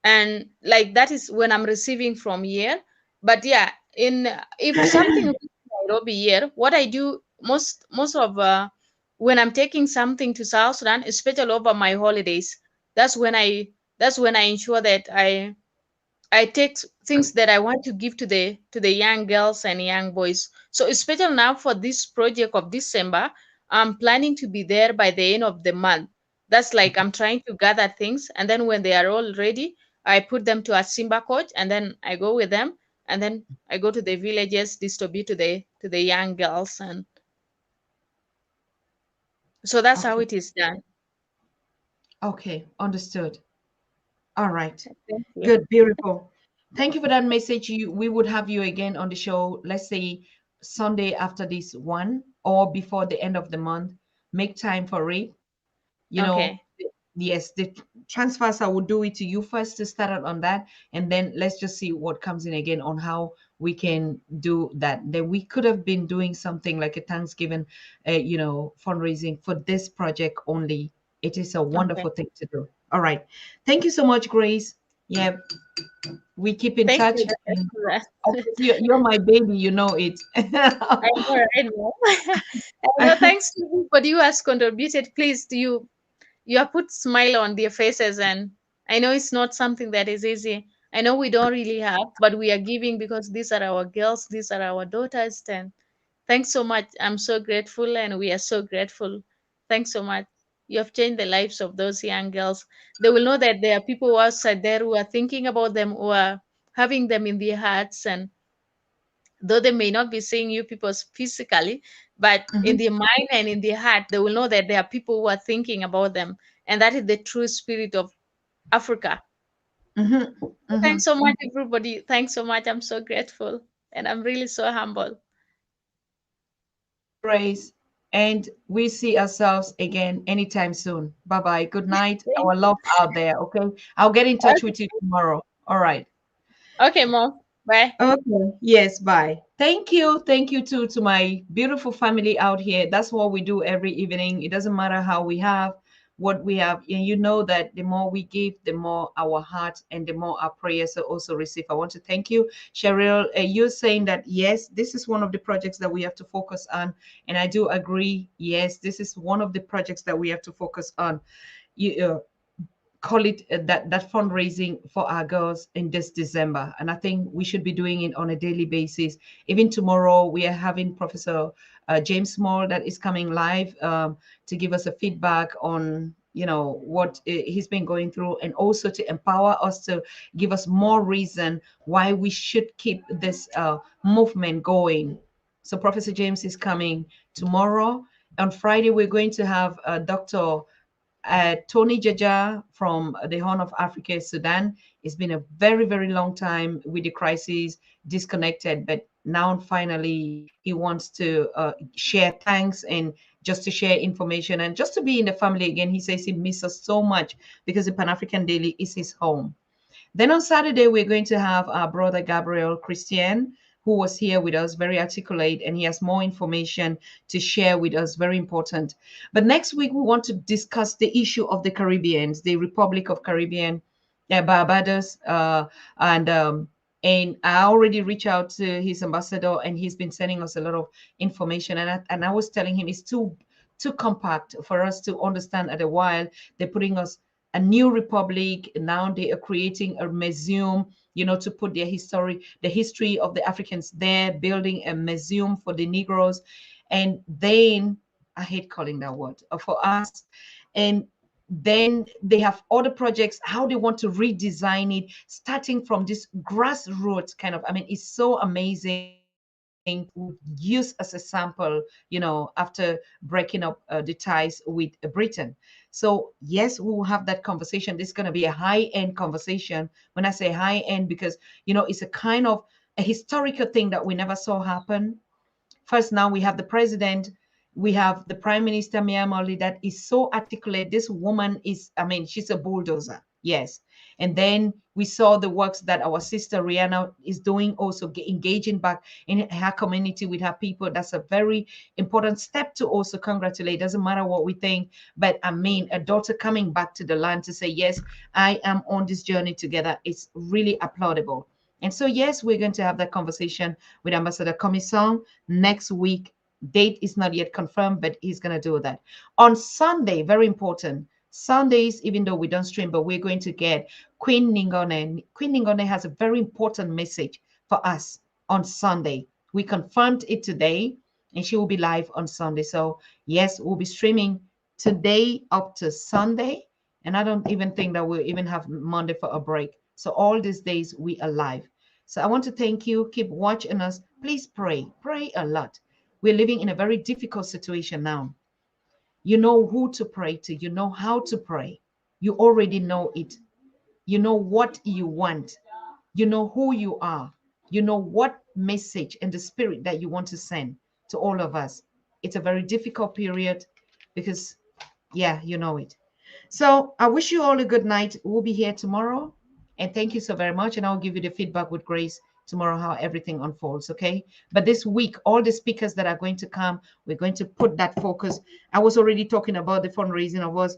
and like that is when I'm receiving from here. But yeah, in if something reaches Nairobi here, what I do most of when I'm taking something to South Sudan, especially over my holidays, that's when I that's when I ensure that I take things that I want to give to the young girls and young boys. So especially now for this project of December, I'm planning to be there by the end of the month. That's like I'm trying to gather things, and then when they are all ready, I put them to a Simba coach, and then I go with them, and then I go to the villages, distribute to the young girls, and so that's how Okay, it is done. okay, understood. All right. Thank you. Good, beautiful. Thank you for that message. We would have you again on the show, let's say Sunday after this one or before the end of the month. Make time for it. You know, Okay. yes, the transfers, I will do it to you first to start out on that. And then let's just see what comes in again on how we can do that. Then we could have been doing something like a Thanksgiving, fundraising for this project only. It is a Okay. wonderful thing to do. All right. Thank you so much, Grace. Yeah, We keep in Thank touch. you, Dr. And Suzanne. of course, you're my baby, you know it. I know, I know. I know. Thanks to everybody who has contributed. Please, you have put smile on their faces, and I know it's not something that is easy. I know we don't really have, but we are giving because these are our girls, these are our daughters. And thanks so much. I'm so grateful, and we are so grateful. Thanks so much. You have changed the lives of those young girls. They will know that there are people outside there who are thinking about them, who are having them in their hearts, and though they may not be seeing you people physically, but in Mhm, their mind and in their heart, they will know that there are people who are thinking about them. And that is the true spirit of Africa. mhm, Thanks mhm. so much, everybody. Thanks so much. I'm so grateful. And I'm really so humble. Thank you, Grace. And we see ourselves again anytime soon. Bye bye. Good night. Thank Our love out there. Okay. I'll get in touch with you tomorrow. All right. Okay, Mom. Bye. Okay. Yes, bye. Thank you. Thank you too to my beautiful family out here. That's what we do every evening. It doesn't matter how we have, what we have. And you know that the more we give, the more our heart and the more our prayers are also receive. I want to thank you, Cheryl. You're saying that, yes, this is one of the projects that we have to focus on. And I do agree. Yes, this is one of the projects that we have to focus on. You, call it that fundraising for our girls in this December. And I think we should be doing it on a daily basis. Even tomorrow, we are having Professor James Small that is coming live to give us a feedback on what he's been going through, and also to empower us, to give us more reason why we should keep this movement going. So Professor James is coming tomorrow. On Friday, we're going to have Dr. Tony Jaja from the Horn of Africa, Sudan. It's been a very, very long time with the crisis, disconnected, but now finally he wants to share thanks and just to share information and just to be in the family again. He says he misses us so much because the Pan African Daily is his home. Then on Saturday, we're going to have our brother Gabriel Christian, who was here with us, very articulate, and he has more information to share with us, very important. But next week, we want to discuss the issue of the Caribbeans, the Republic of Caribbean, Barbados, and I already reached out to his ambassador, and he's been sending us a lot of information. And I was telling him it's too compact for us to understand at a while. They're putting us a new republic. Now they are creating a museum, to put the history of the Africans there, building a museum for the Negroes. And then, I hate calling that word, for us. And then they have other projects, how they want to redesign it, starting from this grassroots kind of, I mean, it's so amazing. Would use as a sample, after breaking up the ties with Britain. So yes, we will have that conversation. This is going to be a high-end conversation. When I say high-end, because it's a kind of a historical thing that we never saw happen. First, now we have the president, we have the prime minister, Mia Mali, that is so articulate. This woman is, I mean, she's a bulldozer. Yes. And then we saw the works that our sister Rihanna is doing, also engaging back in her community with her people. That's a very important step to also congratulate. Doesn't matter what we think, but I mean, a daughter coming back to the land to say, yes, I am on this journey together. It's really applaudable. And so, yes, we're going to have that conversation with Ambassador Commission next week. Date is not yet confirmed, but he's going to do that. On Sunday, very important. Sundays, even though we don't stream, but we're going to get Queen Ningone. Queen Ningone has a very important message for us on Sunday. We confirmed it today, and she will be live on Sunday. So, yes, we'll be streaming today up to Sunday. And I don't even think that we'll even have Monday for a break. So, all these days we are live. So, I want to thank you. Keep watching us. Please pray. Pray a lot. We're living in a very difficult situation now. You know who to pray to, you know how to pray. You already know it. You know what you want. You know who you are. You know what message and the spirit that you want to send to all of us. It's a very difficult period because, yeah, you know it. So I wish you all a good night. We'll be here tomorrow. And thank you so very much. And I'll give you the feedback with Grace tomorrow, how everything unfolds. Okay. But this week, all the speakers that are going to come, we're going to put that focus. I was already talking about the fundraising. I was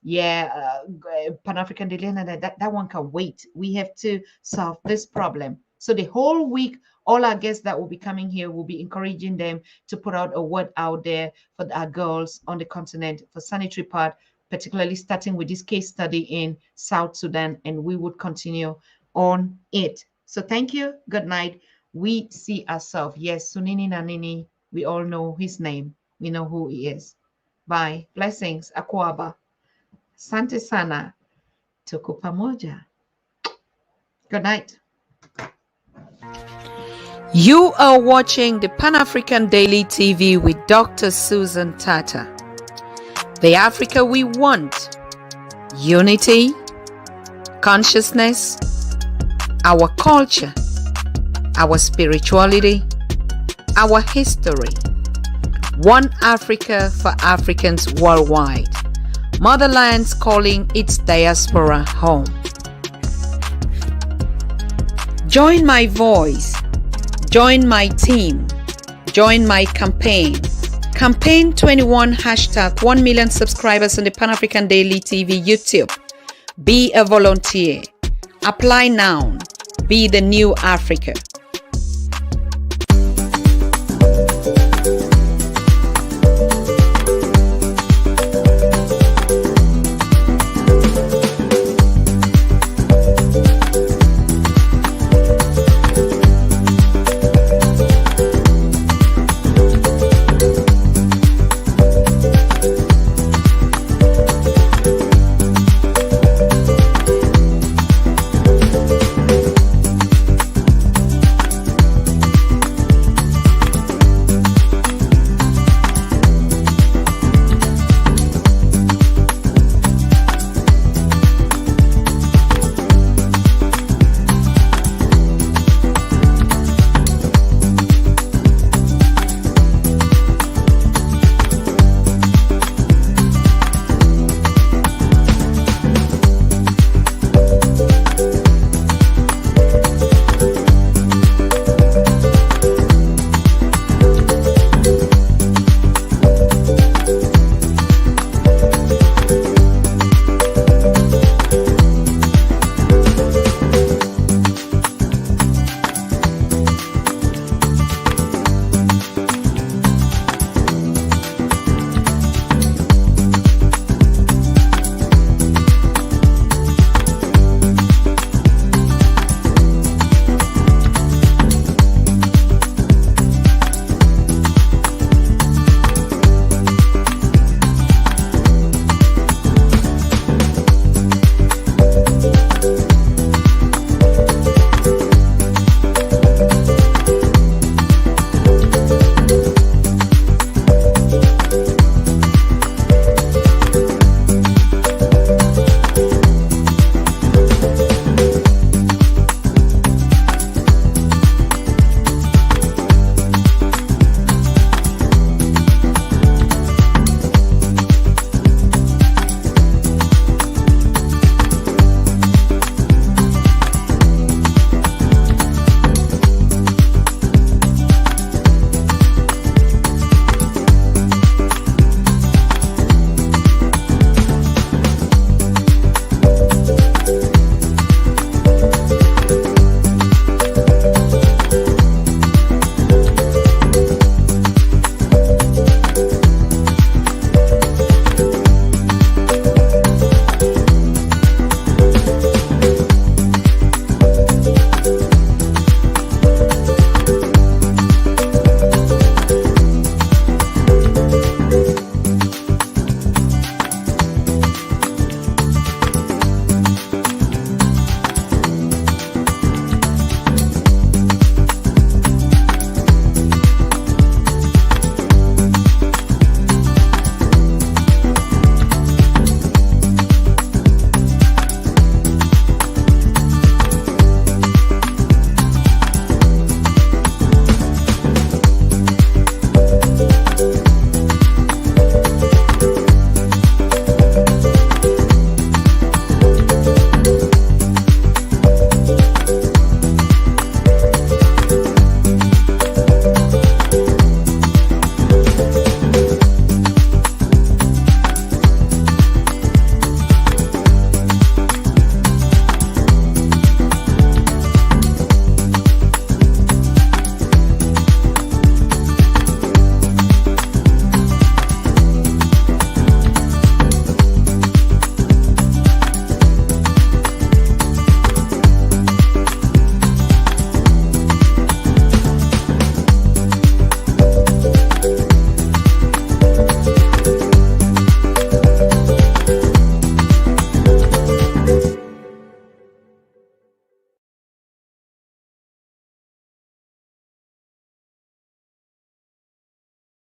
Yeah, Pan-African Daily, that one can wait. We have to solve this problem. So the whole week, all our guests that will be coming here will be encouraging them to put out a word out there for our girls on the continent for sanitary part, particularly starting with this case study in South Sudan, and we would continue on it. So thank you. Good night. We see ourselves. Yes, Sunini Nanini. We all know his name. We know who he is. Bye. Blessings. Akwaba. Sante sana. Tuko pamoja. Good night. You are watching the Pan African Daily TV with Dr. Susan Tata. The Africa we want. Unity, consciousness, our culture, our spirituality, our history. One Africa for Africans worldwide. Motherland's calling its diaspora home. Join my voice. Join my team. Join my campaign. Campaign 21 hashtag 1 million subscribers on the Pan African Daily TV YouTube. Be a volunteer. Apply now. Be the new Africa.